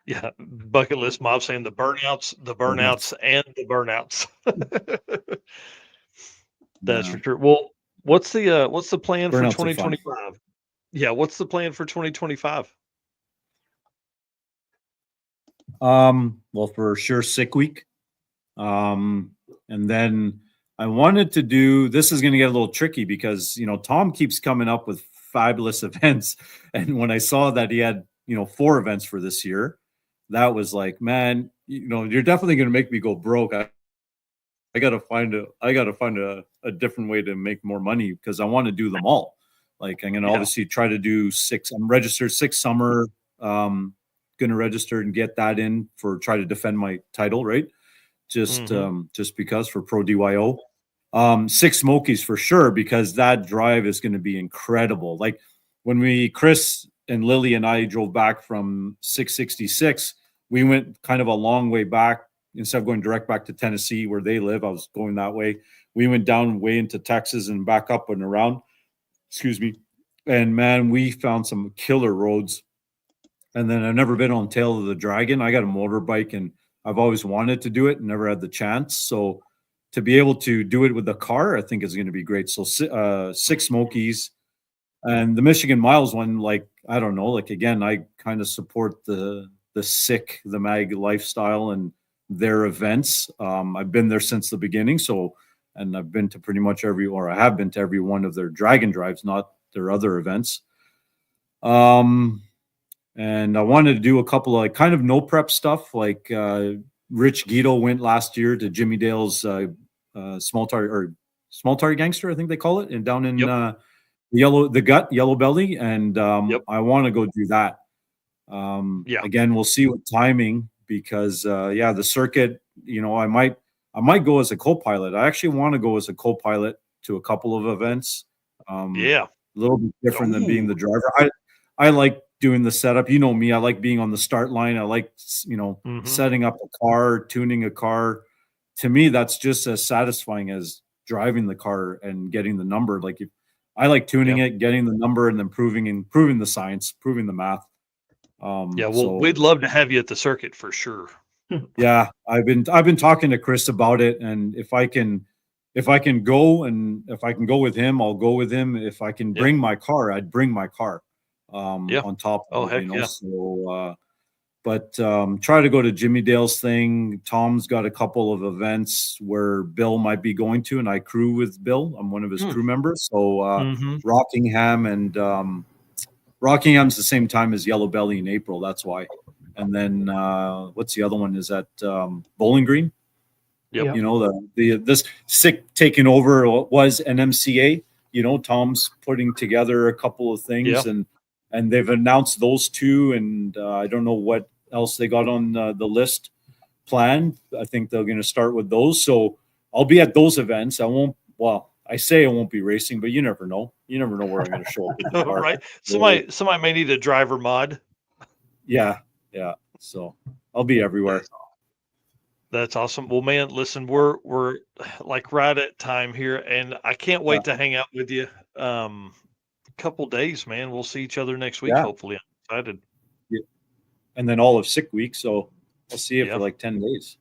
Yeah, bucket list mob saying the burnouts, and the burnouts. That's for sure. Well, what's the plan for Burnouts are fun. 2025? Yeah, what's the plan for 2025? Well, for sure, sick week. And then I wanted to do, this is going to get a little tricky because, you know, Tom keeps coming up with fabulous events. And when I saw that he had, you know, 4 events for this year, that was like, man, you know, you're definitely going to make me go broke. I got to find a different way to make more money because I want to do them all. Like I'm going to obviously try to do 6. I'm registered 6 summer. Going to register and get that in for try to defend my title, right? Just because for Pro DYO. 6 Smokies for sure, because that drive is going to be incredible. Like when Chris and Lily and I drove back from 666, we went kind of a long way back. Instead of going direct back to Tennessee where they live, I was going that way. We went down way into Texas and back up and around. Excuse me. And man, we found some killer roads. And then I've never been on Tail of the Dragon. I got a motorbike and I've always wanted to do it and never had the chance. So to be able to do it with the car, I think is going to be great. So 6 Smokies and the Michigan Miles one, like, I don't know, like, again, I kind of support the mag lifestyle and their events. I've been there since the beginning. So, and I've been to pretty much I have been to every one of their Dragon drives, not their other events. And I wanted to do a couple of like kind of no prep stuff. Like Rich Guido went last year to Jimmy Dale's small target gangster, I think they call it, and down in Yellow Belly. And I want to go do that. Again, we'll see what timing, because the circuit, you know, I might go as a co-pilot. I actually want to go as a co-pilot to a couple of events. A little bit different than being the driver. I like doing the setup. You know me, I like being on the start line. I like, you know, setting up a car, tuning a car. To me, that's just as satisfying as driving the car and getting the number. Like I like tuning it, getting the number, and then proving the science, proving the math. We'd love to have you at the circuit for sure. Yeah, I've been talking to Chris about it, and if I can go, and if I can go with him, I'll go with him. If I can bring my car, I'd bring my car. On top of it, you know. So but try to go to Jimmy Dale's thing. Tom's got a couple of events where Bill might be going to, and I crew with Bill. I'm one of his crew members. So Rockingham, and Rockingham's the same time as Yellow Belly in April. That's why. And then what's the other one? Is that Bowling Green? You know, this sick taking over was an MCA. You know, Tom's putting together a couple of things, and they've announced those 2, and I don't know what else they got on the list planned. I think they're going to start with those. So I'll be at those events. I won't. Well, I say I won't be racing, but you never know. You never know where I'm going to show up with the car. Right. Somebody may need a driver mod. Yeah. So I'll be everywhere. That's awesome. Well, man, listen, we're like right at time here, and I can't wait to hang out with you. Couple days, man. We'll see each other next week. Hopefully, I'm excited. And then all of sick week. So I'll see you for like 10 days.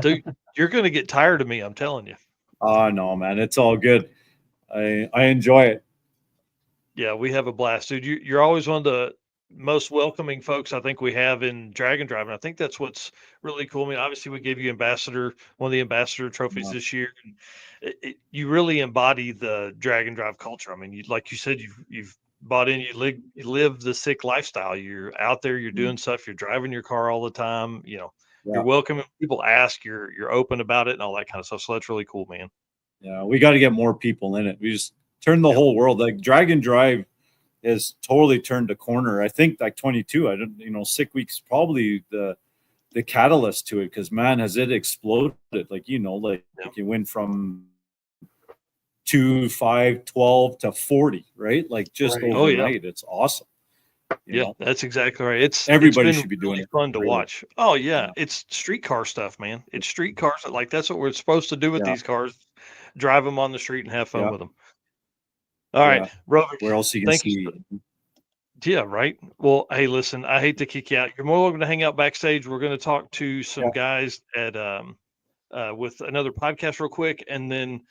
Dude, you're going to get tired of me. I'm telling you. Oh, no, man. It's all good. I enjoy it. Yeah, we have a blast, dude. You're always one of the most welcoming folks I think we have in drag and drive, and I think that's what's really cool. I mean, obviously, we gave you one of the ambassador trophies this year, and you really embody the drag and drive culture. I mean, like you said, you've bought in, you live the sick lifestyle. You're out there, you're doing stuff, you're driving your car all the time. Yeah. You're welcoming. People ask, you're open about it, and all that kind of stuff. So that's really cool, man. Yeah, we got to get more people in it. We just turn the whole world. Like drag and drive has totally turned a corner. I think like 22. I don't, Sick Week's probably the catalyst to it, because man, has it exploded. Like you went from 2, 5, 12 to 40, right? Like just overnight. It's awesome. You know? That's exactly right. Everybody it's been should be doing really it. fun to watch. Oh yeah, it's streetcar stuff, man. It's street cars. Like that's what we're supposed to do with these cars. Drive them on the street and have fun with them. All right, Rovic. Where else you can see? Yeah, right. Well, hey, listen, I hate to kick you out. You're more welcome to hang out backstage. We're going to talk to some guys at with another podcast real quick, and then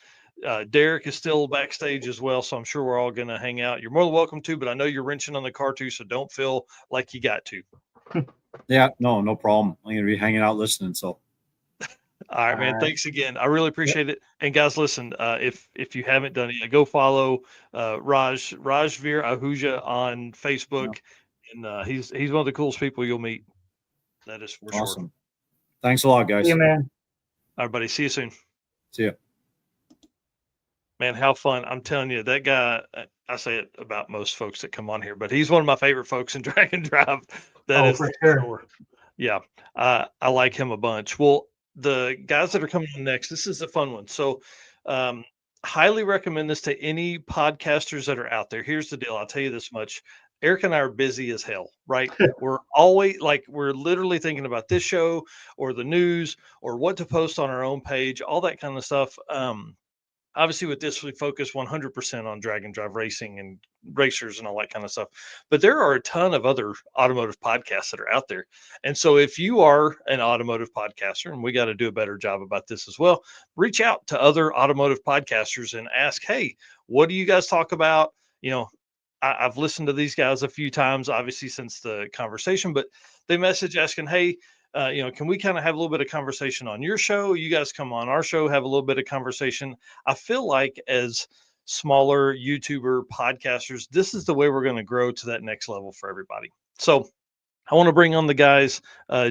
Derek is still backstage as well, so I'm sure we're all going to hang out. You're more than welcome to, but I know you're wrenching on the car too, so don't feel like you got to. Yeah, no problem. I'm going to be hanging out listening. So. All right, man. Thanks again. I really appreciate it. And guys, listen, if you haven't done it, go follow Rajveer Ahuja on Facebook, and he's one of the coolest people you'll meet. That is for sure. Thanks a lot, guys. See you, man. All right, buddy. See you soon. See ya. Man, how fun. I'm telling you, that guy, I say it about most folks that come on here, but he's one of my favorite folks in Drag and Drive. That is for sure. Yeah, I like him a bunch. Well, the guys that are coming on next, this is a fun one. So, highly recommend this to any podcasters that are out there. Here's the deal. I'll tell you this much. Eric and I are busy as hell, right? We're always we're literally thinking about this show or the news or what to post on our own page, all that kind of stuff. Obviously with this, we focus 100% on drag and drive racing and racers and all that kind of stuff. But there are a ton of other automotive podcasts that are out there. And so if you are an automotive podcaster, and we got to do a better job about this as well, reach out to other automotive podcasters and ask, hey, what do you guys talk about? I've listened to these guys a few times, obviously since the conversation, but they message asking, hey, can we kind of have a little bit of conversation on your show? You guys come on our show, have a little bit of conversation. I feel like as smaller YouTuber podcasters, this is the way we're going to grow to that next level for everybody. So I want to bring on the guys,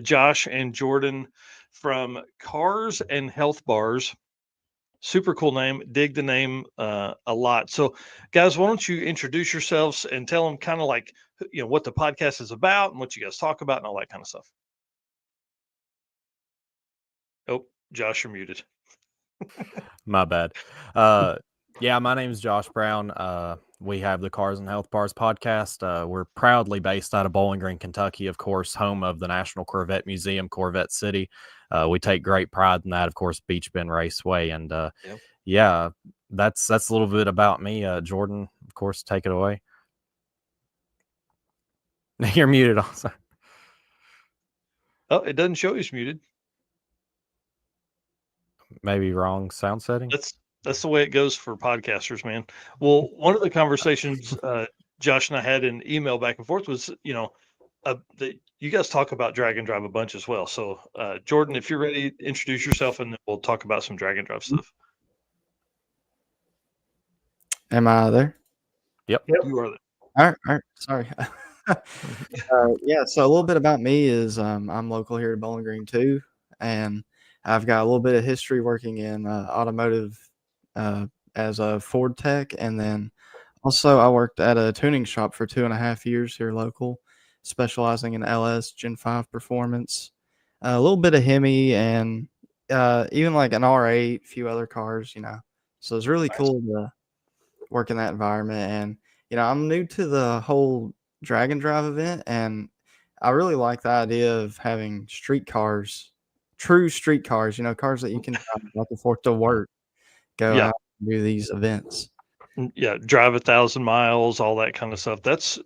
Josh and Jordan from Cars and Health Bars. Super cool name. Dig the name a lot. So guys, why don't you introduce yourselves and tell them kind of like, what the podcast is about and what you guys talk about and all that kind of stuff. Oh, Josh, you're muted. My bad. Yeah, my name is Josh Brown. We have the Cars and Health Bars podcast. We're proudly based out of Bowling Green, Kentucky, of course, home of the National Corvette Museum, Corvette City. We take great pride in that, of course, Beach Bend Raceway. And yeah, that's a little bit about me. Jordan, of course, take it away. You're muted also. Oh, it doesn't show he's muted. Maybe wrong sound setting. That's the way it goes for podcasters, man. Well, one of the conversations Josh and I had in email back and forth was, that you guys talk about drag and drive a bunch as well. So, Jordan, if you're ready, introduce yourself, and then we'll talk about some drag and drive stuff. Am I there? Yep. You are there. All right. Sorry. Yeah. So a little bit about me is I'm local here at Bowling Green too, and I've got a little bit of history working in automotive as a Ford tech, and then also I worked at a tuning shop for 2.5 years here local, specializing in LS Gen 5 performance, a little bit of Hemi, and even like an R8, a few other cars, So it's really cool to work in that environment. And I'm new to the whole drag and drive event, and I really like the idea of having street cars. True street cars, cars that you can drive back and forth to work, go out and do these events. Yeah, drive 1,000 miles, all that kind of stuff. That's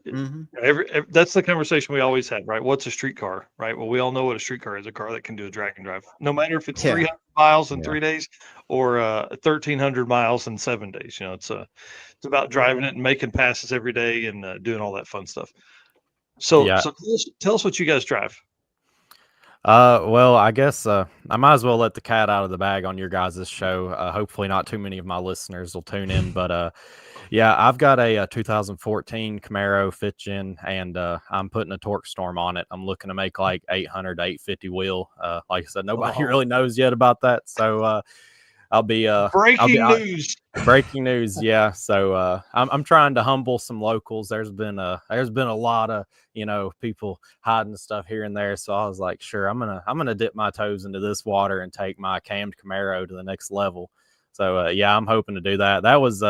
that's the conversation we always had, right? What's a street car, right? Well, we all know what a street car is, a car that can do a drag and drive, no matter if it's Yeah. 300 miles in Yeah. 3 days or 1,300 miles in 7 days. It's about driving it and making passes every day and doing all that fun stuff. So, Yeah. so tell us what you guys drive. Well, I guess I might as well let the cat out of the bag on your guys' show. Hopefully, not too many of my listeners will tune in, but yeah, I've got a 2014 Camaro fifth gen, and I'm putting a torque storm on it. I'm looking to make like 800 to 850 wheel. Like I said, nobody really knows yet about that, so I'll be Breaking news. Breaking news, yeah. So I'm trying to humble some locals. There's been a lot of people hiding stuff here and there. So I was like, sure, I'm gonna dip my toes into this water and take my cammed Camaro to the next level. So yeah, I'm hoping to do that. That was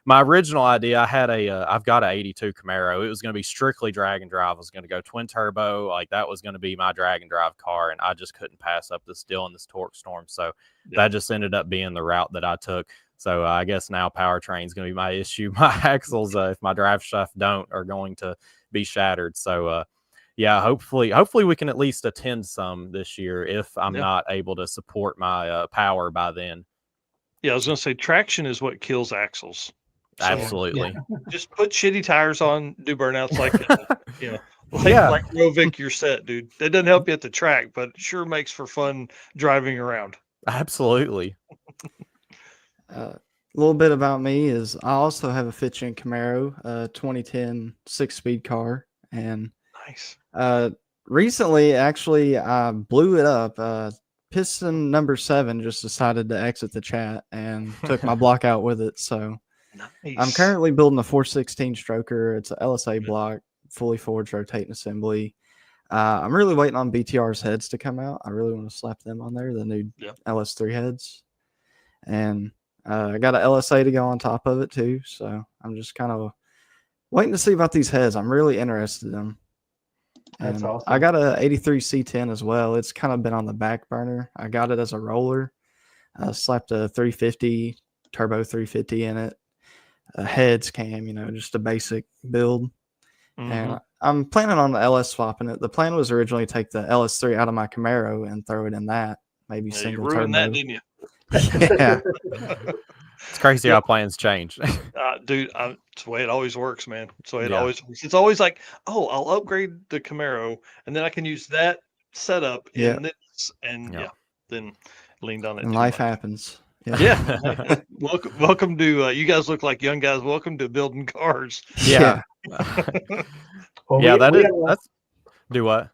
my original idea. I've got a 82 Camaro. It was going to be strictly drag and drive. I was going to go twin turbo. Like that was going to be my drag and drive car. And I just couldn't pass up this deal in this torque storm. So that just ended up being the route that I took. So I guess now powertrain is going to be my issue. My axles, if my drive shaft don't, are going to be shattered. So yeah, hopefully we can at least attend some this year if I'm not able to support my power by then. Yeah, I was going to say traction is what kills axles. So, absolutely. Just put shitty tires on, do burnouts like like Rovic, you're set, dude. That doesn't help you at the track, but it sure makes for fun driving around. Absolutely. A little bit about me is I also have a fifth gen Camaro, 2010 6-speed car, and nice. Recently, actually, I blew it up. Piston number 7 just decided to exit the chat and took my block out with it. So nice. I'm currently building a 416 stroker. It's a LSA block, fully forged rotating assembly. I'm really waiting on BTR's heads to come out. I really want to slap them on there, the new LS3 heads. And I got an LSA to go on top of it too. So I'm just kind of waiting to see about these heads. I'm really interested in them. That's awesome. I got a 83 C10 as well. It's kind of been on the back burner. I got it as a roller. I slapped a 350, turbo 350 in it. A heads cam, just a basic build. And I'm planning on the LS swapping it. The plan was originally to take the LS3 out of my Camaro and throw it in that. Maybe single you ruined turbo. that, didn't you? Yeah. It's crazy how plans change. Dude, it's the way it always works, man. It's the way it always works. It's always like, oh, I'll upgrade the Camaro, and then I can use that setup in this, and then leaned on it. And life happens. Yeah. Welcome to you guys look like young guys. Welcome to building cars. Yeah. Well, that's do what?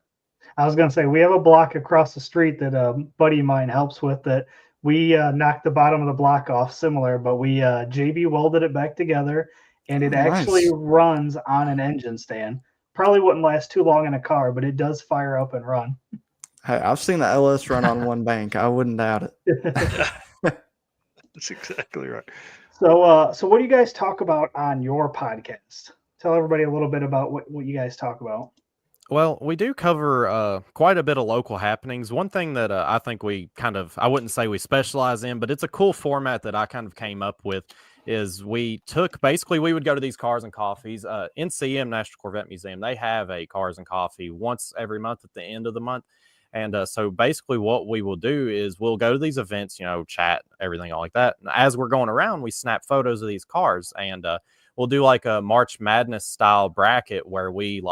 I was going to say, we have a block across the street that a buddy of mine helps with that we knocked the bottom of the block off similar, but we JB welded it back together, and it actually runs on an engine stand. Probably wouldn't last too long in a car, but it does fire up and run. Hey, I've seen the LS run on one bank. I wouldn't doubt it. That's exactly right. So what do you guys talk about on your podcast? Tell everybody a little bit about what you guys talk about. Well, we do cover quite a bit of local happenings. One thing that I think we I wouldn't say we specialize in, but it's a cool format that I kind of came up with, is we would go to these cars and coffees. NCM, National Corvette Museum, they have a cars and coffee once every month at the end of the month. And so basically what we will do is we'll go to these events, chat, everything like that. And as we're going around, we snap photos of these cars, and we'll do like a March Madness style bracket where we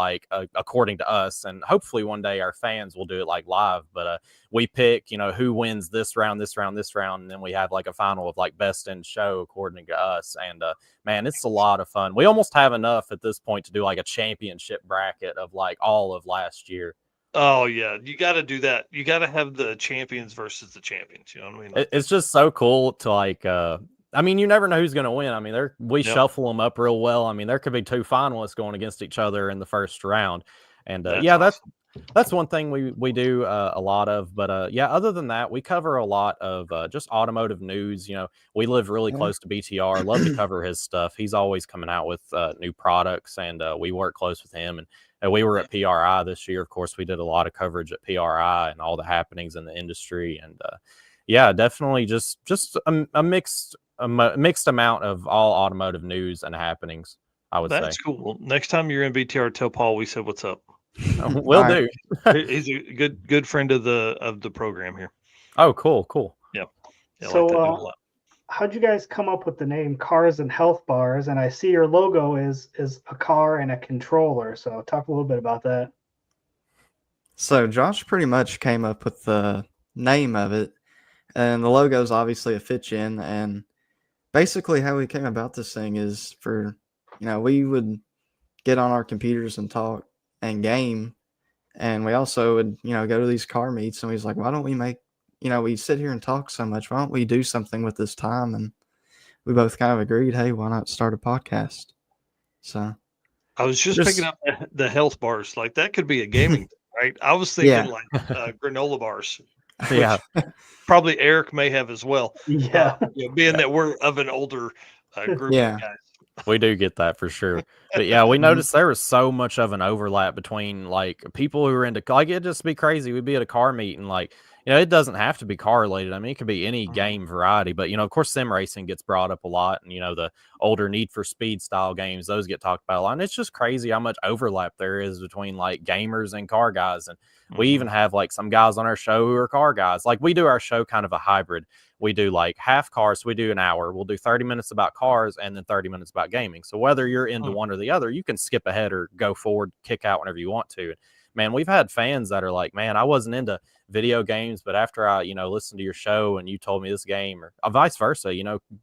according to us, and hopefully one day our fans will do it like live, but we pick, who wins this round, and then we have like a final of like best in show according to us. And man, it's a lot of fun. We almost have enough at this point to do like a championship bracket of like all of last year. Oh yeah, you got to do that. You got to have the champions versus the champions. You know what I mean? It's just so cool to you never know who's going to win. We shuffle them up real well. There could be 2 finalists going against each other in the first round, and that's one thing we do a lot of. But other than that, we cover a lot of just automotive news. We live really close to BTR. Love to cover his stuff. He's always coming out with new products, and we work close with him. And we were at PRI this year. Of course, we did a lot of coverage at PRI and all the happenings in the industry. And definitely just a mixed mixed amount of all automotive news and happenings, I would say. That's cool. Well, next time you're in BTR, tell Paul we said what's up. Will All right. do. He's a good friend of the program here. Oh, cool. Yeah, I So, like that dude a lot. how'd you guys come up with the name Cars and Health Bars? And I see your logo is a car and a controller. So talk a little bit about that. So Josh pretty much came up with the name of it, and the logo is obviously a fit in. And basically, how we came about this thing is we would get on our computers and talk and game, and we also would go to these car meets. And we was like, why don't we make we sit here and talk so much? Why don't we do something with this time? And we both kind of agreed, hey, why not start a podcast? So I was just picking up the health bars. Like that could be a gaming thing, right? I was thinking like granola bars. Yeah. Probably Eric may have as well. Yeah. Being that we're of an older group Yeah. of guys. We do get that for sure. But yeah, we noticed there was so much of an overlap between like people who were into like it'd just be crazy. We'd be at a car meet and like, it doesn't have to be car related. I mean, it could be any game variety, but of course sim racing gets brought up a lot, and the older Need for Speed style games, those get talked about a lot. And it's just crazy how much overlap there is between like gamers and car guys. And we even have like some guys on our show who are car guys. Like we do our show kind of a hybrid. We do like half cars. So we do an hour. We'll do 30 minutes about cars and then 30 minutes about gaming. So whether you're into one or the other, you can skip ahead or go forward, kick out whenever you want to. Man, we've had fans that are like, man, I wasn't into video games, but after I, listened to your show and you told me this game, or vice versa,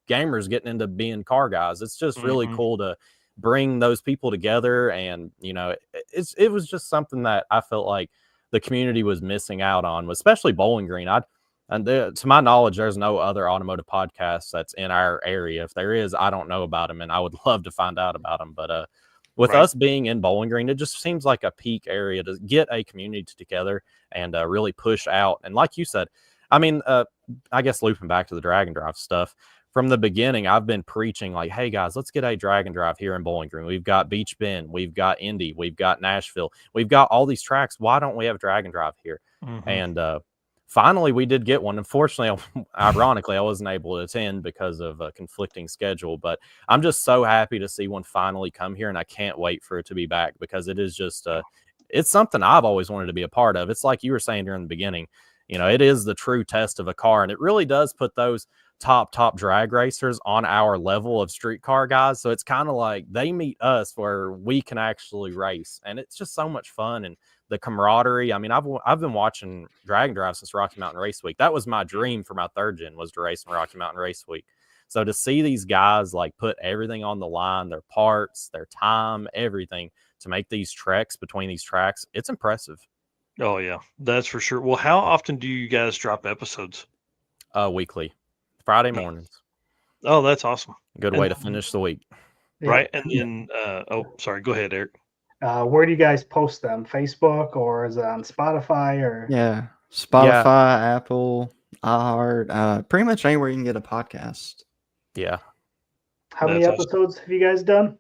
gamers getting into being car guys. It's just really cool to bring those people together. And, it was just something that I felt like the community was missing out on, especially Bowling Green. To my knowledge, there's no other automotive podcast that's in our area. If there is, I don't know about them, and I would love to find out about them. But with us being in Bowling Green, it just seems like a peak area to get a community together and really push out. And like you said, I mean, I guess looping back to the drag and drive stuff, from the beginning, I've been preaching like, hey guys, let's get a drag and drive here in Bowling Green. We've got Beach Bend, we've got Indy, we've got Nashville, we've got all these tracks. Why don't we have drag and drive here? And finally, we did get one. Unfortunately, ironically, I wasn't able to attend because of a conflicting schedule. But I'm just so happy to see one finally come here, and I can't wait for it to be back because it is just it's something I've always wanted to be a part of. It's like you were saying during the beginning, it is the true test of a car, and it really does put those top drag racers on our level of street car guys. So it's kind of like they meet us where we can actually race, and it's just so much fun. And the camaraderie. I mean, I've been watching drag and drive since Rocky Mountain Race Week. That was my dream for my third gen, was to race in Rocky Mountain Race Week. So to see these guys like put everything on the line, their parts, their time, everything to make these treks between these tracks, it's impressive. Oh yeah, that's for sure. Well, how often do you guys drop episodes? Weekly, Friday mornings. Oh, that's awesome. Good way to finish the week. Right. And then, sorry, go ahead, Eric. Where do you guys post them? Facebook, or is it on Spotify? Or Spotify, Apple, iHeart, pretty much anywhere you can get a podcast. Yeah. How many episodes have you guys done?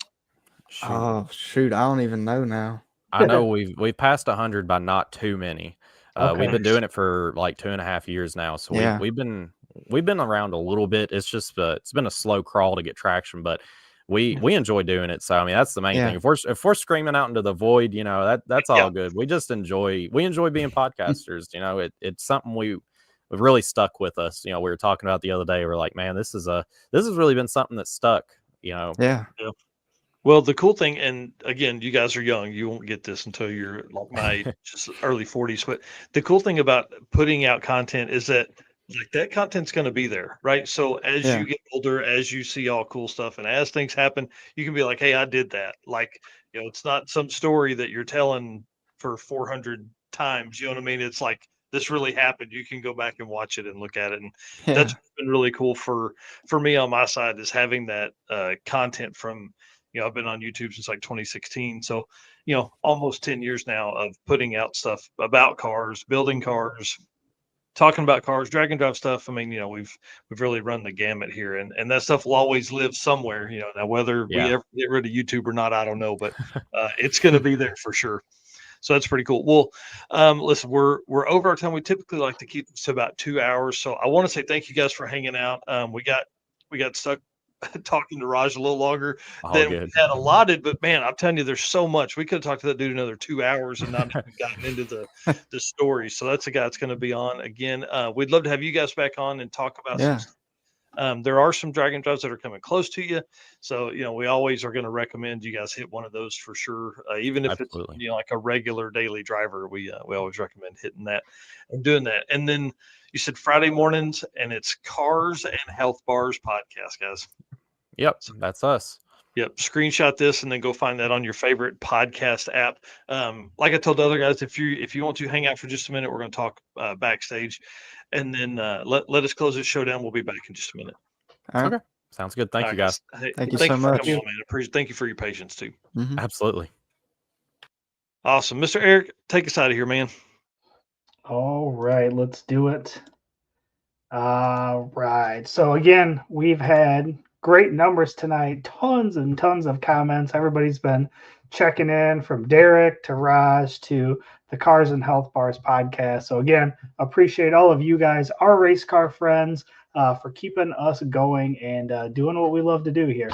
Oh shoot, I don't even know now. I know we've passed 100 by not too many. We've been doing it for like 2.5 years now, so we've been around a little bit. It's just it's been a slow crawl to get traction, but we enjoy doing it. So I mean, that's the main thing. If we're screaming out into the void, that's all good. We just enjoy being podcasters. It's something we've really stuck with us. We were talking about the other day. We're like, man, this has really been something that's stuck. Yeah. Well, the cool thing, and again, you guys are young, you won't get this until you're like my age, just early 40s. But the cool thing about putting out content is that that content's going to be there, right? So as you get older, as you see all cool stuff, and as things happen, you can be like, hey, I did that. Like, it's not some story that you're telling for 400 times. You know what I mean? It's like, this really happened. You can go back and watch it and look at it. And that's been really cool for me on my side, is having that content from, I've been on YouTube since like 2016. So, almost 10 years now of putting out stuff about cars, building cars, talking about cars, drag and drive stuff. I mean, we've really run the gamut here, and that stuff will always live somewhere. Now whether we ever get rid of YouTube or not, I don't know, but it's going to be there for sure. So that's pretty cool. Well, listen, we're over our time. We typically like to keep this to about 2 hours. So I want to say thank you guys for hanging out. We got we got stuck talking to Raj a little longer All than good. we had allotted. But man, I'm telling you, there's so much. We could have talked to that dude another 2 hours and not even gotten into the story. So that's a guy that's going to be on again. We'd love to have you guys back on and talk about some Yeah. stuff. There are some drag and drives that are coming close to you. So, we always are going to recommend you guys hit one of those for sure. Even if Absolutely. it's, like a regular daily driver, we always recommend hitting that and doing that. And then you said Friday mornings, and it's Cars and Health Bars podcast, guys. Yep, that's us. Yep. Screenshot this and then go find that on your favorite podcast app. Like I told the other guys, if you want to hang out for just a minute, we're going to talk backstage, and then let us close this show down. We'll be back in just a minute. All right. Okay. Sounds good. Thank All you, right, guys. Hey, Thank you thank so you for much. coming on, man. Thank you for your patience too. Mhm. Absolutely. Awesome. Mr. Eric, take us out of here, man. All right, let's do it. All right. So again, we've had great numbers tonight. Tons and tons of comments. Everybody's been checking in, from Derek to Raj to the Cars and Health Bars podcast. So again, appreciate all of you guys, our race car friends, for keeping us going and doing what we love to do here.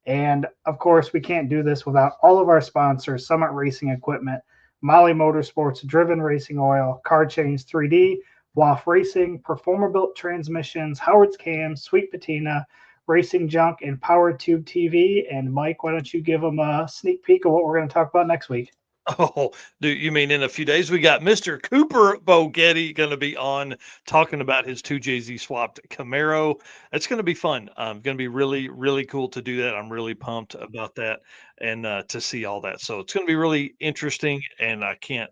And of course, we can't do this without all of our sponsors: Summit Racing Equipment, Molly Motorsports, Driven Racing Oil, Car Change 3D, WAF Racing, Performer Built Transmissions, Howard's Cams, Sweet Patina, Racing Junk, and Power Tube TV. And Mike, why don't you give them a sneak peek of what we're going to talk about next week? Oh, dude, you mean in a few days? We got Mr. Cooper Bogetti going to be on talking about his 2JZ swapped Camaro. It's going to be fun. Going to be really, really cool to do that. I'm really pumped about that and to see all that. So it's going to be really interesting, and I can't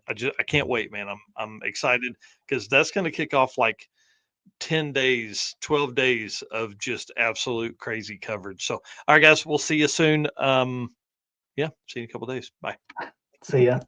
wait, man. I'm excited because that's going to kick off like 10 days, 12 days of just absolute crazy coverage. So, all right, guys, we'll see you soon. Yeah, see you in a couple days. Bye. See ya.